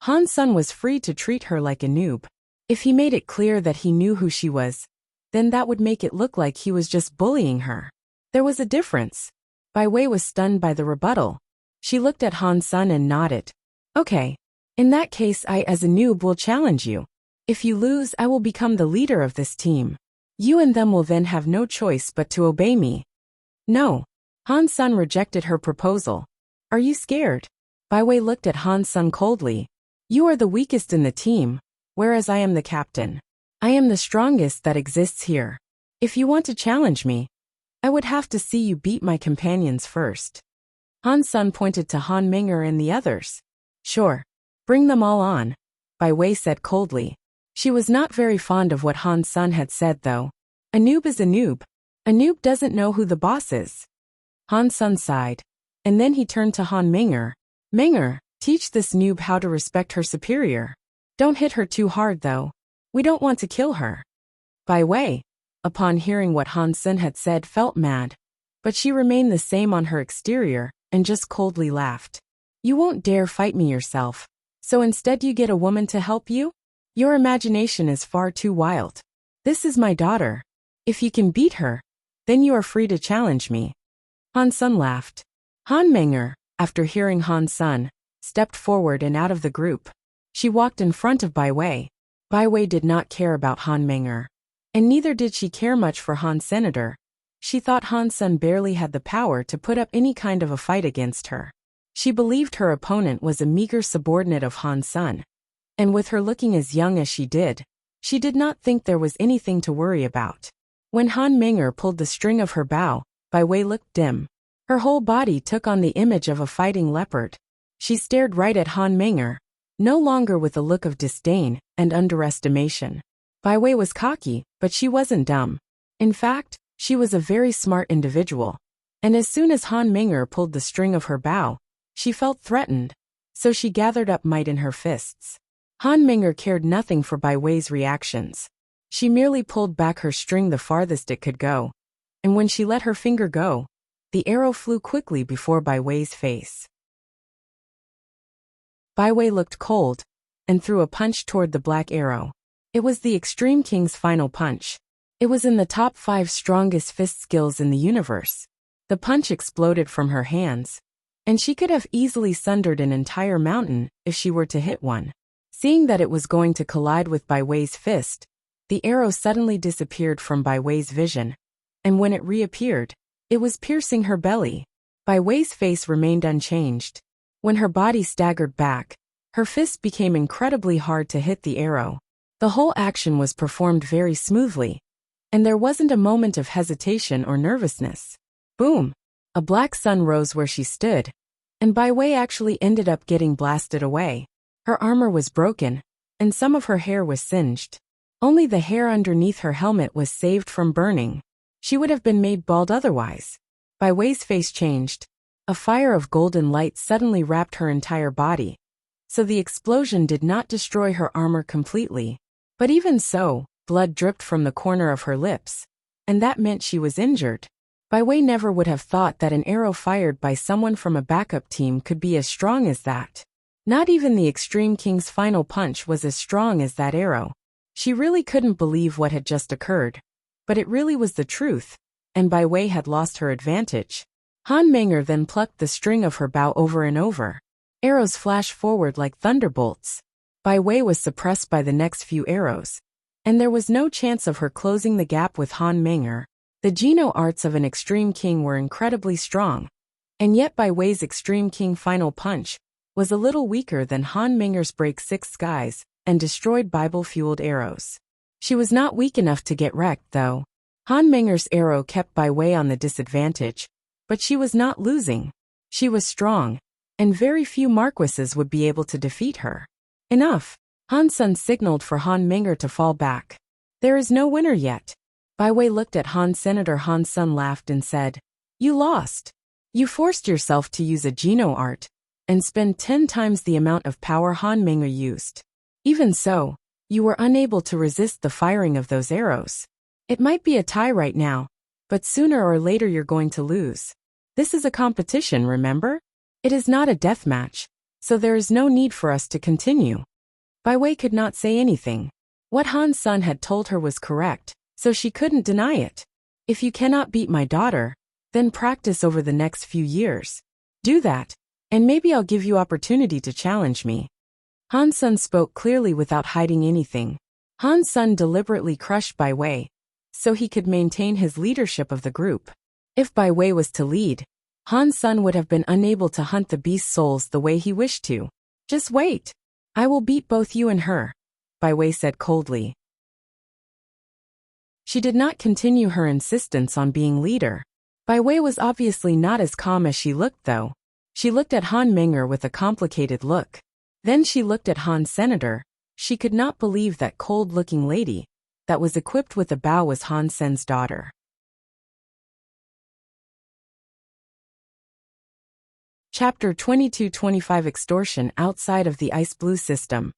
Han Sun was free to treat her like a noob. If he made it clear that he knew who she was, then that would make it look like he was just bullying her. There was a difference. Bai Wei was stunned by the rebuttal. She looked at Han Sun and nodded. Okay. In that case, I as a noob will challenge you. If you lose, I will become the leader of this team. You and them will then have no choice but to obey me. No. Han Sun rejected her proposal. Are you scared? Bai Wei looked at Han Sun coldly. You are the weakest in the team, whereas I am the captain. I am the strongest that exists here. If you want to challenge me, I would have to see you beat my companions first. Han Sun pointed to Han Ming'er and the others. Sure. Bring them all on, Bai Wei said coldly. She was not very fond of what Han Sun had said though. A noob is a noob. A noob doesn't know who the boss is. Han Sun sighed. And then he turned to Han Ming'er. Ming'er, teach this noob how to respect her superior. Don't hit her too hard though. We don't want to kill her. Bai Wei, upon hearing what Han Sen had said, felt mad, but she remained the same on her exterior and just coldly laughed. You won't dare fight me yourself, so instead you get a woman to help you? Your imagination is far too wild. This is my daughter. If you can beat her, then you are free to challenge me. Han Sen laughed. Han Menger, after hearing Han Sen, stepped forward and out of the group. She walked in front of Bai Wei. Bai Wei did not care about Han Menger, and neither did she care much for Han Senator. She thought Han Sen barely had the power to put up any kind of a fight against her. She believed her opponent was a meager subordinate of Han Sen, and with her looking as young as she did not think there was anything to worry about. When Han Menger pulled the string of her bow, Bai Wei looked dim. Her whole body took on the image of a fighting leopard. She stared right at Han Menger, no longer with a look of disdain and underestimation. Bai Wei was cocky, but she wasn't dumb. In fact, she was a very smart individual, and as soon as Han Menger pulled the string of her bow, she felt threatened, so she gathered up might in her fists. Han Menger cared nothing for Bai Wei's reactions. She merely pulled back her string the farthest it could go, and when she let her finger go, the arrow flew quickly before Bai Wei's face. Bai Wei looked cold and threw a punch toward the black arrow. It was the Extreme King's final punch. It was in the top 5 strongest fist skills in the universe. The punch exploded from her hands, and she could have easily sundered an entire mountain if she were to hit one. Seeing that it was going to collide with Bai Wei's fist, the arrow suddenly disappeared from Bai Wei's vision, and when it reappeared, it was piercing her belly. Bai Wei's face remained unchanged. When her body staggered back, her fist became incredibly hard to hit the arrow. The whole action was performed very smoothly, and there wasn't a moment of hesitation or nervousness. Boom! A black sun rose where she stood, and Bai Wei actually ended up getting blasted away. Her armor was broken, and some of her hair was singed. Only the hair underneath her helmet was saved from burning. She would have been made bald otherwise. Bai Wei's face changed. A fire of golden light suddenly wrapped her entire body, so the explosion did not destroy her armor completely. But even so, blood dripped from the corner of her lips, and that meant she was injured. Bai Wei never would have thought that an arrow fired by someone from a backup team could be as strong as that. Not even the Extreme King's final punch was as strong as that arrow. She really couldn't believe what had just occurred, but it really was the truth, and Bai Wei had lost her advantage. Han Menger then plucked the string of her bow over and over. Arrows flashed forward like thunderbolts. Bai Wei was suppressed by the next few arrows, and there was no chance of her closing the gap with Han Menger. The Geno arts of an Extreme King were incredibly strong, and yet Bai Wei's Extreme King final punch was a little weaker than Han Menger's Break 6 Skies and destroyed Bible-fueled arrows. She was not weak enough to get wrecked, though. Han Menger's arrow kept Bai Wei on the disadvantage, but she was not losing. She was strong, and very few marquises would be able to defeat her. Enough! Han Sen signaled for Han Menger to fall back. There is no winner yet. Bai Wei looked at Han Senator. Han Sen laughed and said, "You lost. You forced yourself to use a Geno art and spend 10 times the amount of power Han Menger used. Even so, you were unable to resist the firing of those arrows. It might be a tie right now, but sooner or later you're going to lose. This is a competition, remember? It is not a death match, so there is no need for us to continue." Bai Wei could not say anything. What Han Sen had told her was correct, so she couldn't deny it. If you cannot beat my daughter, then practice over the next few years. Do that, and maybe I'll give you opportunity to challenge me. Han Sen spoke clearly without hiding anything. Han Sen deliberately crushed Bai Wei, so he could maintain his leadership of the group. If Bai Wei was to lead, Han Sen would have been unable to hunt the beast's souls the way he wished to. Just wait. I will beat both you and her, Bai Wei said coldly. She did not continue her insistence on being leader. Bai Wei was obviously not as calm as she looked, though. She looked at Han Menger with a complicated look. Then she looked at Han Senator. She could not believe that cold-looking lady that was equipped with a bow was Han Sen's daughter. Chapter 22-25 Extortion outside of the Ice Blue system.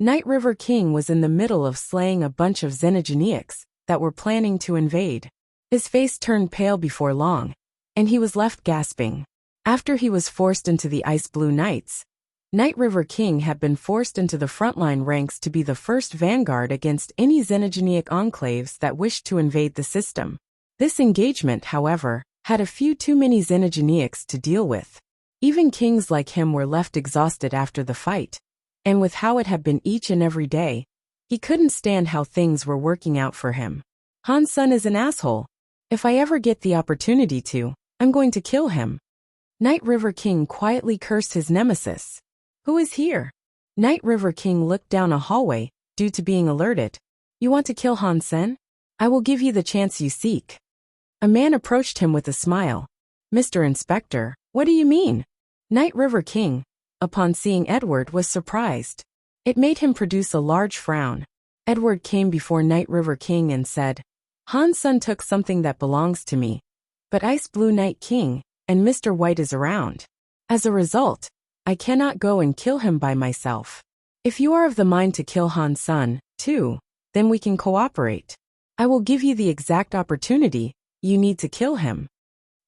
Night River King was in the middle of slaying a bunch of Xenogeniacs that were planning to invade. His face turned pale before long, and he was left gasping. After he was forced into the Ice Blue Knights, Night River King had been forced into the frontline ranks to be the first vanguard against any Xenogeniac enclaves that wished to invade the system. This engagement, however, had a few too many Xenogeniacs to deal with. Even kings like him were left exhausted after the fight, and with how it had been each and every day, he couldn't stand how things were working out for him. Han Sun is an asshole. If I ever get the opportunity to, I'm going to kill him. Night River King quietly cursed his nemesis. Who is here? Night River King looked down a hallway, due to being alerted. You want to kill Han Sen? I will give you the chance you seek. A man approached him with a smile. Mr. Inspector, what do you mean? Night River King, upon seeing Edward, was surprised. It made him produce a large frown. Edward came before Night River King and said, Han Sun took something that belongs to me, but Ice Blue Night King and Mr. White is around. As a result, I cannot go and kill him by myself. If you are of the mind to kill Han Sun, too, then we can cooperate. I will give you the exact opportunity you need to kill him.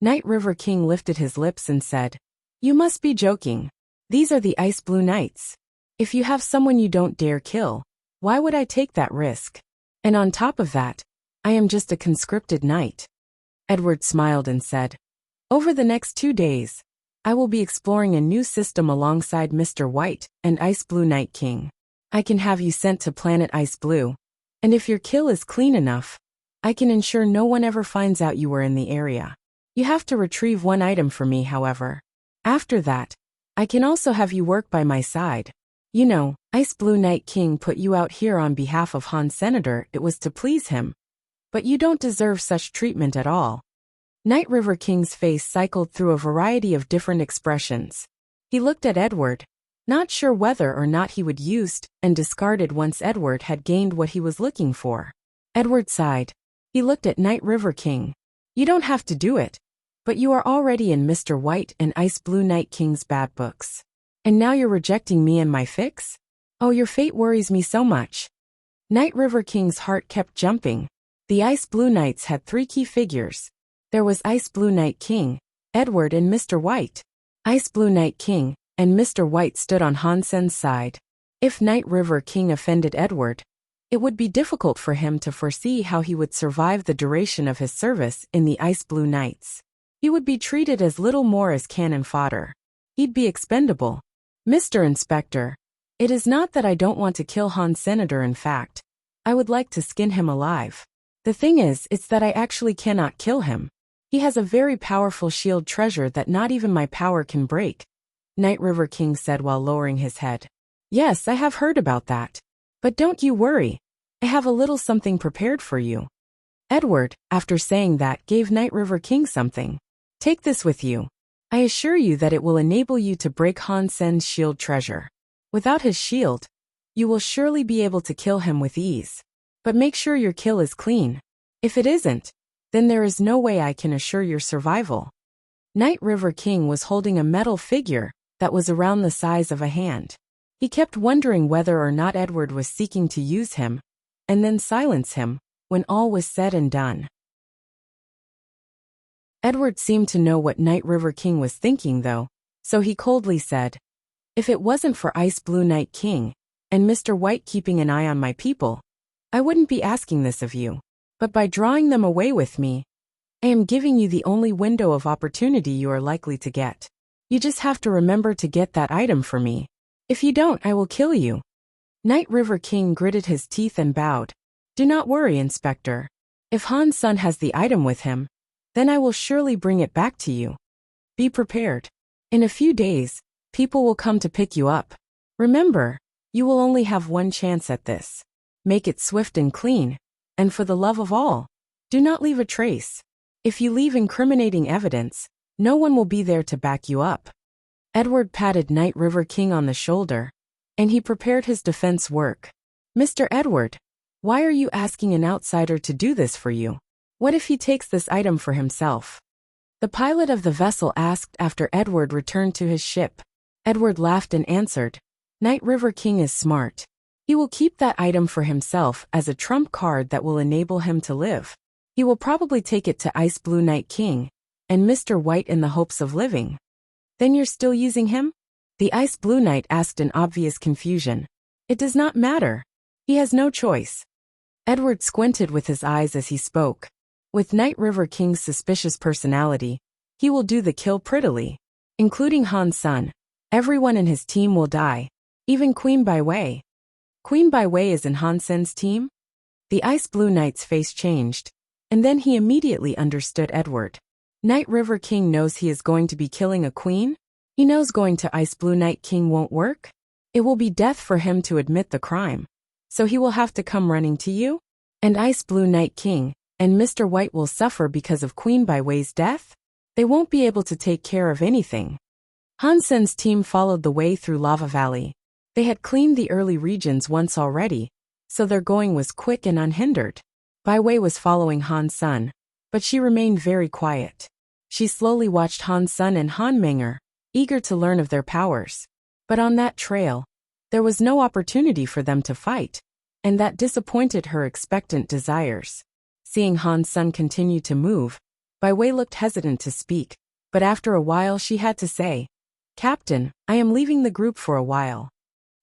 Night River King lifted his lips and said, You must be joking. These are the Ice Blue Knights. If you have someone you don't dare kill, why would I take that risk? And on top of that, I am just a conscripted knight. Edward smiled and said, Over the next 2 days, I will be exploring a new system alongside Mr. White and Ice Blue Night King. I can have you sent to planet Ice Blue, and if your kill is clean enough, I can ensure no one ever finds out you were in the area. You have to retrieve one item for me, however. After that, I can also have you work by my side. You know, Ice Blue Night King put you out here on behalf of Han Senator. It was to please him. But you don't deserve such treatment at all. Night River King's face cycled through a variety of different expressions. He looked at Edward, not sure whether or not he would used and discarded once Edward had gained what he was looking for. Edward sighed. He looked at Night River King. You don't have to do it, but you are already in Mr. White and Ice Blue Night King's bad books. And now you're rejecting me and my fix? Oh, your fate worries me so much. Night River King's heart kept jumping. The Ice Blue Knights had 3 key figures. There was Ice Blue Night King, Edward and Mr. White. Ice Blue Night King and Mr. White stood on Han Sen's side. If Night River King offended Edward, it would be difficult for him to foresee how he would survive the duration of his service in the Ice Blue Knights. He would be treated as little more as cannon fodder. He'd be expendable. Mr. Inspector, it is not that I don't want to kill Han Senator. In fact, I would like to skin him alive. The thing is, it's that I actually cannot kill him. He has a very powerful shield treasure that not even my power can break, Night River King said while lowering his head. Yes, I have heard about that. But don't you worry. I have a little something prepared for you. Edward, after saying that, gave Night River King something. Take this with you. I assure you that it will enable you to break Han Sen's shield treasure. Without his shield, you will surely be able to kill him with ease. But make sure your kill is clean. If it isn't, then there is no way I can assure your survival. Night River King was holding a metal figure that was around the size of a hand. He kept wondering whether or not Edward was seeking to use him, and then silence him, when all was said and done. Edward seemed to know what Night River King was thinking though, so he coldly said, If it wasn't for Ice Blue Night King and Mr. White keeping an eye on my people, I wouldn't be asking this of you. But by drawing them away with me, I am giving you the only window of opportunity you are likely to get. You just have to remember to get that item for me. If you don't, I will kill you. Night River King gritted his teeth and bowed. Do not worry, Inspector. If Han Sun has the item with him, then I will surely bring it back to you. Be prepared. In a few days, people will come to pick you up. Remember, you will only have one chance at this. Make it swift and clean, and for the love of all, do not leave a trace. If you leave incriminating evidence, no one will be there to back you up. Edward patted Night River King on the shoulder, and he prepared his defense work. Mr. Edward, why are you asking an outsider to do this for you? What if he takes this item for himself? The pilot of the vessel asked after Edward returned to his ship. Edward laughed and answered, Night River King is smart. He will keep that item for himself as a trump card that will enable him to live. He will probably take it to Ice Blue Night King and Mr. White in the hopes of living. Then you're still using him? The Ice Blue Knight asked in obvious confusion. It does not matter. He has no choice. Edward squinted with his eyes as he spoke. With Night River King's suspicious personality, he will do the kill prettily. Including Han's son. Everyone in his team will die. Even Queen Bai Wei. Queen Bai Wei is in Han Sen's team? The Ice Blue Knight's face changed, and then he immediately understood Edward. Night River King knows he is going to be killing a queen? He knows going to Ice Blue Night King won't work? It will be death for him to admit the crime. So he will have to come running to you? And Ice Blue Night King and Mr. White will suffer because of Queen Bai Wei's death? They won't be able to take care of anything. Han Sen's team followed the way through Lava Valley. They had cleaned the early regions once already, so their going was quick and unhindered. Bai Wei was following Han's son, but she remained very quiet. She slowly watched Han's son and Han Menger, eager to learn of their powers. But on that trail, there was no opportunity for them to fight, and that disappointed her expectant desires. Seeing Han's son continue to move, Bai Wei looked hesitant to speak, but after a while she had to say, "Captain, I am leaving the group for a while."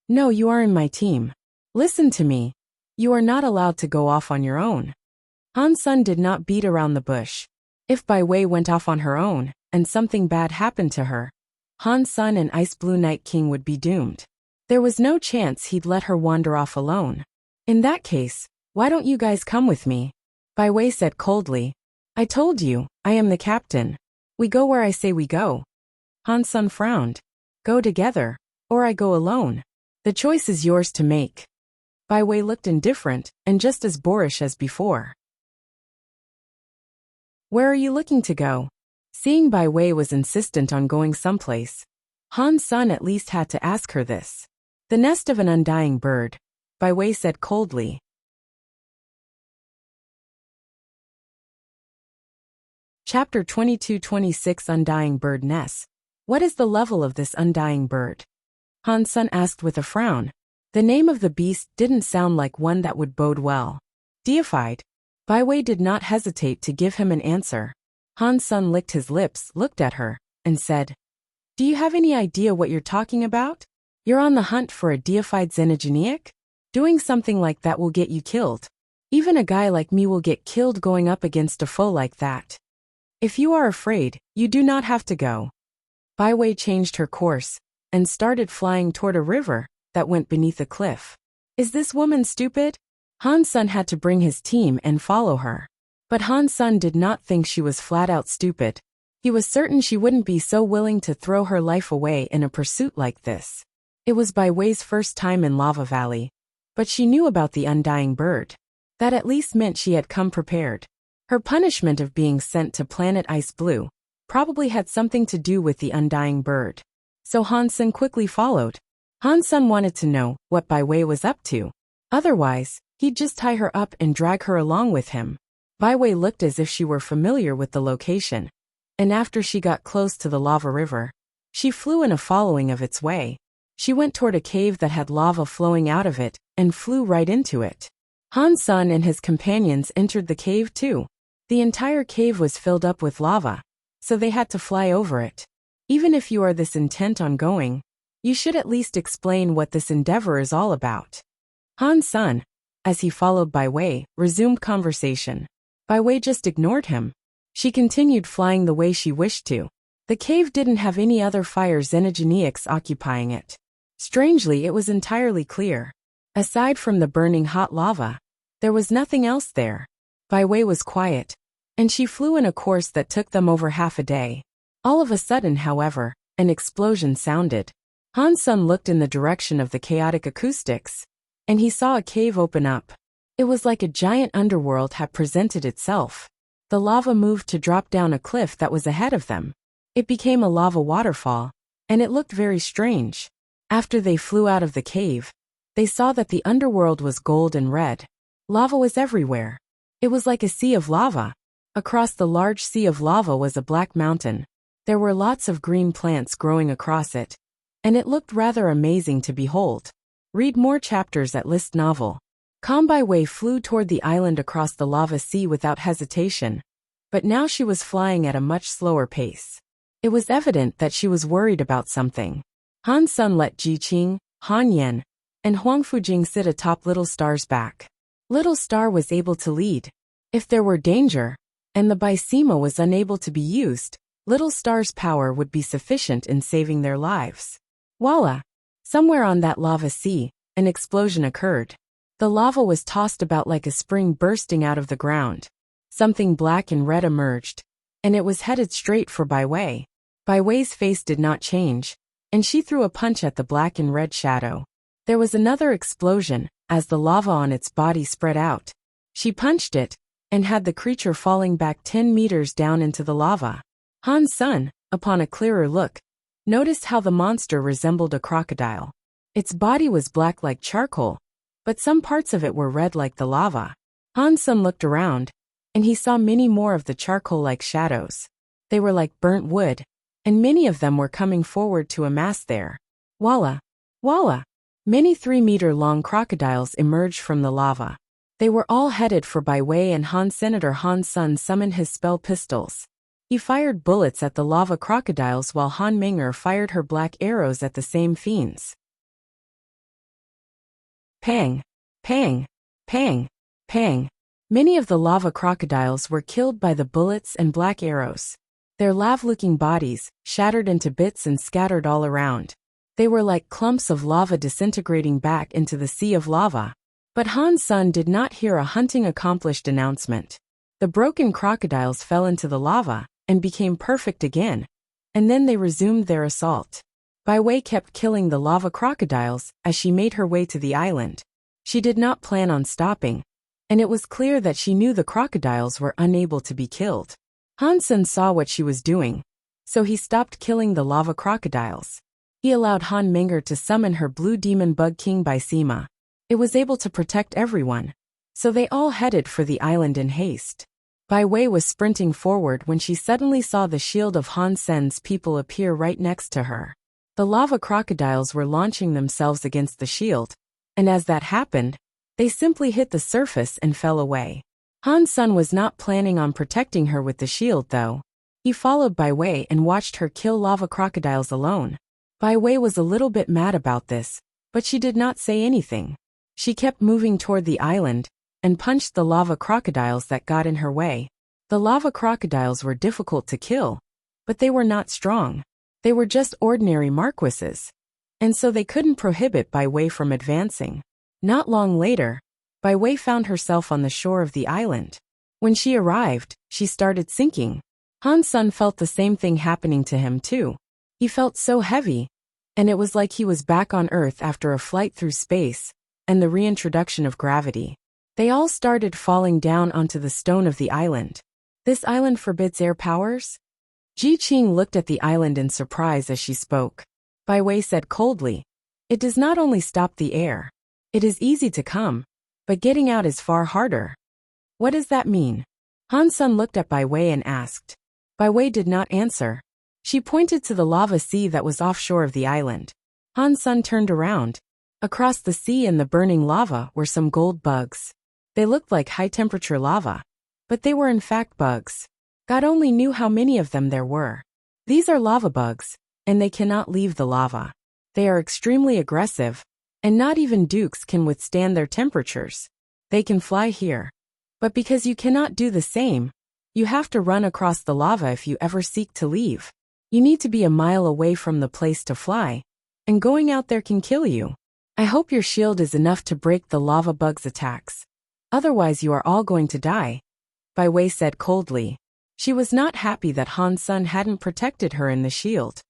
"No, you are in my team. Listen to me. You are not allowed to go off on your own." Han's son did not beat around the bush. If Bai Wei went off on her own, and something bad happened to her, Han's son and Ice Blue Night King would be doomed. There was no chance he'd let her wander off alone. "In that case, why don't you guys come with me?" Bai Wei said coldly. "I told you, I am the captain. We go where I say we go." Han's son frowned. "Go together, or I go alone. The choice is yours to make." Bai Wei looked indifferent, and just as boorish as before. "Where are you looking to go?" Seeing Bai Wei was insistent on going someplace, Han's son at least had to ask her this. "The nest of an undying bird," Bai Wei said coldly. Chapter 22-26 Undying Bird Nest. What is the level of this undying bird? Han's son asked with a frown. The name of the beast didn't sound like one that would bode well. Deified. Bai Wei did not hesitate to give him an answer. Han's son licked his lips, looked at her, and said, "Do you have any idea what you're talking about? You're on the hunt for a deified xenogeniac? Doing something like that will get you killed. Even a guy like me will get killed going up against a foe like that. If you are afraid, you do not have to go." Bai Wei changed her course and started flying toward a river that went beneath a cliff. Is this woman stupid? Han's son had to bring his team and follow her. But Han's son did not think she was flat out stupid. He was certain she wouldn't be so willing to throw her life away in a pursuit like this. It was Bai Wei's first time in Lava Valley, but she knew about the undying bird. That at least meant she had come prepared. Her punishment of being sent to planet Ice Blue probably had something to do with the undying bird. So Han's son quickly followed. Han's son wanted to know what Bai Wei was up to. Otherwise, he'd just tie her up and drag her along with him. Bai Wei looked as if she were familiar with the location. And after she got close to the lava river, she flew in a following of its way. She went toward a cave that had lava flowing out of it and flew right into it. Han's son and his companions entered the cave too. The entire cave was filled up with lava, so they had to fly over it. Even if you are this intent on going, you should at least explain what this endeavor is all about. Han's son, as he followed Bai Wei, resumed conversation. Bai Wei just ignored him. She continued flying the way she wished to. The cave didn't have any other fire xenogeniacs occupying it. Strangely, it was entirely clear. Aside from the burning hot lava, there was nothing else there. Bai Wei was quiet, and she flew in a course that took them over half a day. All of a sudden, however, an explosion sounded. Han's son looked in the direction of the chaotic acoustics, and he saw a cave open up. It was like a giant underworld had presented itself. The lava moved to drop down a cliff that was ahead of them. It became a lava waterfall, and it looked very strange. After they flew out of the cave, they saw that the underworld was gold and red. Lava was everywhere. It was like a sea of lava. Across the large sea of lava was a black mountain. There were lots of green plants growing across it, and it looked rather amazing to behold. Read more chapters at List Novel. Bai Wei flew toward the island across the lava sea without hesitation, but now she was flying at a much slower pace. It was evident that she was worried about something. Han Sun let Ji Qing, Han Yan, and Huang Fujing sit atop Little Star's back. Little Star was able to lead. If there were danger, and the Bysema was unable to be used, Little Star's power would be sufficient in saving their lives. Voila! Somewhere on that lava sea, an explosion occurred. The lava was tossed about like a spring bursting out of the ground. Something black and red emerged, and it was headed straight for Bai Wei. Bai Wei's face did not change, and she threw a punch at the black and red shadow. There was another explosion, as the lava on its body spread out. She punched it, and had the creature falling back 10 meters down into the lava. Han Sun, upon a clearer look, noticed how the monster resembled a crocodile. Its body was black like charcoal, but some parts of it were red like the lava. Han Sun looked around, and he saw many more of the charcoal-like shadows. They were like burnt wood, and many of them were coming forward to amass there. Voila! Voila! Many 3-meter-long crocodiles emerged from the lava. They were all headed for Bai Wei, and Senator Han Sun summoned his spell pistols. He fired bullets at the lava crocodiles while Han Ming'er fired her black arrows at the same fiends. Pang! Pang! Pang! Pang! Many of the lava crocodiles were killed by the bullets and black arrows. Their lava-looking bodies, shattered into bits and scattered all around. They were like clumps of lava disintegrating back into the sea of lava. But Han Sun did not hear a hunting accomplished announcement. The broken crocodiles fell into the lava, and became perfect again, and then they resumed their assault. Bai Wei kept killing the lava crocodiles as she made her way to the island. She did not plan on stopping, and it was clear that she knew the crocodiles were unable to be killed. Han Sun saw what she was doing, so he stopped killing the lava crocodiles. He allowed Han Ming'er to summon her blue demon bug king Bysema. It was able to protect everyone, so they all headed for the island in haste. Bai Wei was sprinting forward when she suddenly saw the shield of Han Sen's people appear right next to her. The lava crocodiles were launching themselves against the shield, and as that happened, they simply hit the surface and fell away. Han Sun was not planning on protecting her with the shield though. He followed Bai Wei and watched her kill lava crocodiles alone. Bai Wei was a little bit mad about this, but she did not say anything. She kept moving toward the island, and punched the lava crocodiles that got in her way. The lava crocodiles were difficult to kill, but they were not strong. They were just ordinary marquises, and so they couldn't prohibit Bai Wei from advancing. Not long later, Bai Wei found herself on the shore of the island. When she arrived, she started sinking. Han Sun felt the same thing happening to him too. He felt so heavy, and it was like he was back on Earth after a flight through space, and the reintroduction of gravity. They all started falling down onto the stone of the island. This island forbids air powers? Ji Qing looked at the island in surprise as she spoke. Bai Wei said coldly, "It does not only stop the air. It is easy to come, but getting out is far harder." "What does that mean?" Han Sun looked at Bai Wei and asked. Bai Wei did not answer. She pointed to the lava sea that was offshore of the island. Han Sun turned around. Across the sea and the burning lava were some gold bugs. They looked like high-temperature lava, but they were in fact bugs. God only knew how many of them there were. These are lava bugs, and they cannot leave the lava. They are extremely aggressive, and not even dukes can withstand their temperatures. They can fly here. But because you cannot do the same, you have to run across the lava if you ever seek to leave. You need to be a mile away from the place to fly, and going out there can kill you. I hope your shield is enough to break the lava bug's attacks. Otherwise you are all going to die," Bai Wei said coldly. She was not happy that Han Sun hadn't protected her in the shield.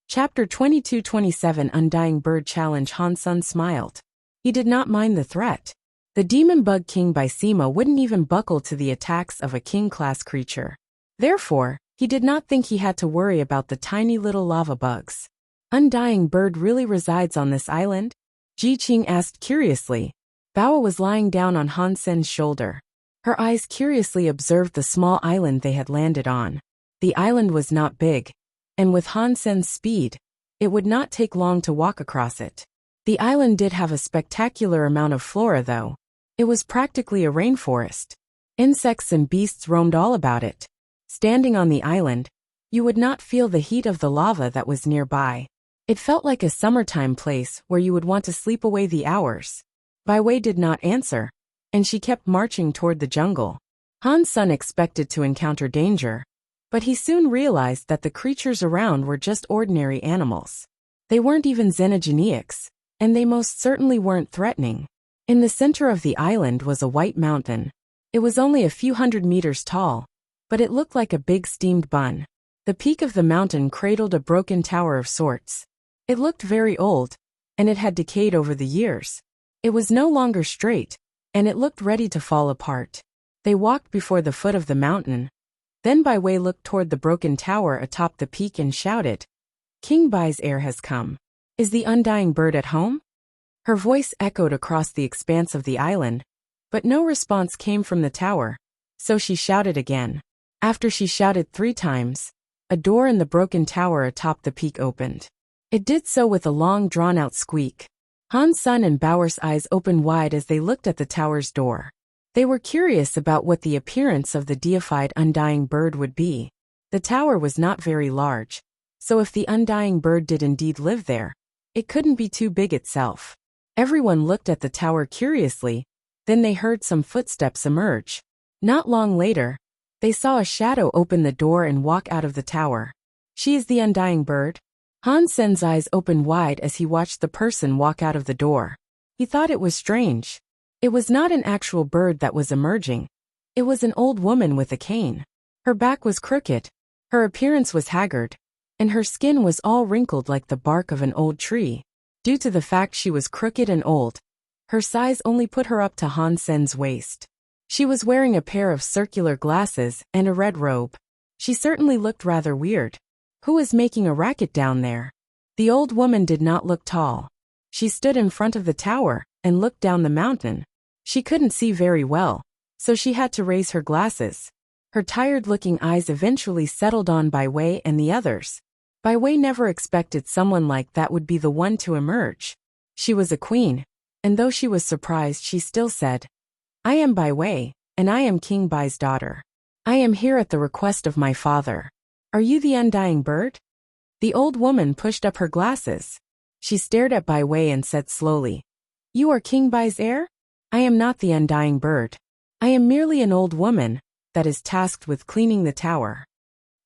Chapter 22-27 Undying Bird Challenge. Han Sun smiled. He did not mind the threat. The demon bug king Bysema wouldn't even buckle to the attacks of a king-class creature. Therefore, he did not think he had to worry about the tiny little lava bugs. "Undying Bird really resides on this island?" Ji Qing asked curiously. Bao was lying down on Han Sen's shoulder. Her eyes curiously observed the small island they had landed on. The island was not big, and with Han Sen's speed, it would not take long to walk across it. The island did have a spectacular amount of flora though. It was practically a rainforest. Insects and beasts roamed all about it. Standing on the island, you would not feel the heat of the lava that was nearby. It felt like a summertime place where you would want to sleep away the hours. Bai Wei did not answer, and she kept marching toward the jungle. Han Sen expected to encounter danger, but he soon realized that the creatures around were just ordinary animals. They weren't even xenogenics, and they most certainly weren't threatening. In the center of the island was a white mountain. It was only a few hundred meters tall, but it looked like a big steamed bun. The peak of the mountain cradled a broken tower of sorts. It looked very old, and it had decayed over the years. It was no longer straight, and it looked ready to fall apart. They walked before the foot of the mountain. Then Bai Wei looked toward the broken tower atop the peak and shouted, "King Bai's heir has come. Is the undying bird at home?" Her voice echoed across the expanse of the island, but no response came from the tower, so she shouted again. After she shouted 3 times, a door in the broken tower atop the peak opened. It did so with a long drawn-out squeak. Han Sen and Baoer's eyes opened wide as they looked at the tower's door. They were curious about what the appearance of the deified undying bird would be. The tower was not very large, so if the undying bird did indeed live there, it couldn't be too big itself. Everyone looked at the tower curiously, then they heard some footsteps emerge. Not long later, they saw a shadow open the door and walk out of the tower. "She is the undying bird?" Han Sen's eyes opened wide as he watched the person walk out of the door. He thought it was strange. It was not an actual bird that was emerging. It was an old woman with a cane. Her back was crooked, her appearance was haggard, and her skin was all wrinkled like the bark of an old tree. Due to the fact she was crooked and old, her size only put her up to Han Sen's waist. She was wearing a pair of circular glasses and a red robe. She certainly looked rather weird. Who was making a racket down there? The old woman did not look tall. She stood in front of the tower and looked down the mountain. She couldn't see very well, so she had to raise her glasses. Her tired-looking eyes eventually settled on Bai Wei and the others. Bai Wei never expected someone like that would be the one to emerge. She was a queen, and though she was surprised, she still said, "I am Bai Wei, and I am King Bai's daughter. I am here at the request of my father. Are you the undying bird?" The old woman pushed up her glasses. She stared at Bai Wei and said slowly, "You are King Bai's heir? I am not the undying bird. I am merely an old woman that is tasked with cleaning the tower."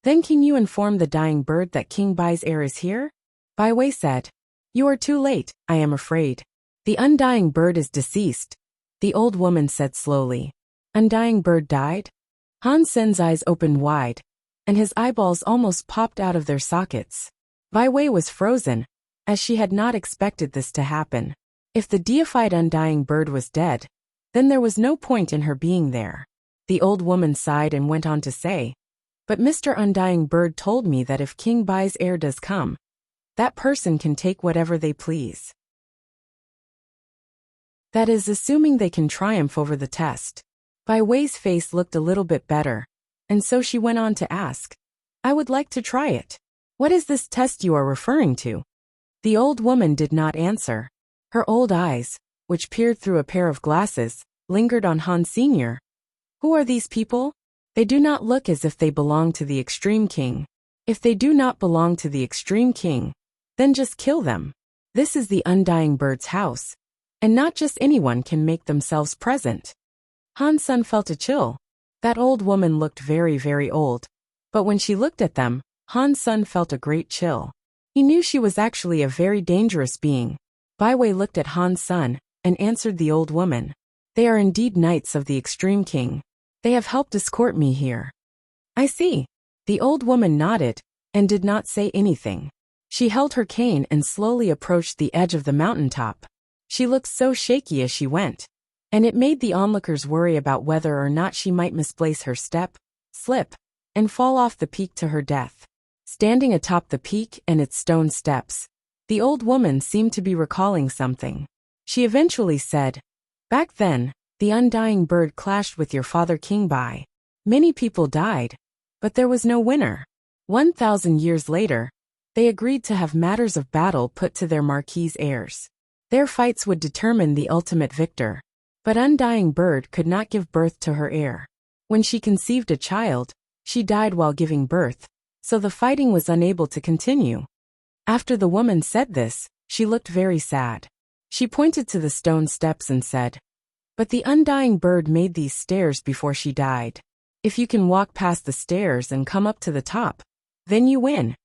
"Then can you inform the dying bird that King Bai's heir is here?" Bai Wei said. "You are too late, I am afraid. The undying bird is deceased," the old woman said slowly. "Undying bird died?" Han Sen's eyes opened wide, and his eyeballs almost popped out of their sockets. Bai Wei was frozen, as she had not expected this to happen. If the deified undying bird was dead, then there was no point in her being there. The old woman sighed and went on to say, "But Mr. Undying Bird told me that if King Bai's heir does come, that person can take whatever they please. That is, assuming they can triumph over the test." Bai Wei's face looked a little bit better, and so she went on to ask, "I would like to try it. What is this test you are referring to?" The old woman did not answer. Her old eyes, which peered through a pair of glasses, lingered on Han Sr. "Who are these people? They do not look as if they belong to the Extreme King. If they do not belong to the Extreme King, then just kill them. This is the Undying Bird's house, and not just anyone can make themselves present." Han Sen felt a chill. That old woman looked very, very old, but when she looked at them, Han Sen felt a great chill. He knew she was actually a very dangerous being. Bai Wei looked at Han Sen and answered the old woman. "They are indeed knights of the Extreme King. They have helped escort me here." "I see." The old woman nodded and did not say anything. She held her cane and slowly approached the edge of the mountaintop. She looked so shaky as she went, and it made the onlookers worry about whether or not she might misplace her step, slip, and fall off the peak to her death. Standing atop the peak and its stone steps, the old woman seemed to be recalling something. She eventually said, "Back then, the undying bird clashed with your father King Bai. Many people died, but there was no winner. 1,000 years later, they agreed to have matters of battle put to their marquis' heirs. Their fights would determine the ultimate victor. But Undying Bird could not give birth to her heir. When she conceived a child, she died while giving birth, so the fighting was unable to continue. After the woman said this, she looked very sad. She pointed to the stone steps and said, "But the Undying Bird made these stairs before she died. If you can walk past the stairs and come up to the top, then you win.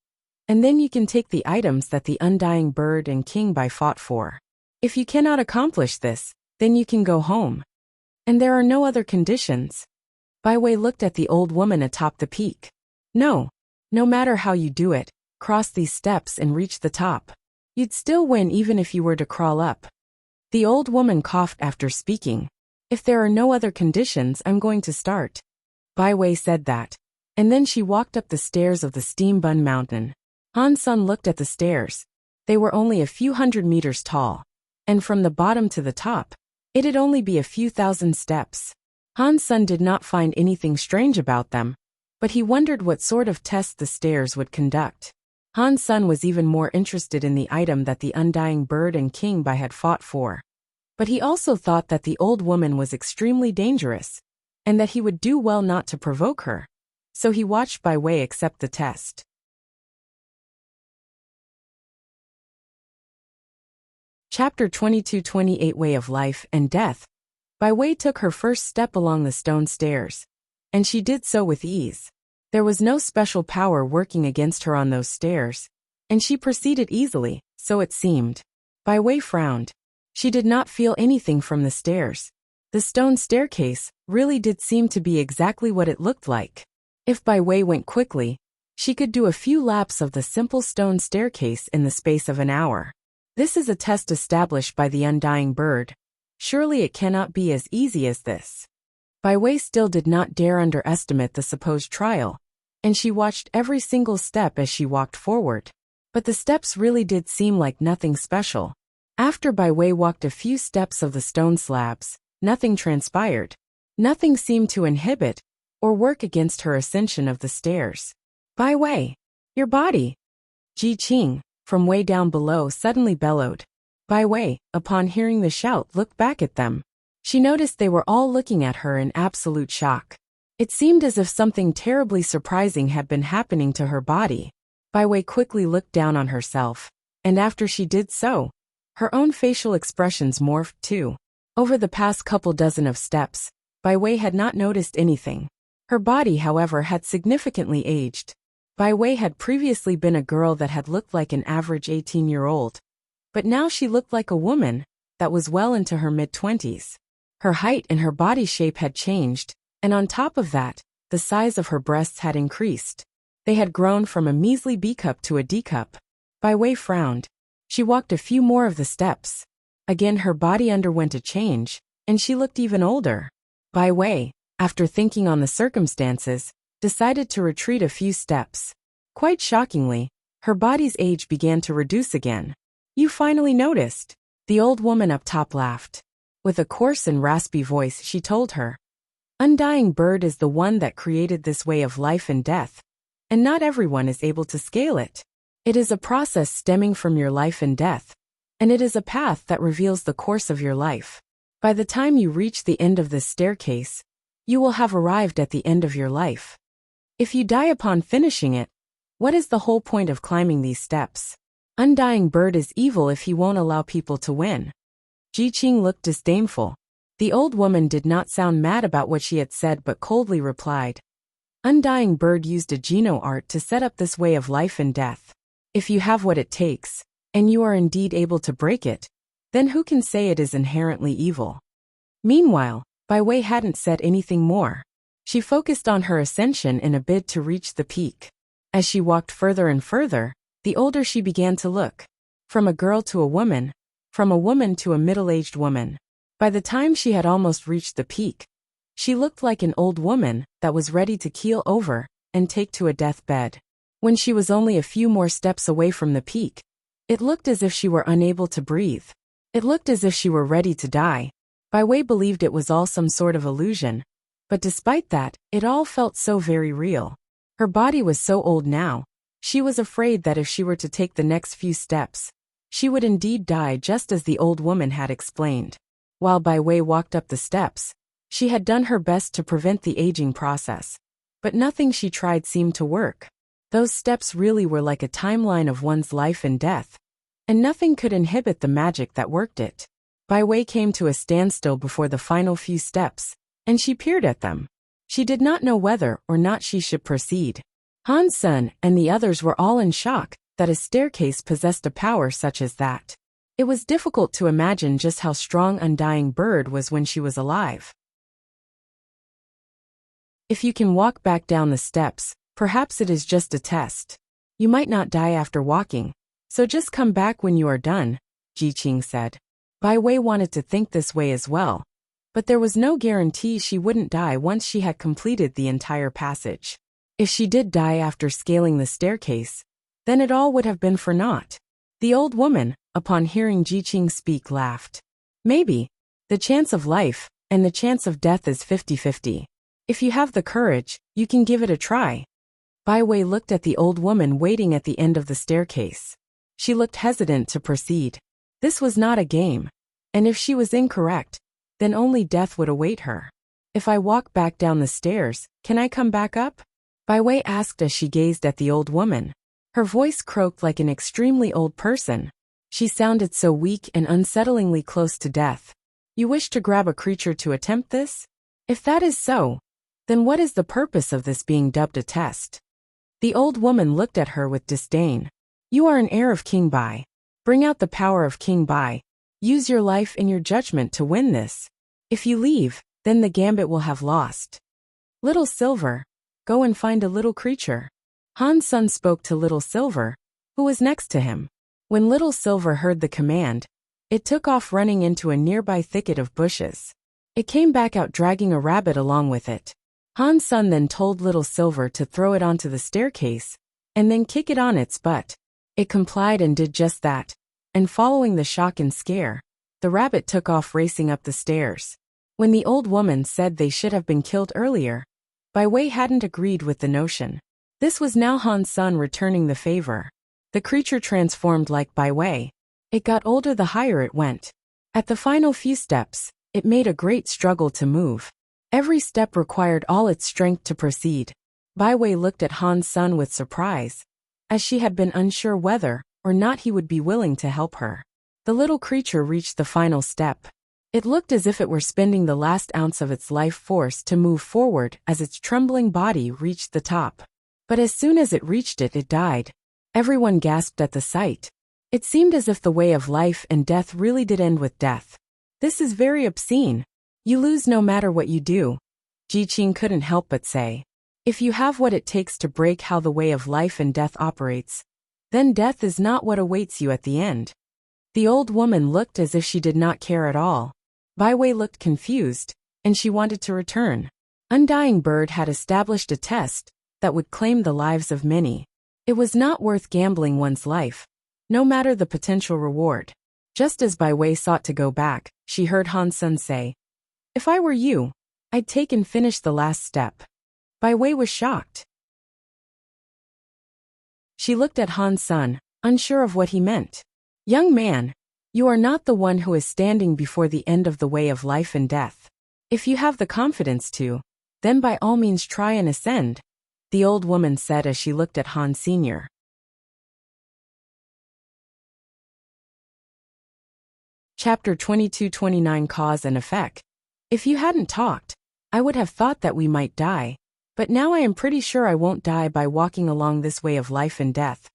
And then you can take the items that the Undying Bird and King Bai fought for. If you cannot accomplish this, then you can go home. And there are no other conditions." Bai Wei looked at the old woman atop the peak. No matter how you do it, cross these steps and reach the top. You'd still win even if you were to crawl up. The old woman coughed after speaking. "If there are no other conditions, I'm going to start." Bai Wei said that, and then she walked up the stairs of the Steam Bun Mountain. Han Sun looked at the stairs. They were only a few hundred meters tall, and from the bottom to the top, it'd only be a few thousand steps. Han Sun did not find anything strange about them, but he wondered what sort of test the stairs would conduct. Han Sun was even more interested in the item that the Undying Bird and King Bai had fought for. But he also thought that the old woman was extremely dangerous, and that he would do well not to provoke her. So he watched Bai Wei accept the test. Chapter 22-28 Way of Life and Death. Bai Wei took her first step along the stone stairs, and she did so with ease. There was no special power working against her on those stairs, and she proceeded easily, so it seemed. Bai Wei frowned. She did not feel anything from the stairs. The stone staircase really did seem to be exactly what it looked like. If Bai Wei went quickly, she could do a few laps of the simple stone staircase in the space of an hour. This is a test established by the Undying Bird. Surely it cannot be as easy as this. Bai Wei still did not dare underestimate the supposed trial, and she watched every single step as she walked forward. But the steps really did seem like nothing special. After Bai Wei walked a few steps of the stone slabs, nothing transpired. Nothing seemed to inhibit or work against her ascension of the stairs. "Bai Wei, your body!" Ji Qing, from way down below, suddenly bellowed. Bai Wei, upon hearing the shout, looked back at them. She noticed they were all looking at her in absolute shock. It seemed as if something terribly surprising had been happening to her body. Bai Wei quickly looked down on herself, and after she did so, her own facial expressions morphed too. Over the past couple dozen of steps, Bai Wei had not noticed anything. Her body, however, had significantly aged. Bai Wei had previously been a girl that had looked like an average 18-year-old, but now she looked like a woman that was well into her mid-20s. Her height and her body shape had changed, and on top of that, the size of her breasts had increased. They had grown from a measly B cup to a D cup. Bai Wei frowned. She walked a few more of the steps. Again her body underwent a change, and she looked even older. Bai Wei, after thinking on the circumstances, decided to retreat a few steps. Quite shockingly, her body's age began to reduce again. "You finally noticed." The old woman up top laughed. With a coarse and raspy voice she told her, "Undying Bird is the one that created this way of life and death, and not everyone is able to scale it. It is a process stemming from your life and death, and it is a path that reveals the course of your life. By the time you reach the end of this staircase, you will have arrived at the end of your life. If you die upon finishing it, what is the whole point of climbing these steps? Undying Bird is evil if he won't allow people to win." Ji Qing looked disdainful. The old woman did not sound mad about what she had said but coldly replied, "Undying Bird used a Geno art to set up this way of life and death. If you have what it takes, and you are indeed able to break it, then who can say it is inherently evil?" Meanwhile, Bai Wei hadn't said anything more. She focused on her ascension in a bid to reach the peak. As she walked further and further, the older she began to look. From a girl to a woman, from a woman to a middle-aged woman. By the time she had almost reached the peak, she looked like an old woman that was ready to keel over and take to a deathbed. When she was only a few more steps away from the peak, it looked as if she were unable to breathe. It looked as if she were ready to die. Bai Wei believed it was all some sort of illusion, but despite that, it all felt so very real. Her body was so old now, she was afraid that if she were to take the next few steps, she would indeed die just as the old woman had explained. While Bai Wei walked up the steps, she had done her best to prevent the aging process, but nothing she tried seemed to work. Those steps really were like a timeline of one's life and death, and nothing could inhibit the magic that worked it. Bai Wei came to a standstill before the final few steps, and she peered at them. She did not know whether or not she should proceed. Han Sen and the others were all in shock that a staircase possessed a power such as that. It was difficult to imagine just how strong Undying Bird was when she was alive. If you can walk back down the steps, perhaps it is just a test. You might not die after walking, so just come back when you are done, Ji Qing said. Bai Wei wanted to think this way as well, but there was no guarantee she wouldn't die once she had completed the entire passage. If she did die after scaling the staircase, then it all would have been for naught. The old woman, upon hearing Ji Qing speak, laughed. Maybe. The chance of life and the chance of death is 50-50. If you have the courage, you can give it a try. Bai Wei looked at the old woman waiting at the end of the staircase. She looked hesitant to proceed. This was not a game, and if she was incorrect, then only death would await her. If I walk back down the stairs, can I come back up? Bai Wei asked as she gazed at the old woman. Her voice croaked like an extremely old person. She sounded so weak and unsettlingly close to death. You wish to grab a creature to attempt this? If that is so, then what is the purpose of this being dubbed a test? The old woman looked at her with disdain. You are an heir of King Bai. Bring out the power of King Bai. Use your life and your judgment to win this. If you leave, then the gambit will have lost. Little Silver, go and find a little creature. Han Sen spoke to Little Silver, who was next to him. When Little Silver heard the command, it took off running into a nearby thicket of bushes. It came back out dragging a rabbit along with it. Han Sen then told Little Silver to throw it onto the staircase, and then kick it on its butt. It complied and did just that, and following the shock and scare, the rabbit took off racing up the stairs. When the old woman said they should have been killed earlier, Bai Wei hadn't agreed with the notion. This was now Han Sen returning the favor. The creature transformed like Bai Wei. It got older the higher it went. At the final few steps, it made a great struggle to move. Every step required all its strength to proceed. Bai Wei looked at Han Sen with surprise, as she had been unsure whether or not he would be willing to help her. The little creature reached the final step. It looked as if it were spending the last ounce of its life force to move forward as its trembling body reached the top. But as soon as it reached it, it died. Everyone gasped at the sight. It seemed as if the way of life and death really did end with death. This is very obscene. You lose no matter what you do, Ji Qing couldn't help but say. If you have what it takes to break how the way of life and death operates, then death is not what awaits you at the end. The old woman looked as if she did not care at all. Bai Wei looked confused, and she wanted to return. Undying Bird had established a test that would claim the lives of many. It was not worth gambling one's life, no matter the potential reward. Just as Bai Wei sought to go back, she heard Han Sen say, "If I were you, I'd take and finish the last step." Bai Wei was shocked. She looked at Han Sen, unsure of what he meant. Young man, you are not the one who is standing before the end of the way of life and death. If you have the confidence to, then by all means try and ascend, the old woman said as she looked at Han Sr. Chapter 22-29 Cause and Effect. If you hadn't talked, I would have thought that we might die, but now I am pretty sure I won't die by walking along this way of life and death.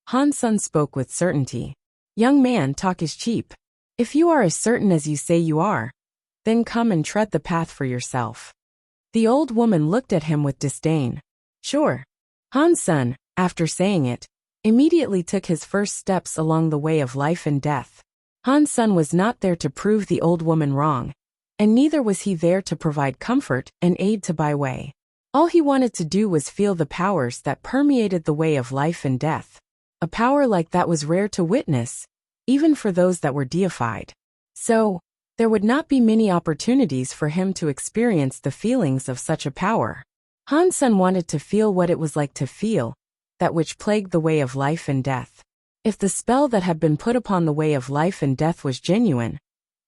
Han Sen spoke with certainty. Young man, talk is cheap. If you are as certain as you say you are, then come and tread the path for yourself. The old woman looked at him with disdain. Sure. Han Sen, after saying it, immediately took his first steps along the way of life and death. Han Sen was not there to prove the old woman wrong, and neither was he there to provide comfort and aid to Bai Wei. All he wanted to do was feel the powers that permeated the way of life and death. A power like that was rare to witness, even for those that were deified. So, there would not be many opportunities for him to experience the feelings of such a power. Han Sen wanted to feel what it was like to feel that which plagued the way of life and death. If the spell that had been put upon the way of life and death was genuine,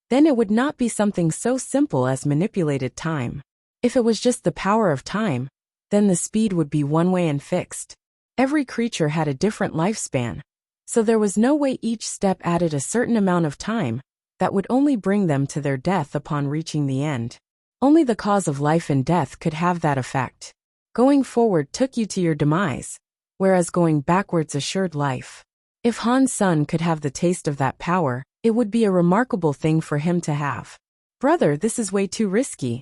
then it would not be something so simple as manipulated time. If it was just the power of time, then the speed would be one way and fixed. Every creature had a different lifespan, so there was no way each step added a certain amount of time that would only bring them to their death upon reaching the end. Only the cause of life and death could have that effect. Going forward took you to your demise, whereas going backwards assured life. If Han Sen could have the taste of that power, it would be a remarkable thing for him to have. Brother, this is way too risky.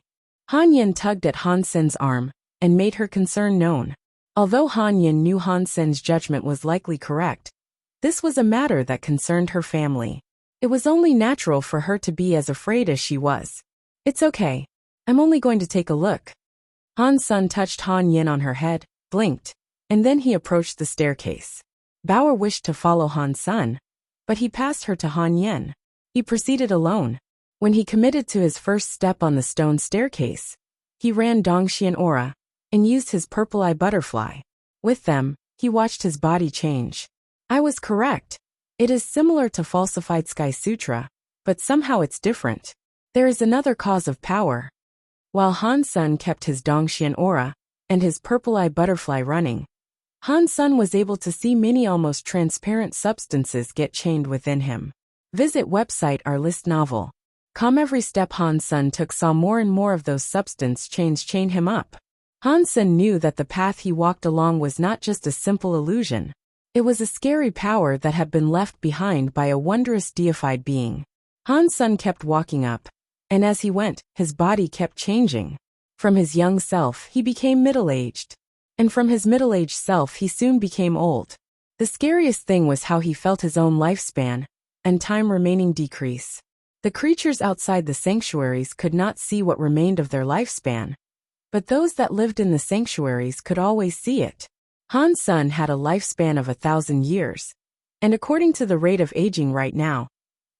Han Yin tugged at Han Sen's arm and made her concern known. Although Han Yin knew Han Sen's judgment was likely correct, this was a matter that concerned her family. It was only natural for her to be as afraid as she was. It's okay. I'm only going to take a look. Han Sen touched Han Yin on her head, blinked, and then he approached the staircase. Bauer wished to follow Han Sen, but he passed her to Han Yin. He proceeded alone. When he committed to his first step on the stone staircase, he ran Dongxian aura and used his purple eye butterfly. With them, he watched his body change. I was correct. It is similar to falsified Sky Sutra, but somehow it's different. There is another cause of power. While Han Sen kept his Dongxian aura and his purple eye butterfly running, Han Sen was able to see many almost transparent substances get chained within him. Visit website our list novel. Every step Han Sen took saw more and more of those substance chains chain him up. Han Sen knew that the path he walked along was not just a simple illusion. It was a scary power that had been left behind by a wondrous deified being. Han Sen kept walking up, and as he went, his body kept changing. From his young self, he became middle-aged. And from his middle-aged self, he soon became old. The scariest thing was how he felt his own lifespan and time remaining decrease. The creatures outside the sanctuaries could not see what remained of their lifespan, but those that lived in the sanctuaries could always see it. Han Sen had a lifespan of 1,000 years, and according to the rate of aging right now,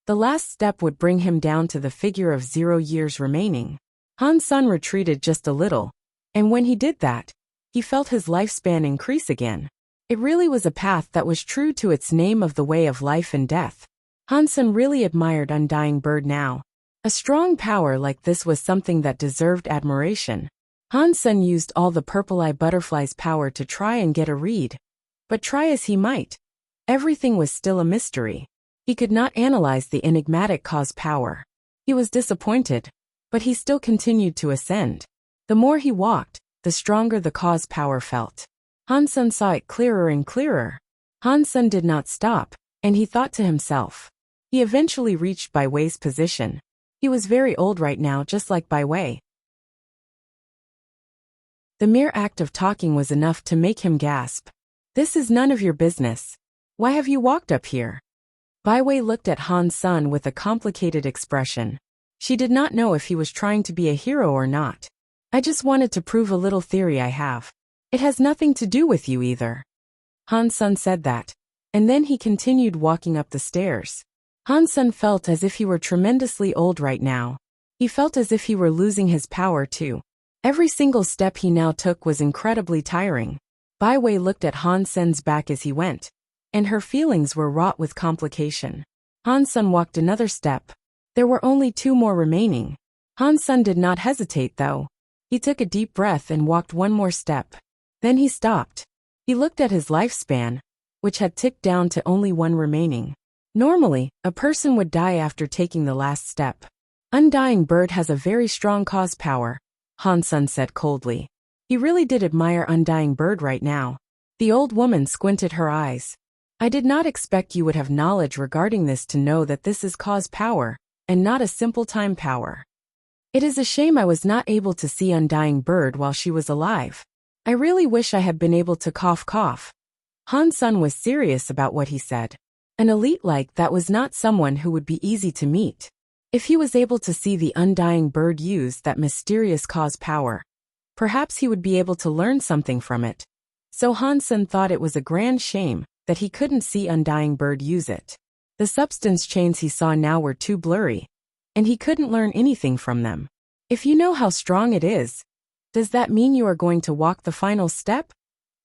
the last step would bring him down to the figure of 0 years remaining. Han Sen retreated just a little, and when he did that, he felt his lifespan increase again. It really was a path that was true to its name of the way of life and death. Han Sen really admired Undying Bird now. A strong power like this was something that deserved admiration. Han Sen used all the purple eye butterfly's power to try and get a read. But try as he might, everything was still a mystery. He could not analyze the enigmatic cause power. He was disappointed, but he still continued to ascend. The more he walked, the stronger the cause power felt. Han Sen saw it clearer and clearer. Han Sen did not stop, and he thought to himself. He eventually reached Bai Wei's position. He was very old right now, just like Bai Wei. The mere act of talking was enough to make him gasp. This is none of your business. Why have you walked up here? Bai Wei looked at Han Sen with a complicated expression. She did not know if he was trying to be a hero or not. I just wanted to prove a little theory I have. It has nothing to do with you either. Han Sen said that, and then he continued walking up the stairs. Han Sen felt as if he were tremendously old right now. He felt as if he were losing his power too. Every single step he now took was incredibly tiring. Bai Wei looked at Han Sen's back as he went, and her feelings were wrought with complication. Han Sen walked another step. There were only 2 more remaining. Han Sen did not hesitate though. He took a deep breath and walked 1 more step. Then he stopped. He looked at his lifespan, which had ticked down to only 1 remaining. Normally, a person would die after taking the last step. Undying Bird has a very strong cause power, Han Sen said coldly. He really did admire Undying Bird right now. The old woman squinted her eyes. I did not expect you would have knowledge regarding this to know that this is cause power, and not a simple time power. It is a shame I was not able to see Undying Bird while she was alive. I really wish I had been able to cough. Han Sen was serious about what he said. An elite like that was not someone who would be easy to meet. If he was able to see the Undying Bird use that mysterious cause power, perhaps he would be able to learn something from it. So Han Sen thought it was a grand shame that he couldn't see Undying Bird use it. The substance chains he saw now were too blurry, and he couldn't learn anything from them. If you know how strong it is, Does that mean you are going to walk the final step?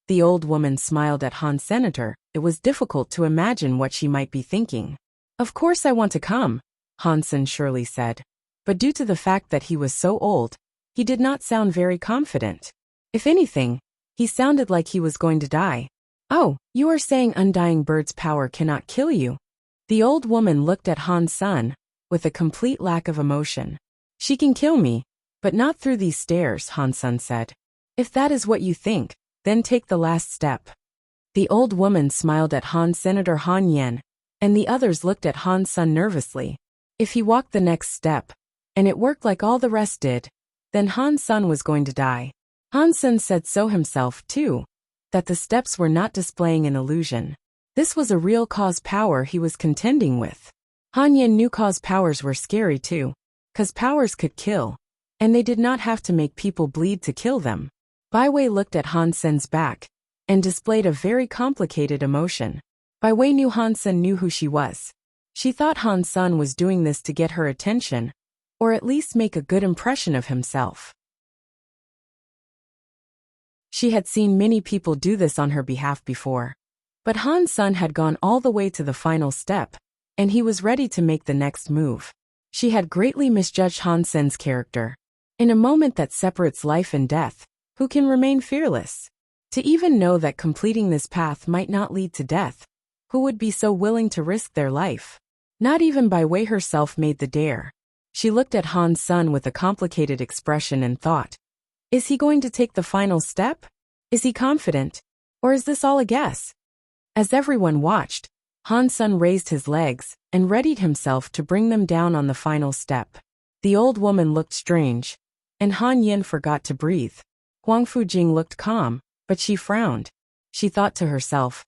The old woman smiled at Han Senator. It was difficult to imagine what she might be thinking. Of course I want to come, Hansen surely said. But due to the fact that he was so old, he did not sound very confident. If anything, he sounded like he was going to die. Oh, you are saying Undying Bird's power cannot kill you? The old woman looked at Han Sun with a complete lack of emotion. She can kill me, but not through these stairs, Han Sun said. If that is what you think, then take the last step. The old woman smiled at Han Senator Han Yen, and the others looked at Han Sun nervously. If he walked the next step, and it worked like all the rest did, then Han Sun was going to die. Han Sun said so himself, too, that the steps were not displaying an illusion. This was a real cause power he was contending with. Han Yen knew cause powers were scary too, 'cause powers could kill, and they did not have to make people bleed to kill them. Bai Wei looked at Han Sen's back, and displayed a very complicated emotion. Bai Wei knew Han Sen knew who she was. She thought Han Sun was doing this to get her attention, or at least make a good impression of himself. She had seen many people do this on her behalf before. But Han Sun had gone all the way to the final step, and he was ready to make the next move. She had greatly misjudged Han Sen's character. In a moment that separates life and death, who can remain fearless? To even know that completing this path might not lead to death, who would be so willing to risk their life? Not even Bai Wei herself made the dare. She looked at Han Sun with a complicated expression and thought, is he going to take the final step? Is he confident? Or is this all a guess? As everyone watched, Han Sun raised his legs and readied himself to bring them down on the final step. The old woman looked strange, and Han Yin forgot to breathe. Huang Fujing looked calm, but she frowned. She thought to herself,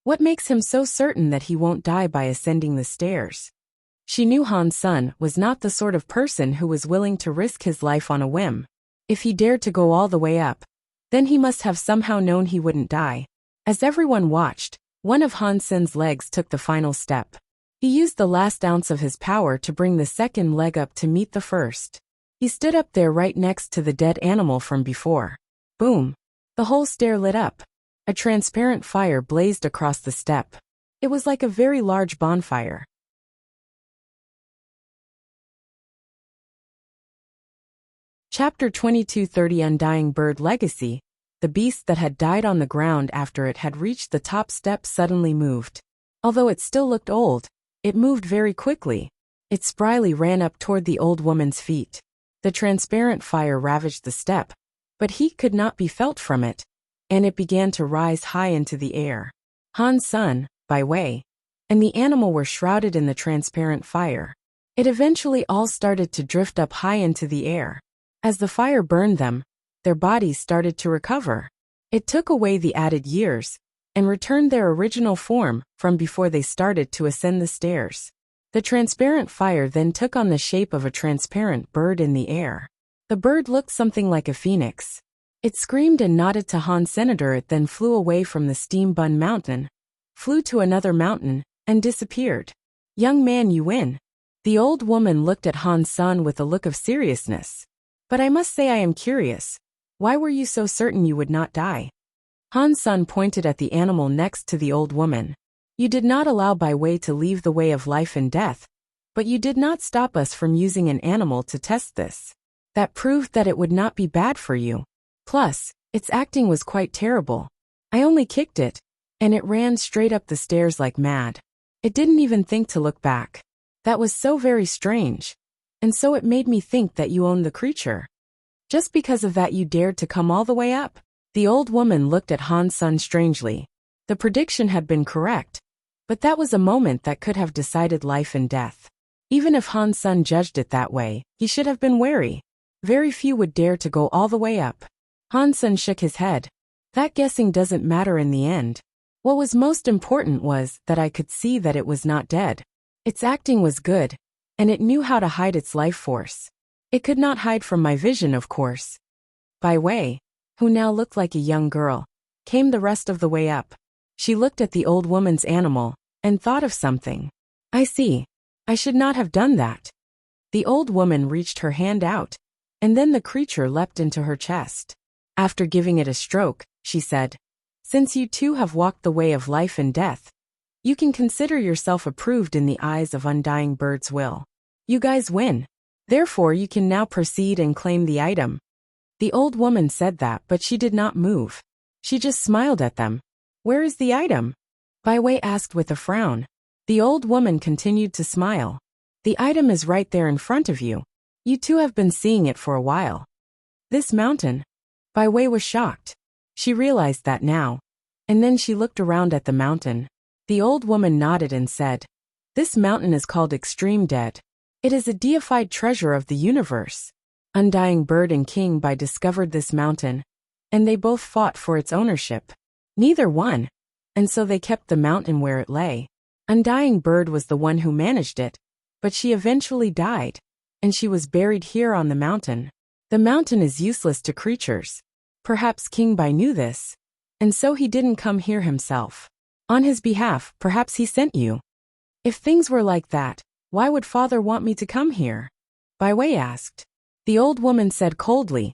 what makes him so certain that he won't die by ascending the stairs? She knew Han Sun was not the sort of person who was willing to risk his life on a whim. If he dared to go all the way up, then he must have somehow known he wouldn't die. As everyone watched, one of Han Sen's legs took the final step. He used the last ounce of his power to bring the second leg up to meet the first. He stood up there right next to the dead animal from before. Boom! The whole stair lit up. A transparent fire blazed across the step. It was like a very large bonfire. Chapter 2230 Undying Bird Legacy. The beast that had died on the ground after it had reached the top step suddenly moved. Although it still looked old, it moved very quickly. It spryly ran up toward the old woman's feet. The transparent fire ravaged the step, but heat could not be felt from it, and it began to rise high into the air. Han Sun, Bai Wei, and the animal were shrouded in the transparent fire. It eventually all started to drift up high into the air. As the fire burned them, their bodies started to recover. It took away the added years, and returned their original form from before they started to ascend the stairs. The transparent fire then took on the shape of a transparent bird in the air. The bird looked something like a phoenix. It screamed and nodded to Han Senator. It then flew away from the Steam Bun Mountain, flew to another mountain, and disappeared. Young man, you win. The old woman looked at Han Sun with a look of seriousness. But I must say I am curious. Why were you so certain you would not die? Han Sun pointed at the animal next to the old woman. You did not allow Bai Wei to leave the way of life and death, but you did not stop us from using an animal to test this. That proved that it would not be bad for you. Plus, its acting was quite terrible. I only kicked it, and it ran straight up the stairs like mad. It didn't even think to look back. That was so very strange. And so it made me think that you owned the creature. Just because of that you dared to come all the way up? The old woman looked at Han Sun strangely. The prediction had been correct, but that was a moment that could have decided life and death. Even if Han Sun judged it that way, he should have been wary. Very few would dare to go all the way up. Han Sun shook his head. That guessing doesn't matter in the end. What was most important was that I could see that it was not dead. Its acting was good, and it knew how to hide its life force. It could not hide from my vision, of course. Bai Wei, who now looked like a young girl, came the rest of the way up. She looked at the old woman's animal, and thought of something. I see. I should not have done that. The old woman reached her hand out, and then the creature leapt into her chest. After giving it a stroke, she said, "Since you two have walked the way of life and death, you can consider yourself approved in the eyes of Undying Bird's will. You guys win. Therefore you can now proceed and claim the item." The old woman said that, but she did not move. She just smiled at them. "Where is the item?" Bai Wei asked with a frown. The old woman continued to smile. "The item is right there in front of you. You two have been seeing it for a while." "This mountain?" Bai Wei was shocked. She realized that now. And then she looked around at the mountain. The old woman nodded and said, "This mountain is called Extreme Dead. It is a deified treasure of the universe. Undying Bird and King Bai discovered this mountain, and they both fought for its ownership. Neither won, and so they kept the mountain where it lay. Undying Bird was the one who managed it, but she eventually died, and she was buried here on the mountain. The mountain is useless to creatures. Perhaps King Bai knew this, and so he didn't come here himself. On his behalf, perhaps he sent you. If things were like that, why would father want me to come here?" Bai Wei asked. The old woman said coldly,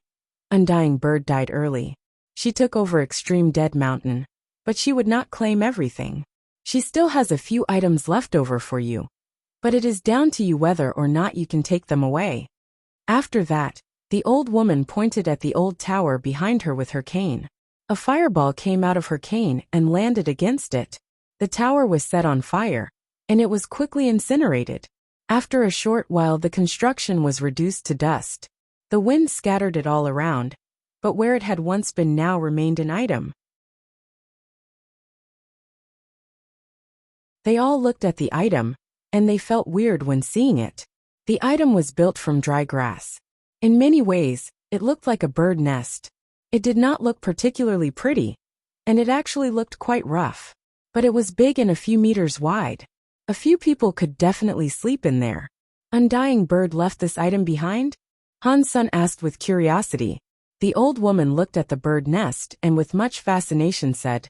"Undying Bird died early. She took over Extreme Dead Mountain, but she would not claim everything. She still has a few items left over for you, but it is down to you whether or not you can take them away." After that, the old woman pointed at the old tower behind her with her cane. A fireball came out of her cane and landed against it. The tower was set on fire, and it was quickly incinerated. After a short while the construction was reduced to dust. The wind scattered it all around, but where it had once been now remained an item. They all looked at the item, and they felt weird when seeing it. The item was built from dry grass. In many ways, it looked like a bird nest. It did not look particularly pretty, and it actually looked quite rough. But it was big and a few meters wide. A few people could definitely sleep in there. Undying Bird left this item behind? Han Sun asked with curiosity. The old woman looked at the bird nest and with much fascination said,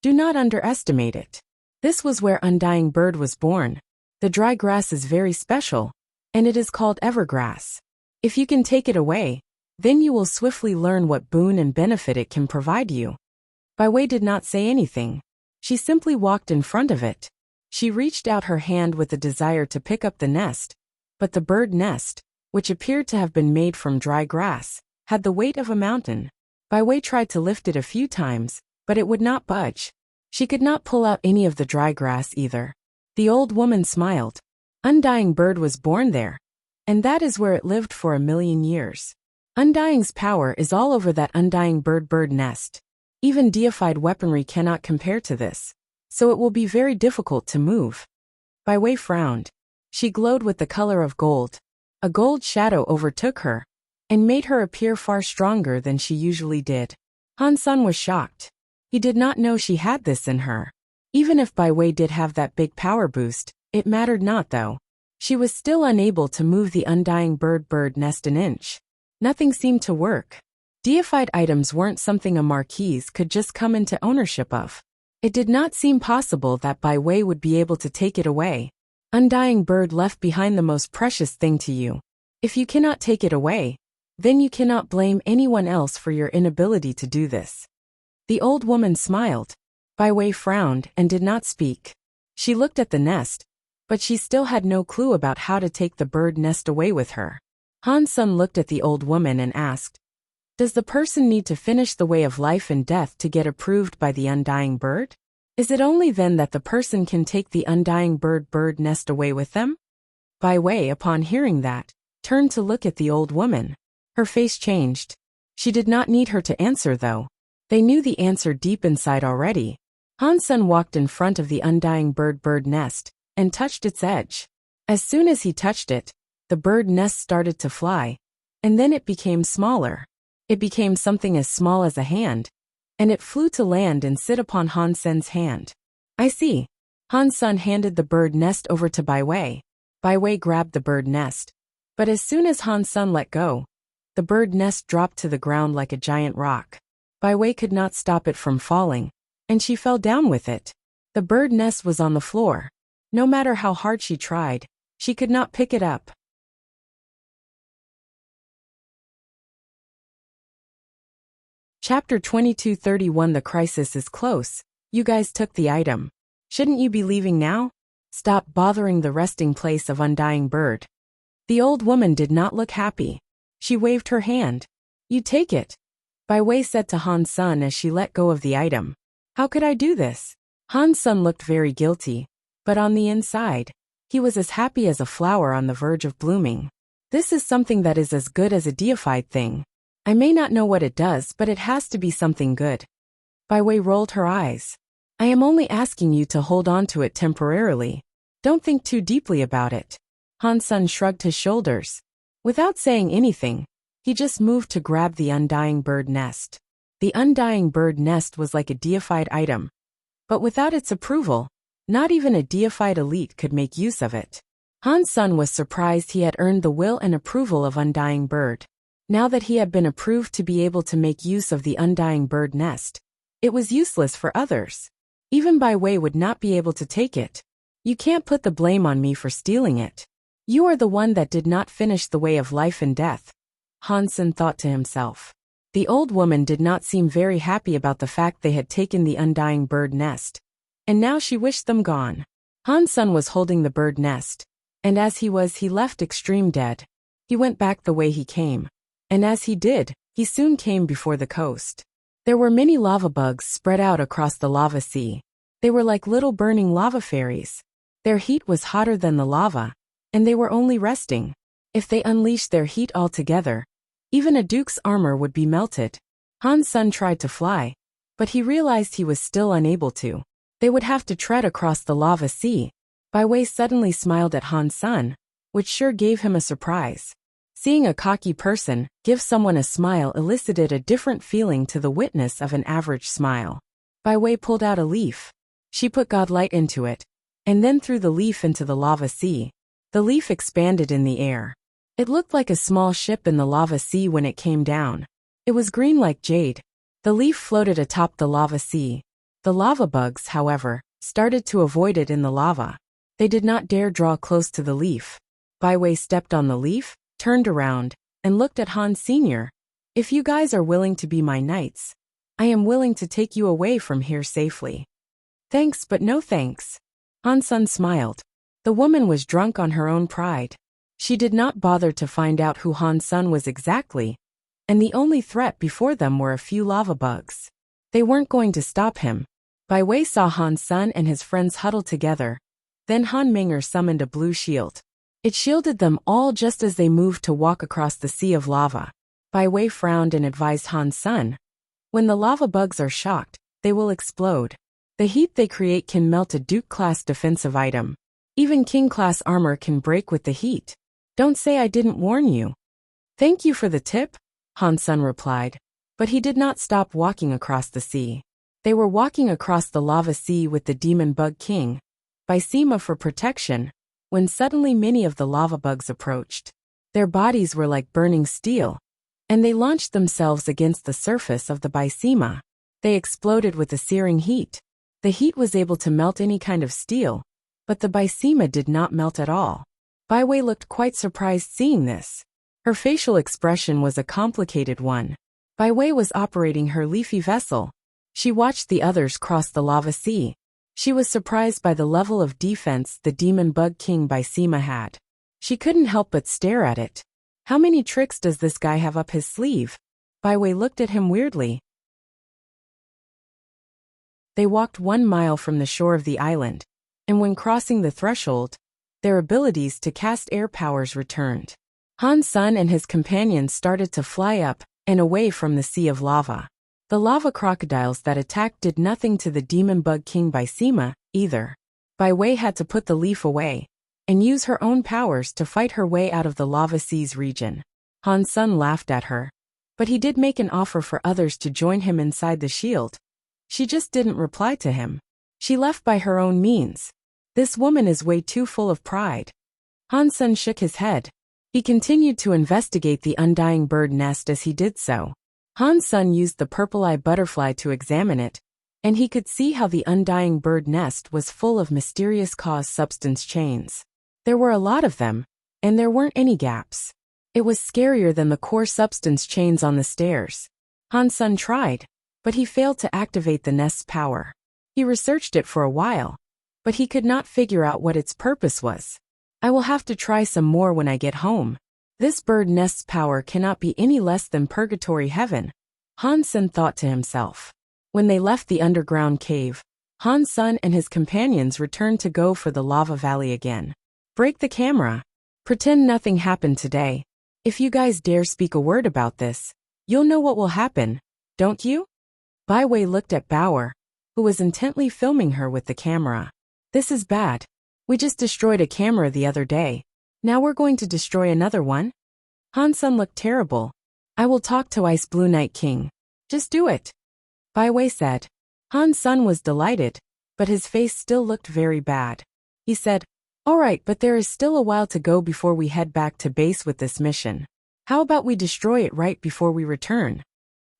"Do not underestimate it. This was where Undying Bird was born. The dry grass is very special, and it is called evergrass. If you can take it away, then you will swiftly learn what boon and benefit it can provide you." Bai Wei did not say anything. She simply walked in front of it. She reached out her hand with a desire to pick up the nest, but the bird nest, which appeared to have been made from dry grass, had the weight of a mountain. Bai Wei tried to lift it a few times, but it would not budge. She could not pull out any of the dry grass either. The old woman smiled. Undying Bird was born there, and that is where it lived for 1,000,000 years. Undying's power is all over that Undying Bird nest. Even deified weaponry cannot compare to this, so it will be very difficult to move. Bai Wei frowned. She glowed with the color of gold. A gold shadow overtook her, and made her appear far stronger than she usually did. Han Sun was shocked. He did not know she had this in her. Even if Bai Wei did have that big power boost, it mattered not though. She was still unable to move the Undying Bird nest an inch. Nothing seemed to work. Deified items weren't something a marquise could just come into ownership of. It did not seem possible that Bai Wei would be able to take it away. Undying Bird left behind the most precious thing to you. If you cannot take it away, then you cannot blame anyone else for your inability to do this. The old woman smiled. Bai Wei frowned and did not speak. She looked at the nest, but she still had no clue about how to take the bird nest away with her. Han Sun looked at the old woman and asked, "Does the person need to finish the way of life and death to get approved by the Undying Bird? Is it only then that the person can take the Undying Bird nest away with them?" Bai Wei, upon hearing that, turned to look at the old woman. Her face changed. She did not need her to answer though. They knew the answer deep inside already. Han Sun walked in front of the Undying Bird nest and touched its edge. As soon as he touched it, the bird nest started to fly, and then it became smaller. It became something as small as a hand, and it flew to land and sit upon Han Sun's hand. "I see." Han Sun handed the bird nest over to Bai Wei. Bai Wei grabbed the bird nest, but as soon as Han Sun let go, the bird nest dropped to the ground like a giant rock. Bai Wei could not stop it from falling, and she fell down with it. The bird nest was on the floor. No matter how hard she tried, she could not pick it up. Chapter 2231. The crisis is close. You guys took the item. Shouldn't you be leaving now? Stop bothering the resting place of Undying Bird. The old woman did not look happy. She waved her hand. You take it. Bai Wei said to Han Sun as she let go of the item. How could I do this? Han Sun looked very guilty, but on the inside, he was as happy as a flower on the verge of blooming. This is something that is as good as a deified thing. I may not know what it does, but it has to be something good. Bai Wei rolled her eyes. I am only asking you to hold on to it temporarily. Don't think too deeply about it. Han Sun shrugged his shoulders. Without saying anything, he just moved to grab the Undying Bird nest. The Undying Bird nest was like a deified item. But without its approval, not even a deified elite could make use of it. Han Sun was surprised he had earned the will and approval of Undying Bird. Now that he had been approved to be able to make use of the Undying Bird nest, it was useless for others. Even Bai Wei would not be able to take it. You can't put the blame on me for stealing it. You are the one that did not finish the way of life and death, Han Sun thought to himself. The old woman did not seem very happy about the fact they had taken the Undying Bird nest, and now she wished them gone. Han Sun was holding the bird nest, and as he left extreme dead. He went back the way he came, and as he did, he soon came before the coast. There were many lava bugs spread out across the lava sea. They were like little burning lava fairies. Their heat was hotter than the lava, and they were only resting. If they unleashed their heat altogether, even a duke's armor would be melted. Han Sun tried to fly, but he realized he was still unable to. They would have to tread across the lava sea. Bai Wei suddenly smiled at Han Sun, which sure gave him a surprise. Seeing a cocky person give someone a smile elicited a different feeling to the witness of an average smile. Bai Wei pulled out a leaf. She put godlight into it, and then threw the leaf into the lava sea. The leaf expanded in the air. It looked like a small ship in the lava sea when it came down. It was green like jade. The leaf floated atop the lava sea. The lava bugs, however, started to avoid it in the lava. They did not dare draw close to the leaf. Bai Wei stepped on the leaf, turned around, and looked at Han Sr. If you guys are willing to be my knights, I am willing to take you away from here safely. Thanks, but no thanks. Han Sun smiled. The woman was drunk on her own pride. She did not bother to find out who Han Sun was exactly, and the only threat before them were a few lava bugs. They weren't going to stop him. Bai Wei saw Han Sun and his friends huddled together. Then Han Ming'er summoned a blue shield. It shielded them all just as they moved to walk across the sea of lava. Bai Wei frowned and advised Han Sun. When the lava bugs are shocked, they will explode. The heat they create can melt a Duke-class defensive item. Even King-class armor can break with the heat. Don't say I didn't warn you. Thank you for the tip, Han Sun replied. But he did not stop walking across the sea. They were walking across the lava sea with the Demon Bug King, Baisima for protection, when suddenly many of the lava bugs approached. Their bodies were like burning steel, and they launched themselves against the surface of the Baisima. They exploded with a searing heat. The heat was able to melt any kind of steel, but the Baisima did not melt at all. Bai Wei looked quite surprised seeing this. Her facial expression was a complicated one. Bai Wei was operating her leafy vessel. She watched the others cross the lava sea. She was surprised by the level of defense the Demon Bug King Baisima had. She couldn't help but stare at it. How many tricks does this guy have up his sleeve? Bai Wei looked at him weirdly. They walked 1 mile from the shore of the island, and when crossing the threshold, their abilities to cast air powers returned. Han Sun and his companions started to fly up and away from the sea of lava. The lava crocodiles that attacked did nothing to the Demon Bug King Baisima, either. Bai Wei had to put the leaf away and use her own powers to fight her way out of the lava seas region. Han Sun laughed at her, but he did make an offer for others to join him inside the shield. She just didn't reply to him. She left by her own means. This woman is way too full of pride. Han Sun shook his head. He continued to investigate the Undying Bird nest as he did so. Han Sun used the purple eye butterfly to examine it, and he could see how the Undying Bird nest was full of mysterious cause substance chains. There were a lot of them, and there weren't any gaps. It was scarier than the core substance chains on the stairs. Han Sun tried, but he failed to activate the nest's power. He researched it for a while, but he could not figure out what its purpose was. I will have to try some more when I get home. This bird nest's power cannot be any less than purgatory heaven, Han Sun thought to himself. When they left the underground cave, Han Sun and his companions returned to go for the lava valley again. Break the camera. Pretend nothing happened today. If you guys dare speak a word about this, you'll know what will happen, don't you? Bai Wei looked at Bauer, who was intently filming her with the camera. This is bad. We just destroyed a camera the other day. Now we're going to destroy another one? Han Sun looked terrible. I will talk to Ice Blue Night King. Just do it. Bai Wei said. Han Sun was delighted, but his face still looked very bad. He said, all right, but there is still a while to go before we head back to base with this mission. How about we destroy it right before we return?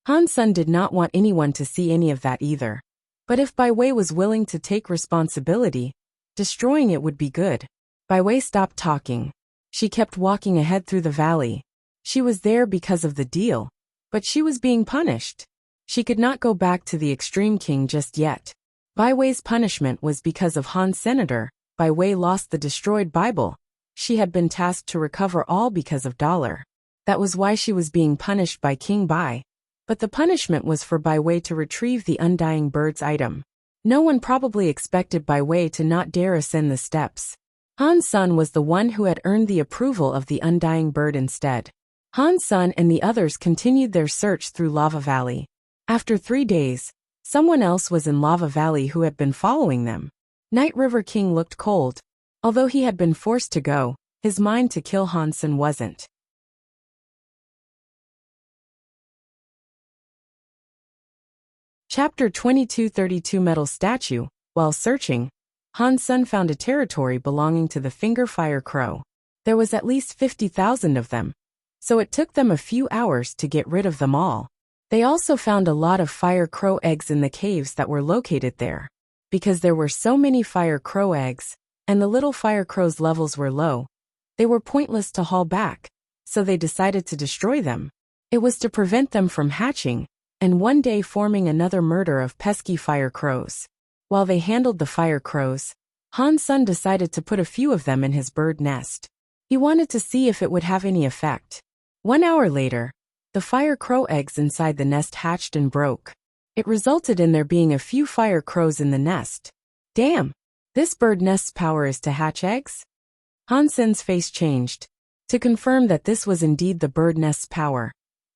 Han Sun did not want anyone to see any of that either. But if Bai Wei was willing to take responsibility, destroying it would be good. Bai Wei stopped talking. She kept walking ahead through the valley. She was there because of the deal, but she was being punished. She could not go back to the Extreme King just yet. Bai Wei's punishment was because of Han's senator. Bai Wei lost the destroyed Bible. She had been tasked to recover all because of dollar. That was why she was being punished by King Bai. But the punishment was for Bai Wei to retrieve the undying bird's item. No one probably expected Bai Wei to not dare ascend the steps. Han Sun was the one who had earned the approval of the undying bird instead. Han Sun and the others continued their search through Lava Valley. After 3 days, someone else was in Lava Valley who had been following them. Night River King looked cold. Although he had been forced to go, his mind to kill Han Sun wasn't. Chapter 2232 Metal Statue. While searching, Han Sun found a territory belonging to the Finger Fire Crow. There was at least 50,000 of them, so it took them a few hours to get rid of them all. They also found a lot of fire crow eggs in the caves that were located there. Because there were so many fire crow eggs, and the little fire crow's levels were low, they were pointless to haul back, so they decided to destroy them. It was to prevent them from hatching, and one day forming another murder of pesky fire crows. While they handled the fire crows, Han Sun decided to put a few of them in his bird nest. He wanted to see if it would have any effect. 1 hour later, the fire crow eggs inside the nest hatched and broke. It resulted in there being a few fire crows in the nest. Damn! This bird nest's power is to hatch eggs? Han Sun's face changed. To confirm that this was indeed the bird nest's power,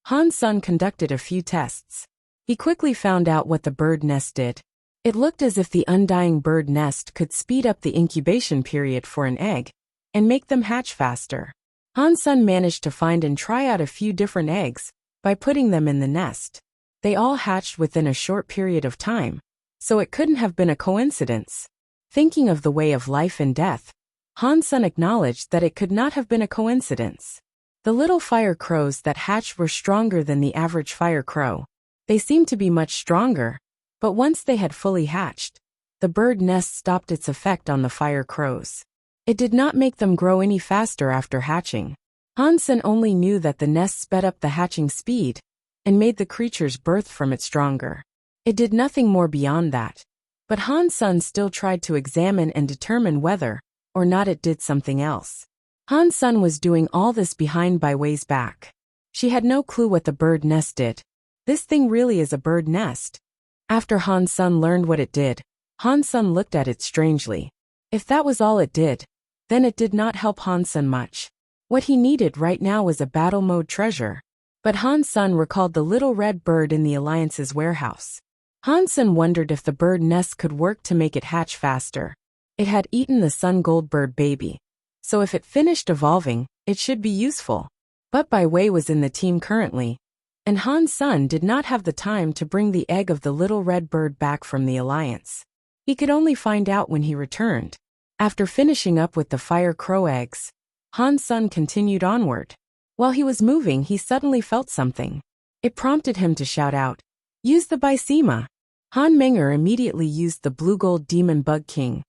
Han Sun conducted a few tests. He quickly found out what the bird nest did. It looked as if the undying bird nest could speed up the incubation period for an egg and make them hatch faster. Han Sun managed to find and try out a few different eggs by putting them in the nest. They all hatched within a short period of time, so it couldn't have been a coincidence. Thinking of the way of life and death, Han Sun acknowledged that it could not have been a coincidence. The little fire crows that hatched were stronger than the average fire crow. They seemed to be much stronger, but once they had fully hatched, the bird nest stopped its effect on the fire crows. It did not make them grow any faster after hatching. Han Sun only knew that the nest sped up the hatching speed and made the creature's birth from it stronger. It did nothing more beyond that. But Han Sun still tried to examine and determine whether or not it did something else. Han Sun was doing all this behind Bai Wei's back. She had no clue what the bird nest did. This thing really is a bird nest. After Han Sun learned what it did, Han Sun looked at it strangely. If that was all it did, then it did not help Han Sun much. What he needed right now was a battle mode treasure. But Han Sun recalled the little red bird in the Alliance's warehouse. Han Sun wondered if the bird nest could work to make it hatch faster. It had eaten the sun gold bird baby, so if it finished evolving, it should be useful. But Bai Wei was in the team currently, and Han Sun did not have the time to bring the egg of the little red bird back from the Alliance. He could only find out when he returned. After finishing up with the fire crow eggs, Han Sun continued onward. While he was moving, he suddenly felt something. It prompted him to shout out, "Use the Bysema!" Han Menger immediately used the blue gold demon bug king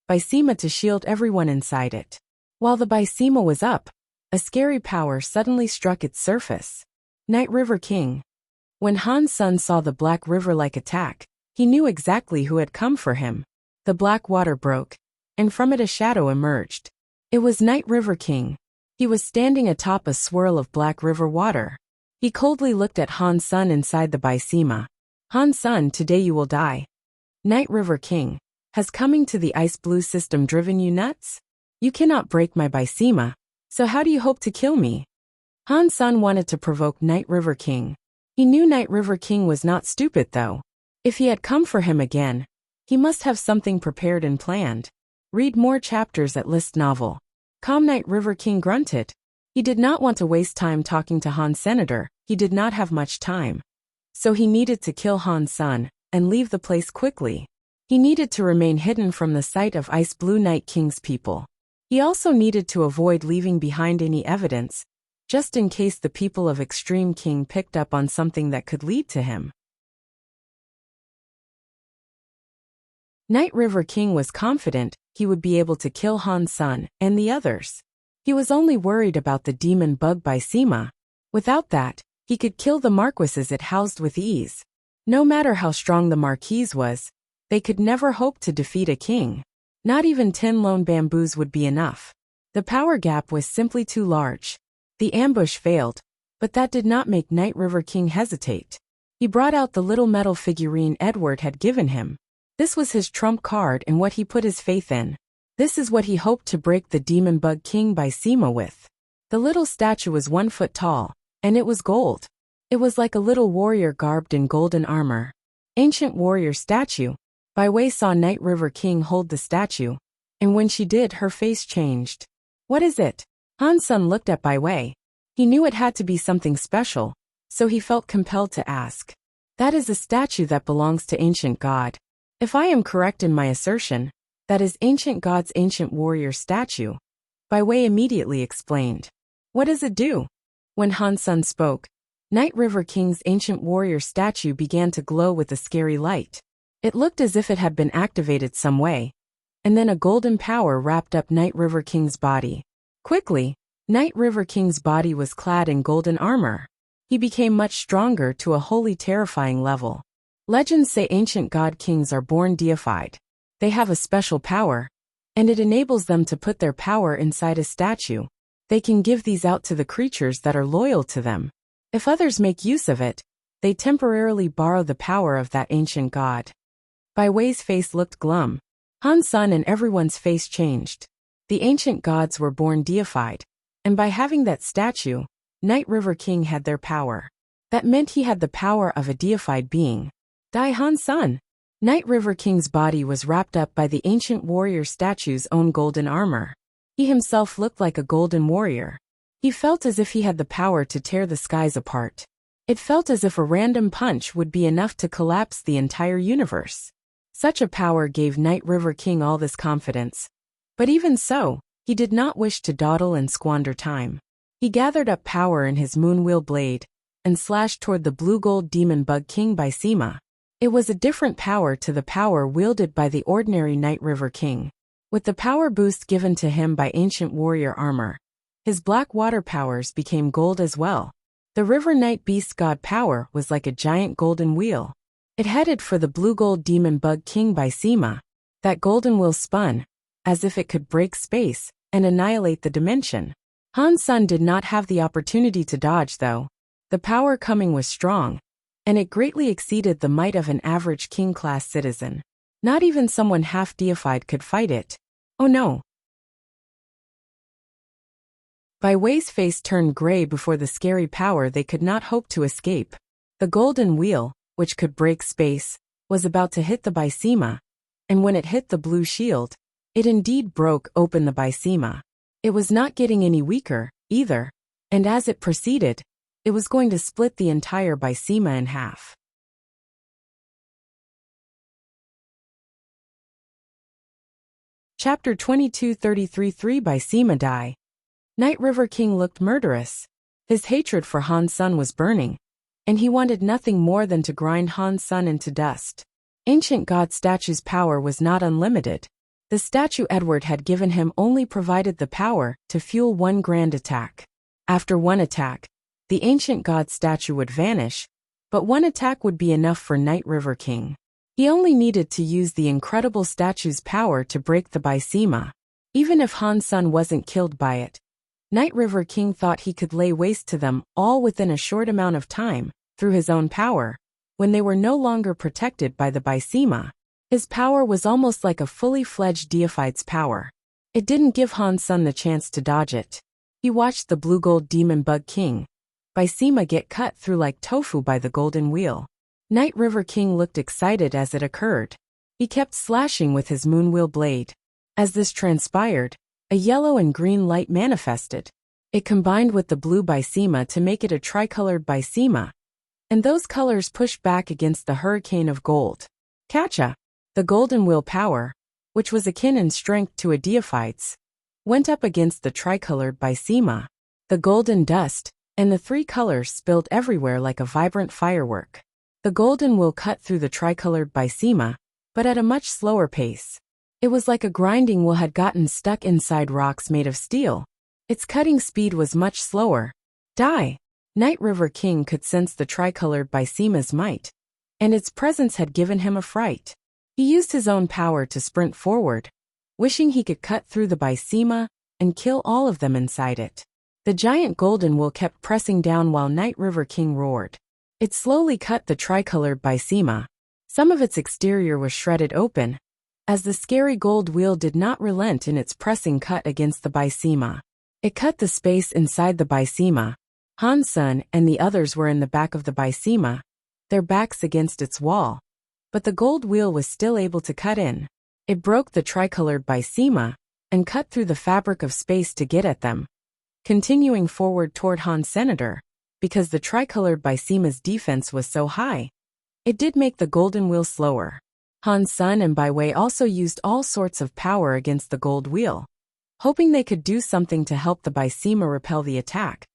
Bysema to shield everyone inside it. While the Bysema was up, a scary power suddenly struck its surface. Night River King. When Han's son saw the black river-like attack, he knew exactly who had come for him. The black water broke, and from it a shadow emerged. It was Night River King. He was standing atop a swirl of black river water. He coldly looked at Han's son inside the Bysema. "Han's son, today you will die." Night River King, has coming to the ice blue system driven you nuts? You cannot break my Bysema, so how do you hope to kill me? Han's son wanted to provoke Night River King. He knew Night River King was not stupid though. If he had come for him again, he must have something prepared and planned. Read more chapters at List Novel. Calm. Night River King grunted. He did not want to waste time talking to Han's senator. He did not have much time. So he needed to kill Han's son and leave the place quickly. He needed to remain hidden from the sight of Ice Blue Night King's people. He also needed to avoid leaving behind any evidence, just in case the people of Extreme King picked up on something that could lead to him. Night River King was confident he would be able to kill Han's son and the others. He was only worried about the demon bug Bysema. Without that, he could kill the marquises it housed with ease. No matter how strong the marquis was, they could never hope to defeat a king. Not even 10 lone bamboos would be enough. The power gap was simply too large. The ambush failed, but that did not make Night River King hesitate. He brought out the little metal figurine Edward had given him. This was his trump card and what he put his faith in. This is what he hoped to break the demon bug king Bysema with. The little statue was 1 foot tall, and it was gold. It was like a little warrior garbed in golden armor. Ancient warrior statue. Byway saw Night River King hold the statue, and when she did, her face changed. What is it? Han's son looked at Byway. He knew it had to be something special, so he felt compelled to ask. That is a statue that belongs to ancient god. If I am correct in my assertion, that is ancient god's ancient warrior statue. Byway immediately explained. What does it do? When Han's son spoke, Night River King's ancient warrior statue began to glow with a scary light. It looked as if it had been activated some way, and then a golden power wrapped up Night River King's body. Quickly, Night River King's body was clad in golden armor. He became much stronger to a wholly terrifying level. Legends say ancient god kings are born deified. They have a special power, and it enables them to put their power inside a statue. They can give these out to the creatures that are loyal to them. If others make use of it, they temporarily borrow the power of that ancient god. Byway's face looked glum. Han's son and everyone's face changed. The ancient gods were born deified, and by having that statue, Night River King had their power. That meant he had the power of a deified being. Die Han's son. Night River King's body was wrapped up by the ancient warrior statue's own golden armor. He himself looked like a golden warrior. He felt as if he had the power to tear the skies apart. It felt as if a random punch would be enough to collapse the entire universe. Such a power gave Night River King all this confidence. But even so, he did not wish to dawdle and squander time. He gathered up power in his moonwheel blade and slashed toward the blue-gold demon bug king Bysema. It was a different power to the power wielded by the ordinary Night River King. With the power boost given to him by ancient warrior armor, his black water powers became gold as well. The River Night Beast God power was like a giant golden wheel. It headed for the blue-gold demon bug king Bysema. That golden wheel spun, as if it could break space and annihilate the dimension. Han's son did not have the opportunity to dodge though. The power coming was strong, and it greatly exceeded the might of an average king-class citizen. Not even someone half-deified could fight it. Oh no. Byway's face turned gray before the scary power they could not hope to escape. The golden wheel, which could break space, was about to hit the Bysema, and when it hit the blue shield, it indeed broke open the Bysema. It was not getting any weaker, either, and as it proceeded, it was going to split the entire Bysema in half. Chapter 22:33 Bysema Die. Night River King looked murderous. His hatred for Han's son was burning, and he wanted nothing more than to grind Han's son into dust. Ancient god statue's power was not unlimited. The statue Edward had given him only provided the power to fuel one grand attack. After one attack, the ancient god statue would vanish, But one attack would be enough for Night River King. He only needed to use the incredible statue's power to break the Baisima. Even if Han Sun wasn't killed by it, Night River King thought he could lay waste to them all within a short amount of time, through his own power. When they were no longer protected by the Baisima, his power was almost like a fully fledged deified's power. It didn't give Han Sun the chance to dodge it. He watched the Blue Gold Demon Bug King Baisima get cut through like tofu by the golden wheel. Night River King looked excited as it occurred. He kept slashing with his moonwheel blade. As this transpired, a yellow and green light manifested. It combined with the blue Baisima to make it a tricolored Baisima, and those colors pushed back against the hurricane of gold. Kacha, the golden wheel power, which was akin in strength to a deified's, went up against the tricolored Baisima. The golden dust and the three colors spilled everywhere like a vibrant firework. The golden wheel cut through the tricolored Baisima, but at a much slower pace. It was like a grinding wheel had gotten stuck inside rocks made of steel. Its cutting speed was much slower. Die! Night River King could sense the tricolored Baisima's might, and its presence had given him a fright. He used his own power to sprint forward, wishing he could cut through the Baisima and kill all of them inside it. The giant golden wheel kept pressing down while Night River King roared. It slowly cut the tricolored Baisima. Some of its exterior was shredded open, as the scary gold wheel did not relent in its pressing cut against the Baisima. It cut the space inside the Baisima. Han Sun and the others were in the back of the Baisima, their backs against its wall. But the gold wheel was still able to cut in. It broke the tricolored Baisima and cut through the fabric of space to get at them. Continuing forward toward Han Senator, because the tricolored Baisima's defense was so high, it did make the golden wheel slower. Han Sun and Bai Wei also used all sorts of power against the gold wheel, hoping they could do something to help the Baisima repel the attack.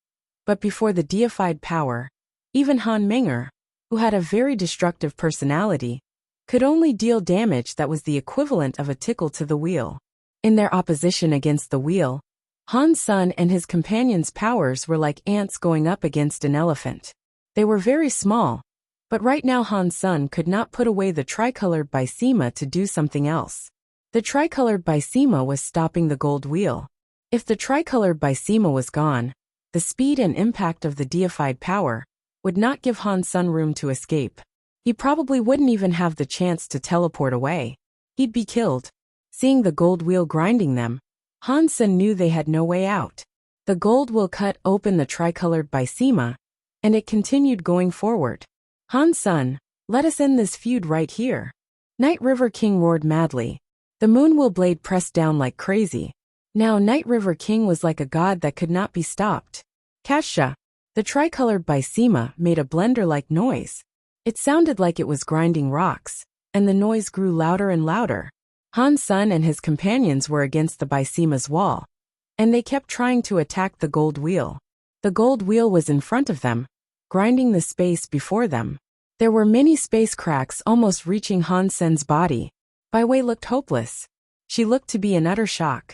But before the deified power, even Han Menger, who had a very destructive personality, could only deal damage that was the equivalent of a tickle to the wheel. In their opposition against the wheel, Han Sun and his companions' powers were like ants going up against an elephant. They were very small, but right now Han Sun could not put away the tricolored Baisima to do something else. The tricolored Baisima was stopping the gold wheel. If the tricolored Baisima was gone, the speed and impact of the deified power would not give Han Sun room to escape. He probably wouldn't even have the chance to teleport away. He'd be killed. Seeing the gold wheel grinding them, Han Sun knew they had no way out. The gold wheel cut open the tricolored Baisima, and it continued going forward. Han Sun, let us end this feud right here. Night River King roared madly. The moonwheel blade pressed down like crazy. Now Night River King was like a god that could not be stopped. Kasha, the tricolored Baisima, made a blender-like noise. It sounded like it was grinding rocks, and the noise grew louder and louder. Han Sun and his companions were against the Baisima's wall, and they kept trying to attack the gold wheel. The gold wheel was in front of them, grinding the space before them. There were many space cracks almost reaching Han Sun's body. Bai Wei looked hopeless. She looked to be in utter shock.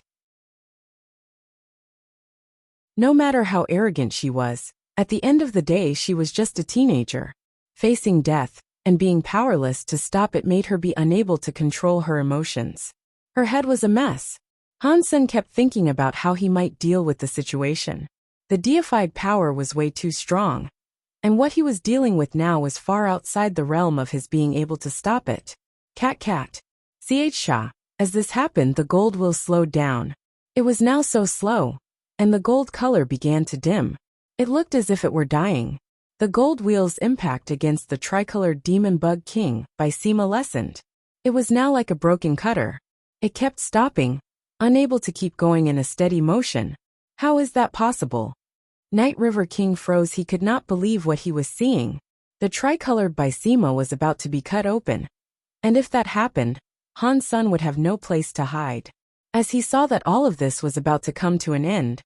No matter how arrogant she was, at the end of the day she was just a teenager. Facing death, and being powerless to stop it made her be unable to control her emotions. Her head was a mess. Han Sun kept thinking about how he might deal with the situation. The deified power was way too strong, and what he was dealing with now was far outside the realm of his being able to stop it. Cat. Ch Sha. As this happened, the gold wheel slowed down. It was now so slow, and the gold color began to dim. It looked as if it were dying. The gold wheel's impact against the tricolored Demon Bug King Baisima lessened. It was now like a broken cutter. It kept stopping, unable to keep going in a steady motion. How is that possible? Night River King froze. He could not believe what he was seeing. The tricolored Baisima was about to be cut open. And if that happened, Han Sun would have no place to hide. As he saw that all of this was about to come to an end,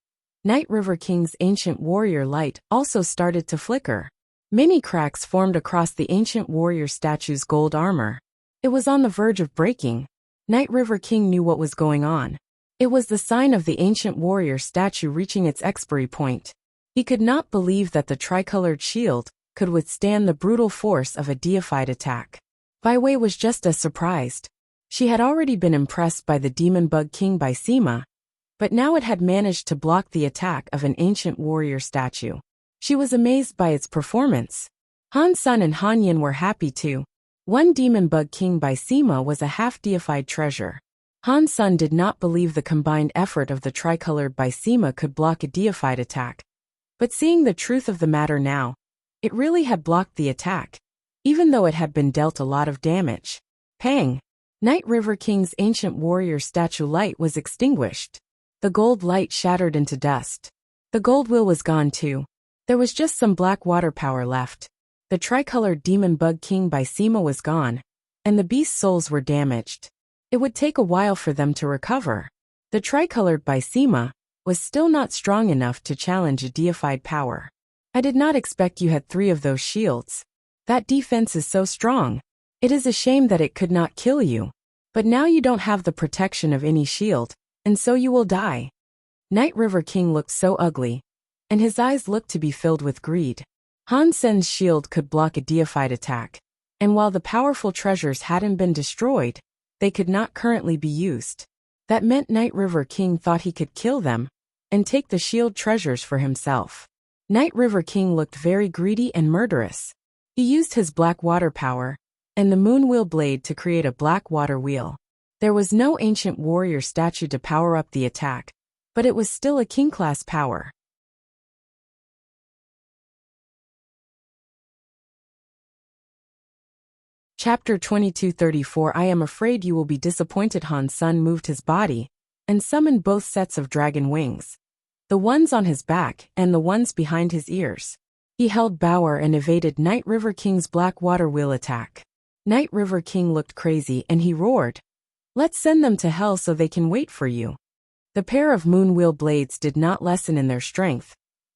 Night River King's ancient warrior light also started to flicker. Many cracks formed across the ancient warrior statue's gold armor. It was on the verge of breaking. Night River King knew what was going on. It was the sign of the ancient warrior statue reaching its expiry point. He could not believe that the tricolored shield, could withstand the brutal force of a deified attack. Bai Wei was just as surprised. She had already been impressed by the demon bug king by Sima, but now it had managed to block the attack of an ancient warrior statue. She was amazed by its performance. Han Sun and Han Yin were happy too. One demon bug king by Sima was a half-deified treasure. Han Sun did not believe the combined effort of the tricolored by Sima could block a deified attack. But seeing the truth of the matter now, it really had blocked the attack, even though it had been dealt a lot of damage. Pang! Night River King's ancient warrior statue light was extinguished. The gold light shattered into dust. The gold wheel was gone too. There was just some black water power left. The tricolored demon bug king by Sima was gone, and the beast's souls were damaged. It would take a while for them to recover. The tricolored by Sima was still not strong enough to challenge a deified power. I did not expect you had 3 of those shields. That defense is so strong. It is a shame that it could not kill you. But now you don't have the protection of any shield, and so you will die. Night River King looked so ugly, and his eyes looked to be filled with greed. Han Sen's shield could block a deified attack, and while the powerful treasures hadn't been destroyed, they could not currently be used. That meant Night River King thought he could kill them and take the shield treasures for himself. Night River King looked very greedy and murderous. He used his black water power and the moon wheel blade to create a black water wheel. There was no ancient warrior statue to power up the attack, but it was still a king-class power. Chapter 2234 I am afraid you will be disappointed. Han Sun moved his body and summoned both sets of dragon wings, the ones on his back and the ones behind his ears. He held Bower and evaded Night River King's black water wheel attack. Night River King looked crazy and he roared, "Let's send them to hell so they can wait for you." The pair of moon wheel blades did not lessen in their strength,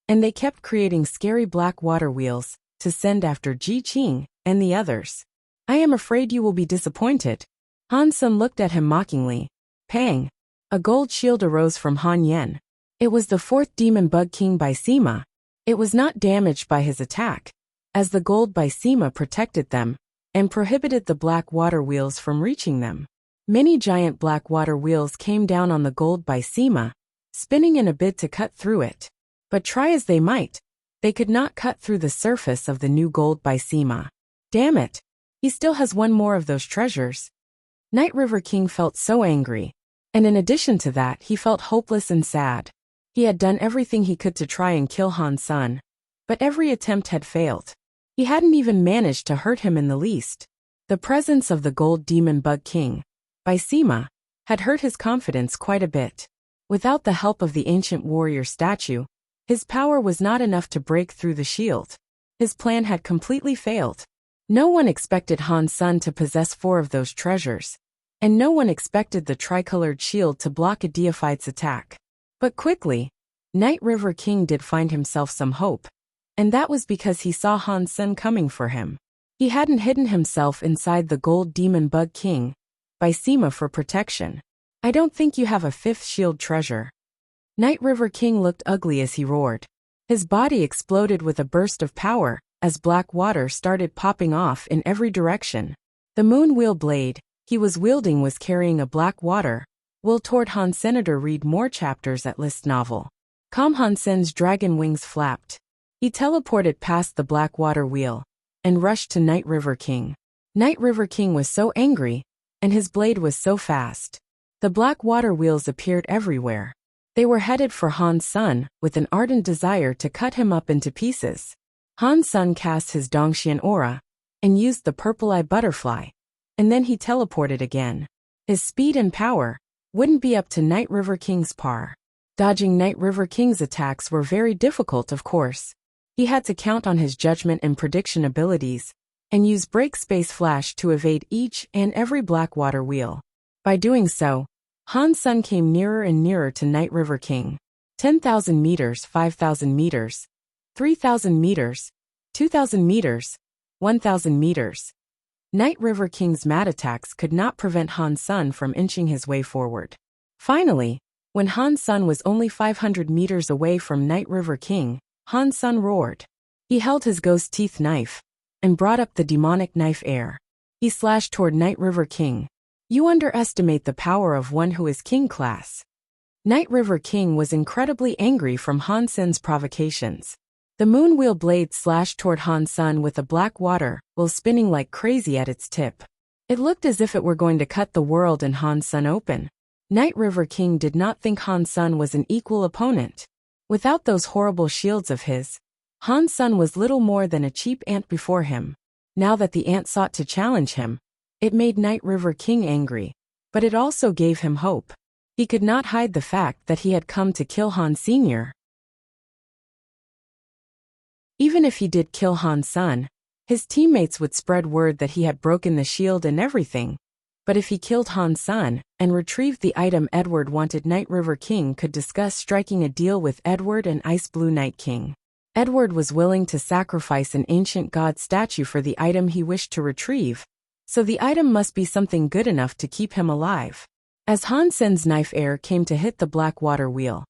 and they kept creating scary black water wheels to send after Ji Qing and the others. I am afraid you will be disappointed. Han Sun looked at him mockingly. Pang! A gold shield arose from Han Yen. It was the 4th demon bug king by Sima. It was not damaged by his attack, as the gold by Sima protected them and prohibited the black water wheels from reaching them. Many giant black water wheels came down on the gold by Sima, spinning in a bid to cut through it. But try as they might, they could not cut through the surface of the new gold by Sima. Damn it! He still has one more of those treasures. Night River King felt so angry, and in addition to that he felt hopeless and sad. He had done everything he could to try and kill Han Sun, but every attempt had failed. He hadn't even managed to hurt him in the least. The presence of the gold demon bug king by Sima had hurt his confidence quite a bit. Without the help of the ancient warrior statue, his power was not enough to break through the shield. His plan had completely failed. No one expected Han Sun to possess 4 of those treasures, and no one expected the tricolored shield to block a deified's attack. But quickly, Night River King did find himself some hope, and that was because he saw Han Sun coming for him. He hadn't hidden himself inside the gold demon bug king by Sima for protection. I don't think you have a 5th shield treasure. Night River King looked ugly as he roared. His body exploded with a burst of power as black water started popping off in every direction. The moon wheel blade he was wielding was carrying a black water wheel toward Han. Senator read more chapters at List Novel. Han Sen's dragon wings flapped. He teleported past the black water wheel and rushed to Night River King. Night River King was so angry, and his blade was so fast. The black water wheels appeared everywhere. They were headed for Han Sun with an ardent desire to cut him up into pieces. Han Sun cast his Dongxian aura and used the purple eye butterfly, and then he teleported again. His speed and power wouldn't be up to Night River King's par. Dodging Night River King's attacks were very difficult, of course. He had to count on his judgment and prediction abilities and use break space flash to evade each and every black water wheel. By doing so, Han Sun came nearer and nearer to Night River King. 10,000 meters, 5,000 meters, 3,000 meters, 2,000 meters, 1,000 meters. Night River King's mad attacks could not prevent Han Sun from inching his way forward. Finally, when Han Sun was only 500 meters away from Night River King, Han Sun roared. He held his ghost teeth knife and brought up the demonic knife air. He slashed toward Night River King. You underestimate the power of one who is king class. Night River King was incredibly angry from Han Sen's provocations. The moon wheel blade slashed toward Han Sen with a black water wheel spinning like crazy at its tip. It looked as if it were going to cut the world and Han Sen open. Night River King did not think Han Sen was an equal opponent. Without those horrible shields of his, Han Sen was little more than a cheap ant before him. Now that the ant sought to challenge him, it made Night River King angry, but it also gave him hope. He could not hide the fact that he had come to kill Han Sr. Even if he did kill Han Sen, his teammates would spread word that he had broken the shield and everything. But if he killed Han Sen and retrieved the item Edward wanted, Night River King could discuss striking a deal with Edward and Ice Blue Night King. Edward was willing to sacrifice an ancient god statue for the item he wished to retrieve, so the item must be something good enough to keep him alive. As Han Sen's knife air came to hit the black water wheel,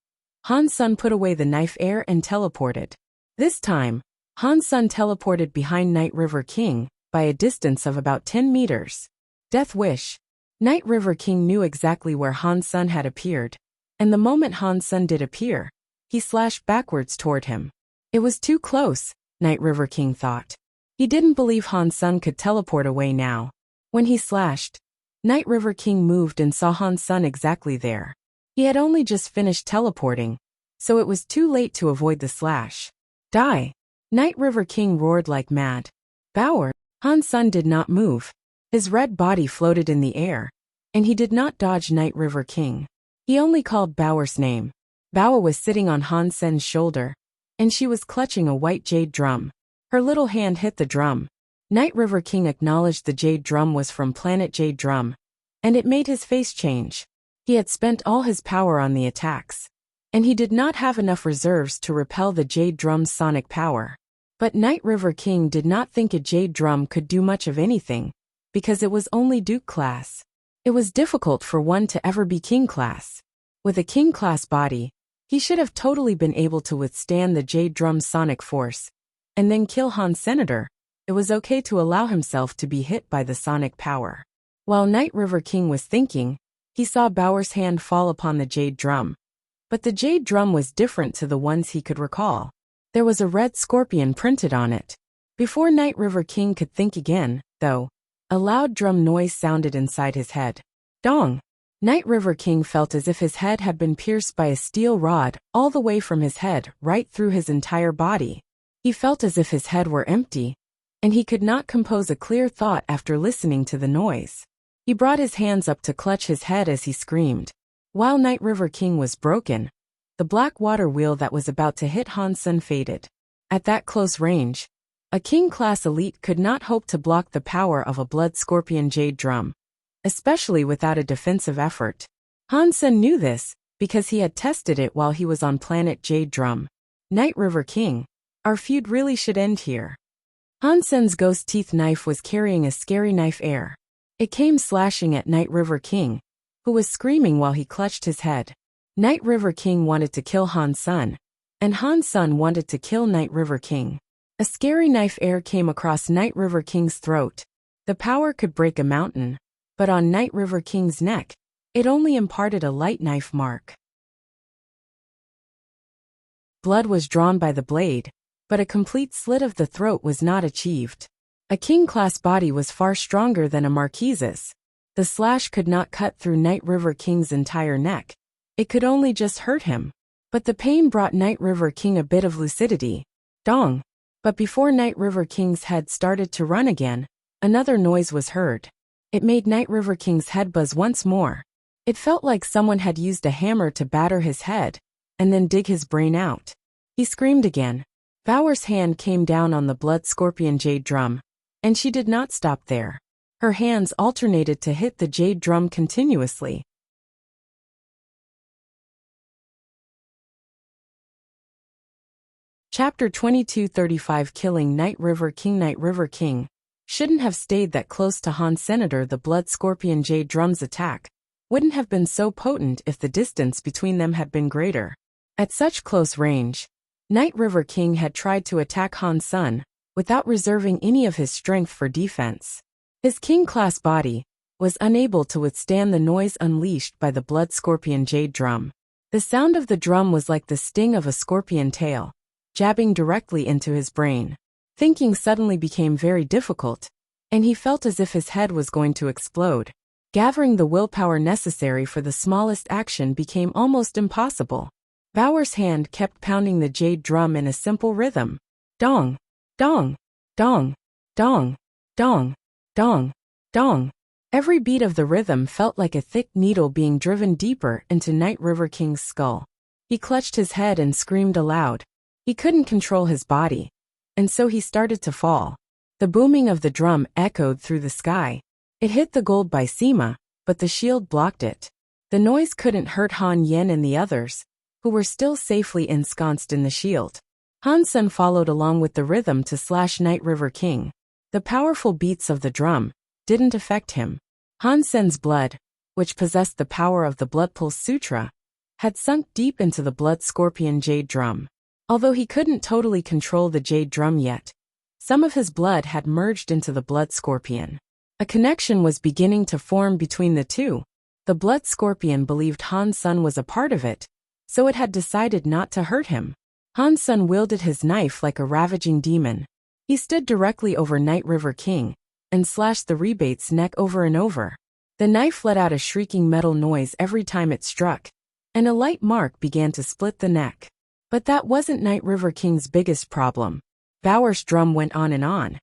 Han Sen put away the knife air and teleported. This time, Han Sen teleported behind Night River King by a distance of about 10 meters. Death Wish. Night River King knew exactly where Han Sen had appeared, and the moment Han Sen did appear, he slashed backwards toward him. It was too close, Night River King thought. He didn't believe Han Sen could teleport away now. When he slashed, Night River King moved and saw Han Sen exactly there. He had only just finished teleporting, so it was too late to avoid the slash. Die! Night River King roared like mad. Bower! Han Sen did not move. His red body floated in the air, and he did not dodge Night River King. He only called Bower's name. Bower was sitting on Han Sen's shoulder, and she was clutching a white jade drum. Her little hand hit the drum. Night River King acknowledged the jade drum was from planet Jade Drum, and it made his face change. He had spent all his power on the attacks, and he did not have enough reserves to repel the jade drum's sonic power. But Night River King did not think a jade drum could do much of anything, because it was only Duke class. It was difficult for one to ever be King class. With a King class body, he should have totally been able to withstand the jade drum's sonic force, and then kill Han Senator. It was okay to allow himself to be hit by the sonic power. While Night River King was thinking, he saw Bower's hand fall upon the jade drum. But the jade drum was different to the ones he could recall. There was a red scorpion printed on it. Before Night River King could think again, though, a loud drum noise sounded inside his head. Dong! Night River King felt as if his head had been pierced by a steel rod all the way from his head right through his entire body. He felt as if his head were empty, and he could not compose a clear thought after listening to the noise. He brought his hands up to clutch his head as he screamed. While Night River King was broken, the black water wheel that was about to hit Han Sen faded. At that close range, a King-class elite could not hope to block the power of a blood scorpion jade drum, especially without a defensive effort. Han Sen knew this, because he had tested it while he was on planet Jade Drum. Night River King, our feud really should end here. Han Sen's ghost teeth knife was carrying a scary knife air. It came slashing at Night River King, who was screaming while he clutched his head. Night River King wanted to kill Han Sen, and Han Sen wanted to kill Night River King. A scary knife air came across Night River King's throat. The power could break a mountain, but on Night River King's neck, it only imparted a light knife mark. Blood was drawn by the blade, but a complete slit of the throat was not achieved. A King-class body was far stronger than a Marquise's. The slash could not cut through Night River King's entire neck. It could only just hurt him. But the pain brought Night River King a bit of lucidity. Dong! But before Night River King's head started to run again, another noise was heard. It made Night River King's head buzz once more. It felt like someone had used a hammer to batter his head, and then dig his brain out. He screamed again. Bower's hand came down on the blood scorpion jade drum, and she did not stop there. Her hands alternated to hit the jade drum continuously. Chapter 2235 Killing Night River King. Night River King shouldn't have stayed that close to Han Senator. The blood scorpion jade drum's attack wouldn't have been so potent if the distance between them had been greater. At such close range, Night River King had tried to attack Han Sun without reserving any of his strength for defense. His king-class body was unable to withstand the noise unleashed by the blood scorpion jade drum. The sound of the drum was like the sting of a scorpion tail, jabbing directly into his brain. Thinking suddenly became very difficult, and he felt as if his head was going to explode. Gathering the willpower necessary for the smallest action became almost impossible. Baoer's hand kept pounding the jade drum in a simple rhythm. Dong, dong, dong, dong, dong, dong, dong. Every beat of the rhythm felt like a thick needle being driven deeper into Night River King's skull. He clutched his head and screamed aloud. He couldn't control his body, and so he started to fall. The booming of the drum echoed through the sky. It hit the gold Bysema, but the shield blocked it. The noise couldn't hurt Han Yen and the others, who were still safely ensconced in the shield. Han Sun followed along with the rhythm to slash Night River King. The powerful beats of the drum didn't affect him. Han Sen's blood, which possessed the power of the Blood Pulse Sutra, had sunk deep into the blood scorpion jade drum. Although he couldn't totally control the jade drum yet, some of his blood had merged into the blood scorpion. A connection was beginning to form between the two. The blood scorpion believed Han Sun was a part of it, so it had decided not to hurt him. Han Sun wielded his knife like a ravaging demon. He stood directly over Night River King and slashed the rebate's neck over and over. The knife let out a shrieking metal noise every time it struck, and a light mark began to split the neck. But that wasn't Night River King's biggest problem. Baoer's drum went on,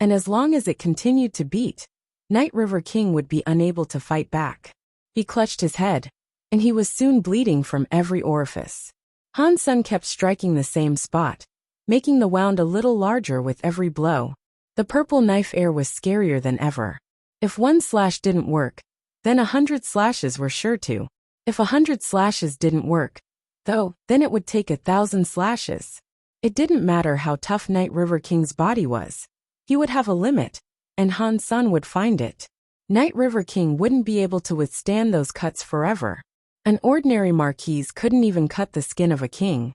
and as long as it continued to beat, Night River King would be unable to fight back. He clutched his head, and he was soon bleeding from every orifice. Han Sun kept striking the same spot, making the wound a little larger with every blow. The purple knife air was scarier than ever. If one slash didn't work, then 100 slashes were sure to. If 100 slashes didn't work, though, then it would take 1,000 slashes. It didn't matter how tough Night River King's body was. He would have a limit, and Han Sun would find it. Night River King wouldn't be able to withstand those cuts forever. An ordinary marquise couldn't even cut the skin of a king.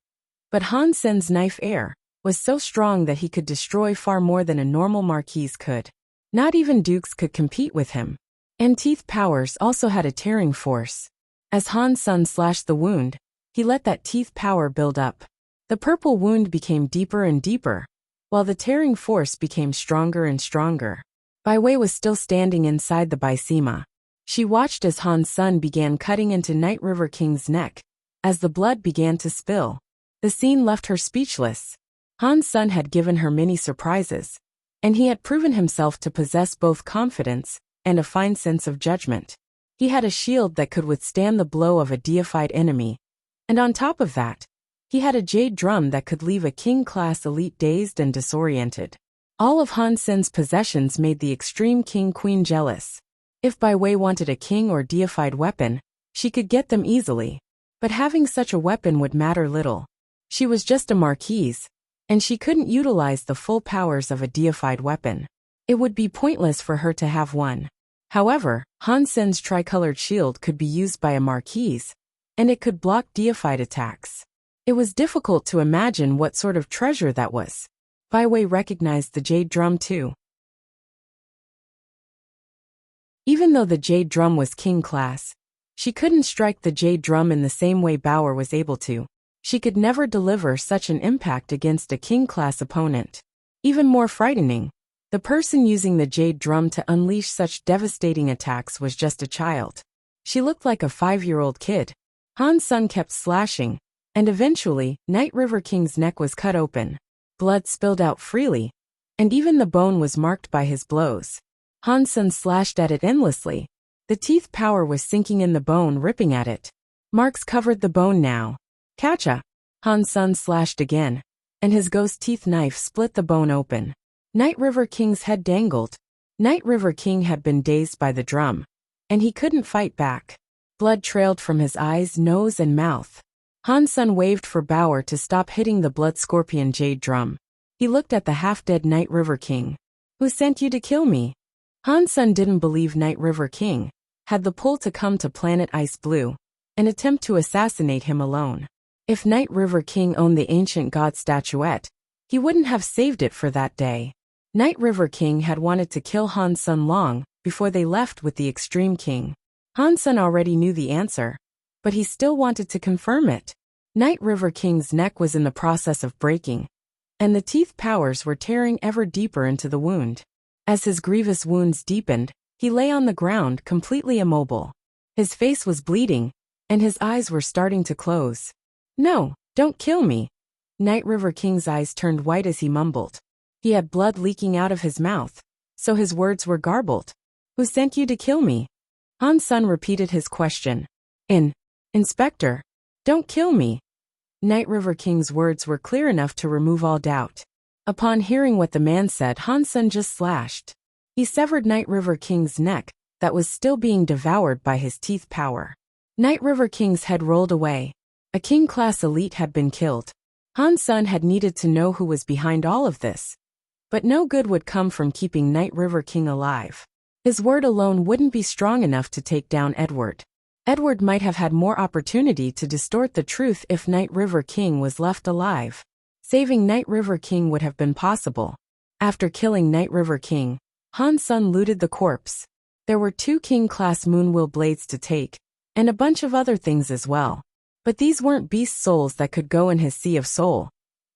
But Han Sen's knife air was so strong that he could destroy far more than a normal marquise could. Not even dukes could compete with him. And teeth powers also had a tearing force. As Han Sun slashed the wound, he let that teeth power build up. The purple wound became deeper and deeper, while the tearing force became stronger and stronger. Bai Wei was still standing inside the Bysema. She watched as Han Sun began cutting into Night River King's neck, as the blood began to spill. The scene left her speechless. Han Sun had given her many surprises, and he had proven himself to possess both confidence and a fine sense of judgment. He had a shield that could withstand the blow of a deified enemy, and on top of that, he had a jade drum that could leave a king-class elite dazed and disoriented. All of Han Sen's possessions made the extreme king-queen jealous. If Bai Wei wanted a king or deified weapon, she could get them easily, but having such a weapon would matter little. She was just a marquise, and she couldn't utilize the full powers of a deified weapon. It would be pointless for her to have one. However, Han Sen's tricolored shield could be used by a marquise, and it could block deified attacks. It was difficult to imagine what sort of treasure that was. Bai Wei recognized the jade drum too. Even though the jade drum was king class, she couldn't strike the jade drum in the same way Baoer was able to. She could never deliver such an impact against a king-class opponent. Even more frightening, the person using the jade drum to unleash such devastating attacks was just a child. She looked like a 5-year-old kid. Han Sun kept slashing, and eventually, Night River King's neck was cut open. Blood spilled out freely, and even the bone was marked by his blows. Han Sun slashed at it endlessly. The teeth power was sinking in the bone, ripping at it. Marks covered the bone now. Catcha! Han Sun slashed again, and his ghost teeth knife split the bone open. Night River King's head dangled. Night River King had been dazed by the drum, and he couldn't fight back. Blood trailed from his eyes, nose, and mouth. Han Sun waved for Baoer to stop hitting the blood scorpion jade drum. He looked at the half-dead Night River King. Who sent you to kill me? Han Sun didn't believe Night River King had the pull to come to planet Ice Blue and attempt to assassinate him alone. If Night River King owned the ancient god statuette, he wouldn't have saved it for that day. Night River King had wanted to kill Han Sun long before they left with the Extreme King. Han Sun already knew the answer, but he still wanted to confirm it. Night River King's neck was in the process of breaking, and the teeth powers were tearing ever deeper into the wound. As his grievous wounds deepened, he lay on the ground completely immobile. His face was bleeding, and his eyes were starting to close. "No, don't kill me." Night River King's eyes turned white as he mumbled. He had blood leaking out of his mouth, so his words were garbled. "Who sent you to kill me?" Han Sun repeated his question. Inspector, don't kill me." Night River King's words were clear enough to remove all doubt. Upon hearing what the man said, Han Sun just slashed. He severed Night River King's neck, that was still being devoured by his teeth power. Night River King's head rolled away. A king-class elite had been killed. Han Sun had needed to know who was behind all of this. But no good would come from keeping Night River King alive. His word alone wouldn't be strong enough to take down Edward. Edward might have had more opportunity to distort the truth if Night River King was left alive. Saving Night River King would have been possible. After killing Night River King, Han Sun looted the corpse. There were 2 king-class moonwheel blades to take, and a bunch of other things as well. But these weren't beast souls that could go in his sea of soul.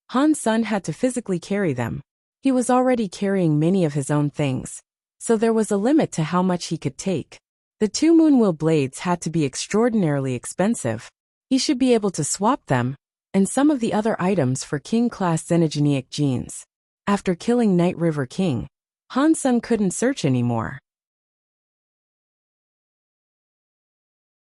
Han Sun had to physically carry them. He was already carrying many of his own things, so there was a limit to how much he could take. The 2 moonwheel blades had to be extraordinarily expensive. He should be able to swap them, and some of the other items for king-class xenogeneic genes. After killing Night River King, Han Sun couldn't search anymore.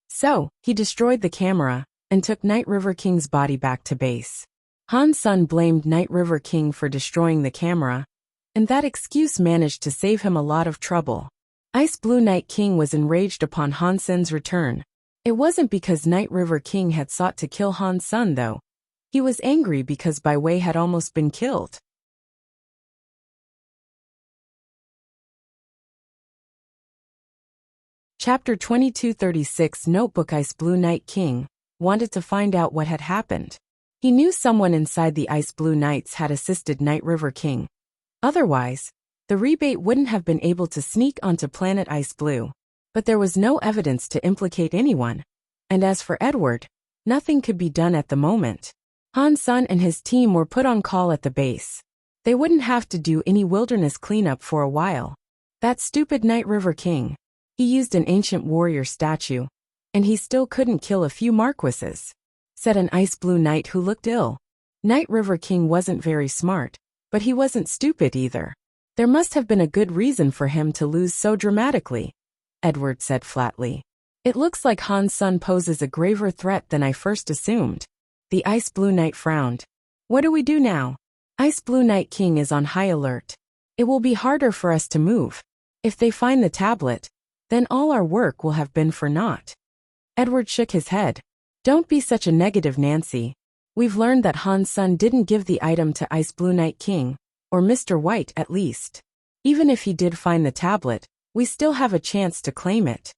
So, he destroyed the camera, and took Night River King's body back to base. Han Sun blamed Night River King for destroying the camera, and that excuse managed to save him a lot of trouble. Ice Blue Night King was enraged upon Han Sun's return. It wasn't because Night River King had sought to kill Han Sun though. He was angry because Bai Wei had almost been killed. Chapter 2236 Notebook. Ice Blue Night King wanted to find out what had happened. He knew someone inside the Ice Blue Knights had assisted Night River King. Otherwise, the rebate wouldn't have been able to sneak onto planet Ice Blue. But there was no evidence to implicate anyone. And as for Edward, nothing could be done at the moment. Han Sun and his team were put on call at the base. They wouldn't have to do any wilderness cleanup for a while. That stupid Night River King. He used an ancient warrior statue, and he still couldn't kill a few marquises, said an Ice Blue Knight who looked ill. Night River King wasn't very smart, but he wasn't stupid either. There must have been a good reason for him to lose so dramatically, Edward said flatly. It looks like Han Sun poses a graver threat than I first assumed. The Ice Blue Knight frowned. What do we do now? Ice Blue Night King is on high alert. It will be harder for us to move. If they find the tablet, then all our work will have been for naught. Edward shook his head. Don't be such a negative, Nancy. We've learned that Han Sun didn't give the item to Ice Blue Night King, or Mr. White at least. Even if he did find the tablet, we still have a chance to claim it.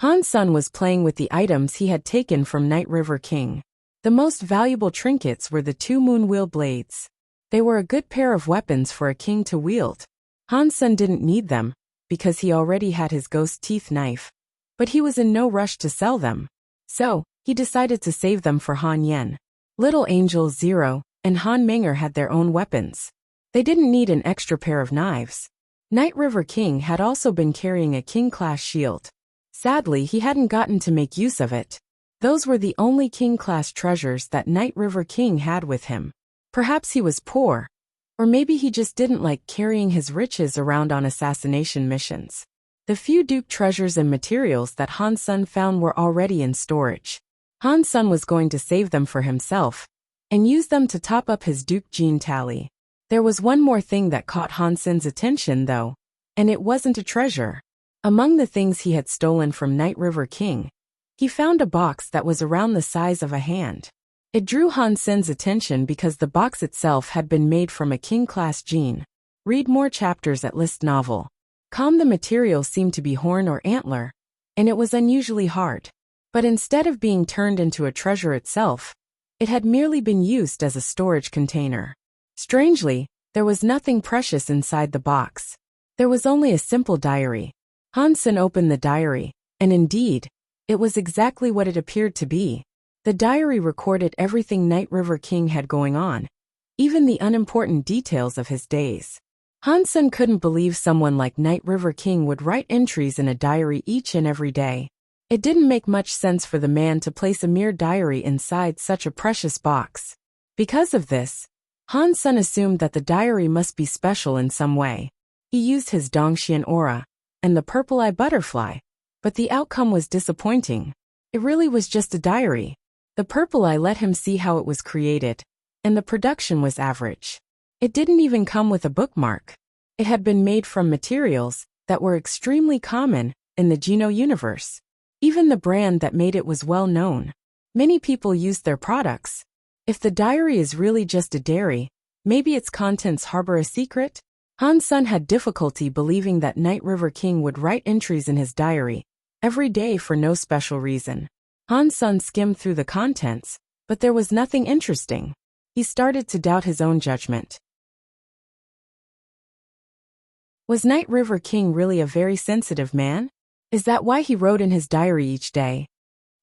Han Sun was playing with the items he had taken from Night River King. The most valuable trinkets were the 2 moonwheel blades. They were a good pair of weapons for a king to wield. Han Sun didn't need them, because he already had his ghost teeth knife. But he was in no rush to sell them. So, he decided to save them for Han Yen. Little Angel Zero and Han Menger had their own weapons. They didn't need an extra pair of knives. Night River King had also been carrying a king-class shield. Sadly, he hadn't gotten to make use of it. Those were the only king-class treasures that Night River King had with him. Perhaps he was poor. Or maybe he just didn't like carrying his riches around on assassination missions. The few dupe treasures and materials that Han Sun found were already in storage. Han Sun was going to save them for himself, and use them to top up his dupe gene tally. There was one more thing that caught Han Sun's attention though, and it wasn't a treasure. Among the things he had stolen from Night River King, he found a box that was around the size of a hand. It drew Han Sun's attention because the box itself had been made from a king-class gene. Read more chapters at List Novel. The material seemed to be horn or antler, and it was unusually hard. But instead of being turned into a treasure itself, It had merely been used as a storage container. Strangely, there was nothing precious inside the box. There was only a simple diary. Han-sun opened the diary, and indeed, it was exactly what it appeared to be. The diary recorded everything Night River King had going on, even the unimportant details of his days. Han-sun couldn't believe someone like Night River King would write entries in a diary each and every day. It didn't make much sense for the man to place a mere diary inside such a precious box. Because of this, Han-sun assumed that the diary must be special in some way. He used his Dongxian aura and the purple-eye butterfly, but the outcome was disappointing. It really was just a diary. The purple eye let him see how it was created, and the production was average. It didn't even come with a bookmark. It had been made from materials that were extremely common in the Geno universe. Even the brand that made it was well known. Many people used their products. If the diary is really just a diary, maybe its contents harbor a secret? Han-sun had difficulty believing that Night River King would write entries in his diary every day for no special reason. Han-sun skimmed through the contents, but there was nothing interesting. He started to doubt his own judgment. Was Night River King really a very sensitive man? Is that why he wrote in his diary each day?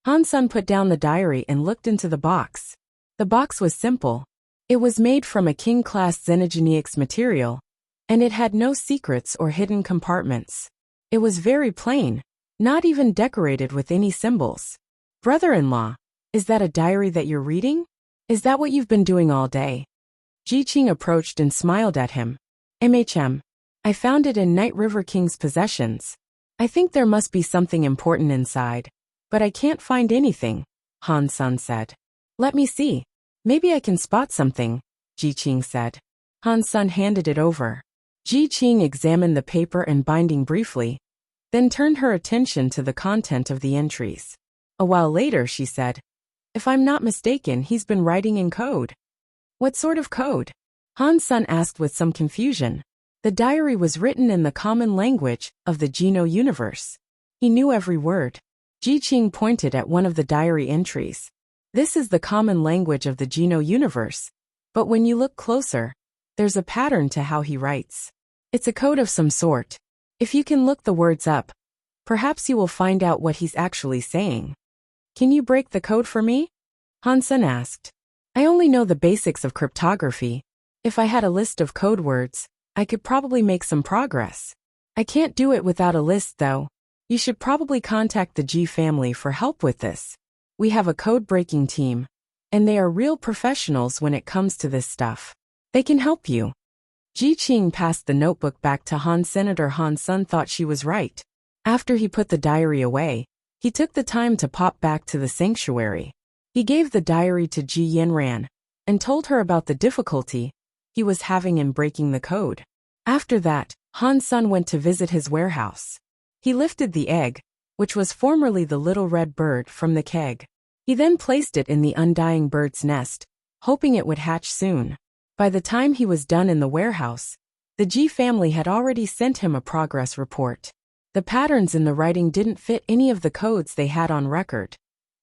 Han-sun put down the diary and looked into the box. The box was simple. It was made from a king-class xenogeneics material, and it had no secrets or hidden compartments. It was very plain, not even decorated with any symbols. Brother-in-law, is that a diary that you're reading? Is that what you've been doing all day? Ji-ching approached and smiled at him. I found it in Night River King's possessions. I think there must be something important inside, but I can't find anything, Han-sun said. Let me see. Maybe I can spot something, Ji-ching said. Han-sun handed it over. Ji-ching examined the paper and binding briefly, then turned her attention to the content of the entries. A while later, she said, If I'm not mistaken, he's been writing in code. What sort of code? Han-sun asked with some confusion. The diary was written in the common language of the Geno universe. He knew every word. Ji-ching pointed at one of the diary entries. This is the common language of the Geno universe, but when you look closer, there's a pattern to how he writes. It's a code of some sort. If you can look the words up, perhaps you will find out what he's actually saying. Can you break the code for me? Han-sun asked. I only know the basics of cryptography. If I had a list of code words, I could probably make some progress. I can't do it without a list though. You should probably contact the G family for help with this. We have a code-breaking team, and they are real professionals when it comes to this stuff. They can help you. Ji-ching passed the notebook back to Han. Senator Han-sun thought she was right. After he put the diary away, he took the time to pop back to the sanctuary. He gave the diary to Ji Yanran and told her about the difficulty he was having in breaking the code. After that, Han-sun went to visit his warehouse. He lifted the egg, which was formerly the little red bird, from the keg. He then placed it in the undying bird's nest, hoping it would hatch soon. By the time he was done in the warehouse, the G family had already sent him a progress report. The patterns in the writing didn't fit any of the codes they had on record,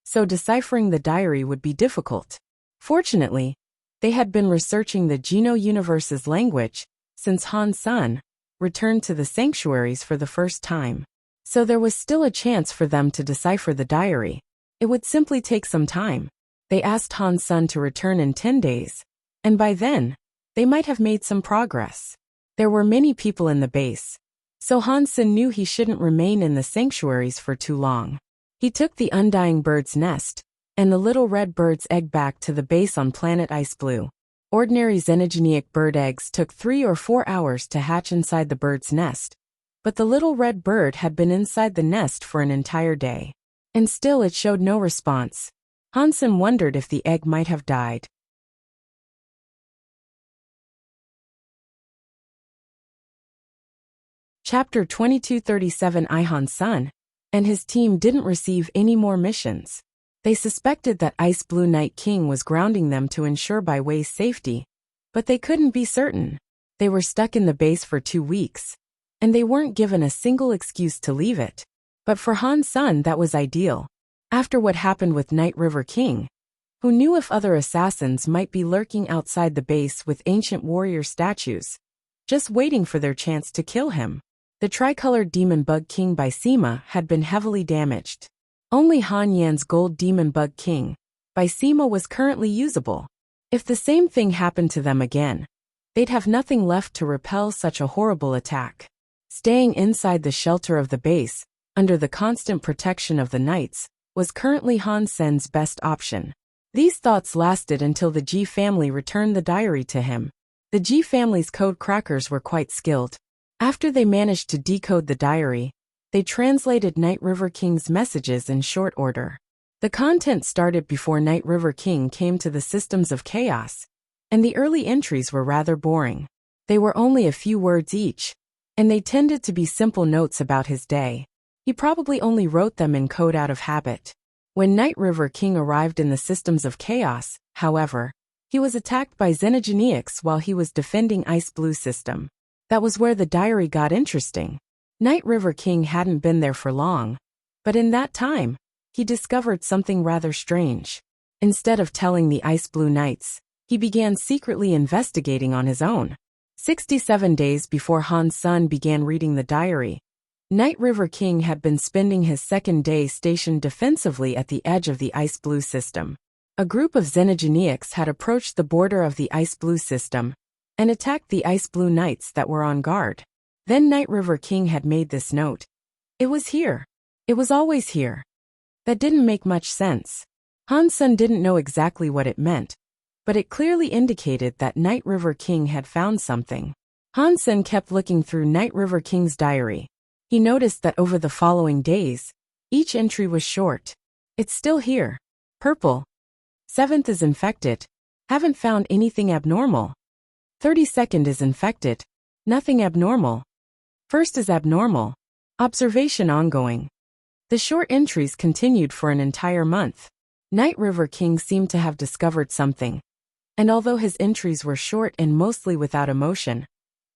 so deciphering the diary would be difficult. Fortunately, they had been researching the Geno universe's language since Han-sun returned to the sanctuaries for the first time. So there was still a chance for them to decipher the diary. It would simply take some time. They asked Han-sun to return in 10 days, and by then, they might have made some progress. There were many people in the base, so Han-sun knew he shouldn't remain in the sanctuaries for too long. He took the undying bird's nest and the little red bird's egg back to the base on planet Ice Blue. Ordinary xenogeneic bird eggs took 3 or 4 hours to hatch inside the bird's nest, but the little red bird had been inside the nest for an entire day. And still it showed no response. Han-sun wondered if the egg might have died. Chapter 2237. Han-sun and his team didn't receive any more missions. They suspected that Ice Blue Night King was grounding them to ensure Bai Wei's safety, but they couldn't be certain. They were stuck in the base for 2 weeks, and they weren't given a single excuse to leave it. But for Han-sun that was ideal. After what happened with Night River King, who knew if other assassins might be lurking outside the base with ancient warrior statues, just waiting for their chance to kill him. The tricolored demon bug king by Sima had been heavily damaged. Only Han Yan's gold demon bug king by Sima was currently usable. If the same thing happened to them again, they'd have nothing left to repel such a horrible attack. Staying inside the shelter of the base, under the constant protection of the knights, was currently Han Sen's best option. These thoughts lasted until the Ji family returned the diary to him. The Ji family's code crackers were quite skilled. After they managed to decode the diary, they translated Night River King's messages in short order. The content started before Night River King came to the systems of chaos, and the early entries were rather boring. They were only a few words each, and they tended to be simple notes about his day. He probably only wrote them in code out of habit. When Night River King arrived in the systems of chaos, however, he was attacked by Xenogeneics while he was defending Ice Blue System. That was where the diary got interesting. Night River King hadn't been there for long, but in that time, he discovered something rather strange. Instead of telling the Ice Blue Knights, he began secretly investigating on his own. 67 days before Han's son began reading the diary, Night River King had been spending his second day stationed defensively at the edge of the Ice Blue System. A group of Xenogeneics had approached the border of the Ice Blue System and attacked the Ice Blue Knights that were on guard. Then Night River King had made this note. It was here. It was always here. That didn't make much sense. Han's son didn't know exactly what it meant, but it clearly indicated that Night River King had found something. Han's son kept looking through Night River King's diary. He noticed that over the following days, each entry was short. It's still here. Purple. 7th is infected. Haven't found anything abnormal. 32nd is infected. Nothing abnormal. 1st is abnormal. Observation ongoing. The short entries continued for an entire month. Night River King seemed to have discovered something. And although his entries were short and mostly without emotion,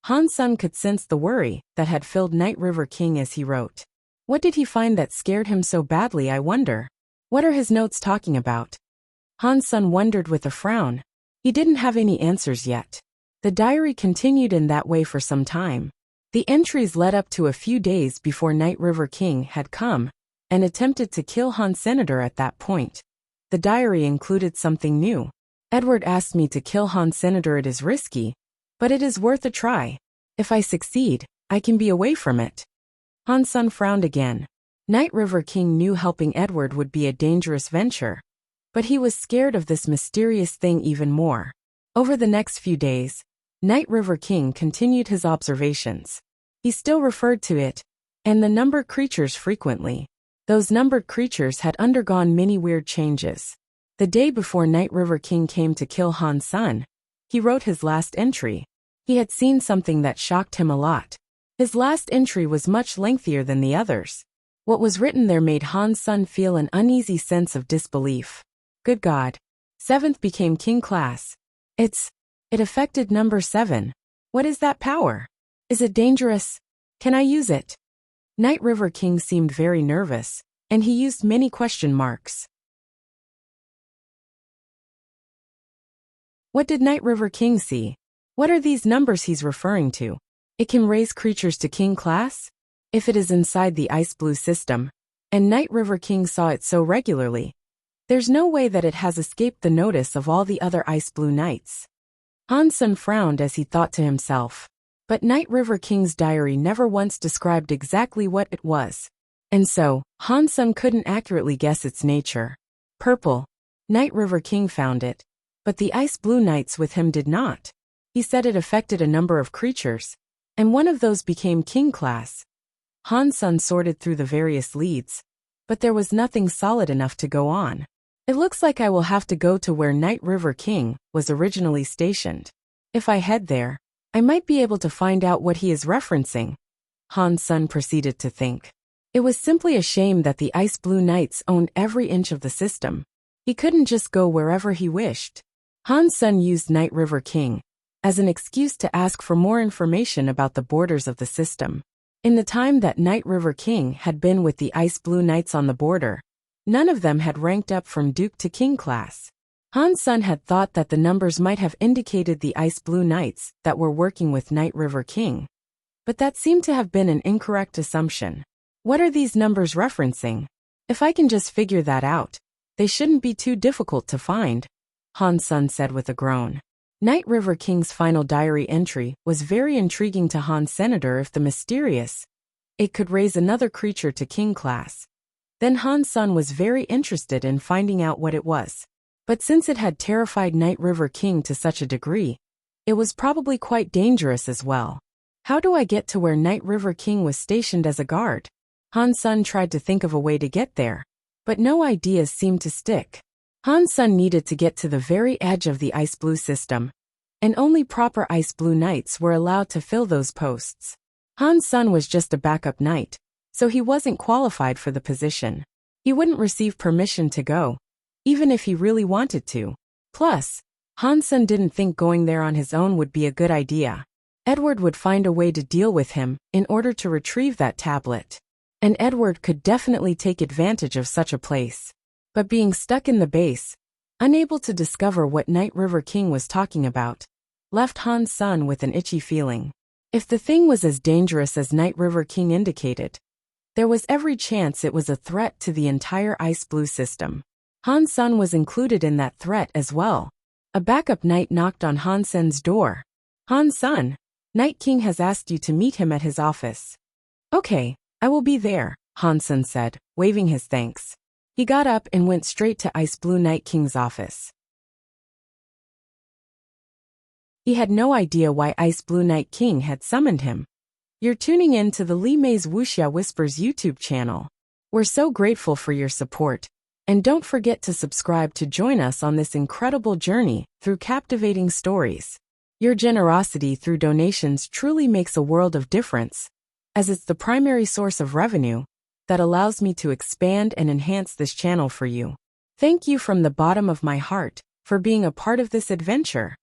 Han's son could sense the worry that had filled Night River King as he wrote. What did he find that scared him so badly, I wonder? What are his notes talking about? Han's son wondered with a frown. He didn't have any answers yet. The diary continued in that way for some time. The entries led up to a few days before Night River King had come and attempted to kill Han Senator at that point. The diary included something new. Edward asked me to kill Han Senator. It is risky, but it is worth a try. If I succeed, I can be away from it. Han's son frowned again. Night River King knew helping Edward would be a dangerous venture, but he was scared of this mysterious thing even more. Over the next few days, Night River King continued his observations. He still referred to it and the numbered creatures frequently. Those numbered creatures had undergone many weird changes. The day before Night River King came to kill Han's son, he wrote his last entry. He had seen something that shocked him a lot. His last entry was much lengthier than the others. What was written there made Han's son feel an uneasy sense of disbelief. Good God. 7th became king class. It affected number 7. What is that power? Is it dangerous? Can I use it? Night River King seemed very nervous, and he used many question marks. What did Night River King see? What are these numbers he's referring to? It can raise creatures to king class? If it is inside the Ice Blue System, and Night River King saw it so regularly, there's no way that it has escaped the notice of all the other Ice Blue Knights. Han's son frowned as he thought to himself. But Night River King's diary never once described exactly what it was. And so, Han's son couldn't accurately guess its nature. Purple. Night River King found it. But the Ice Blue Knights with him did not. He said it affected a number of creatures, and one of those became king class. Han's son sorted through the various leads, but there was nothing solid enough to go on. It looks like I will have to go to where Night River King was originally stationed. If I head there, I might be able to find out what he is referencing. Han's son proceeded to think. It was simply a shame that the Ice Blue Knights owned every inch of the system. He couldn't just go wherever he wished. Han's son used Night River King as an excuse to ask for more information about the borders of the system. In the time that Night River King had been with the Ice Blue Knights on the border, none of them had ranked up from Duke to King class. Han's son had thought that the numbers might have indicated the Ice Blue Knights that were working with Night River King. But that seemed to have been an incorrect assumption. What are these numbers referencing? If I can just figure that out, they shouldn't be too difficult to find, Han's son said with a groan. Night River King's final diary entry was very intriguing to Han's senator. If the mysterious, it could raise another creature to king class. Then Han's son was very interested in finding out what it was. But since it had terrified Night River King to such a degree, it was probably quite dangerous as well. How do I get to where Night River King was stationed as a guard? Han's son tried to think of a way to get there, but no ideas seemed to stick. Han's son needed to get to the very edge of the Ice Blue system, and only proper Ice Blue Knights were allowed to fill those posts. Han's son was just a backup knight, so he wasn't qualified for the position. He wouldn't receive permission to go, even if he really wanted to. Plus, Han's son didn't think going there on his own would be a good idea. Edward would find a way to deal with him in order to retrieve that tablet. And Edward could definitely take advantage of such a place. But being stuck in the base, unable to discover what Night River King was talking about, left Han's son with an itchy feeling. If the thing was as dangerous as Night River King indicated, there was every chance it was a threat to the entire Ice Blue system. Han's son was included in that threat as well. A backup knight knocked on Han's son's door. Han's son, Night King has asked you to meet him at his office. Okay, I will be there, Han's son said, waving his thanks. He got up and went straight to Ice Blue Night King's office. He had no idea why Ice Blue Night King had summoned him. You're tuning in to the Li Mei's Wuxia Whispers YouTube channel. We're so grateful for your support. And don't forget to subscribe to join us on this incredible journey through captivating stories. Your generosity through donations truly makes a world of difference, as it's the primary source of revenue that allows me to expand and enhance this channel for you. Thank you from the bottom of my heart for being a part of this adventure.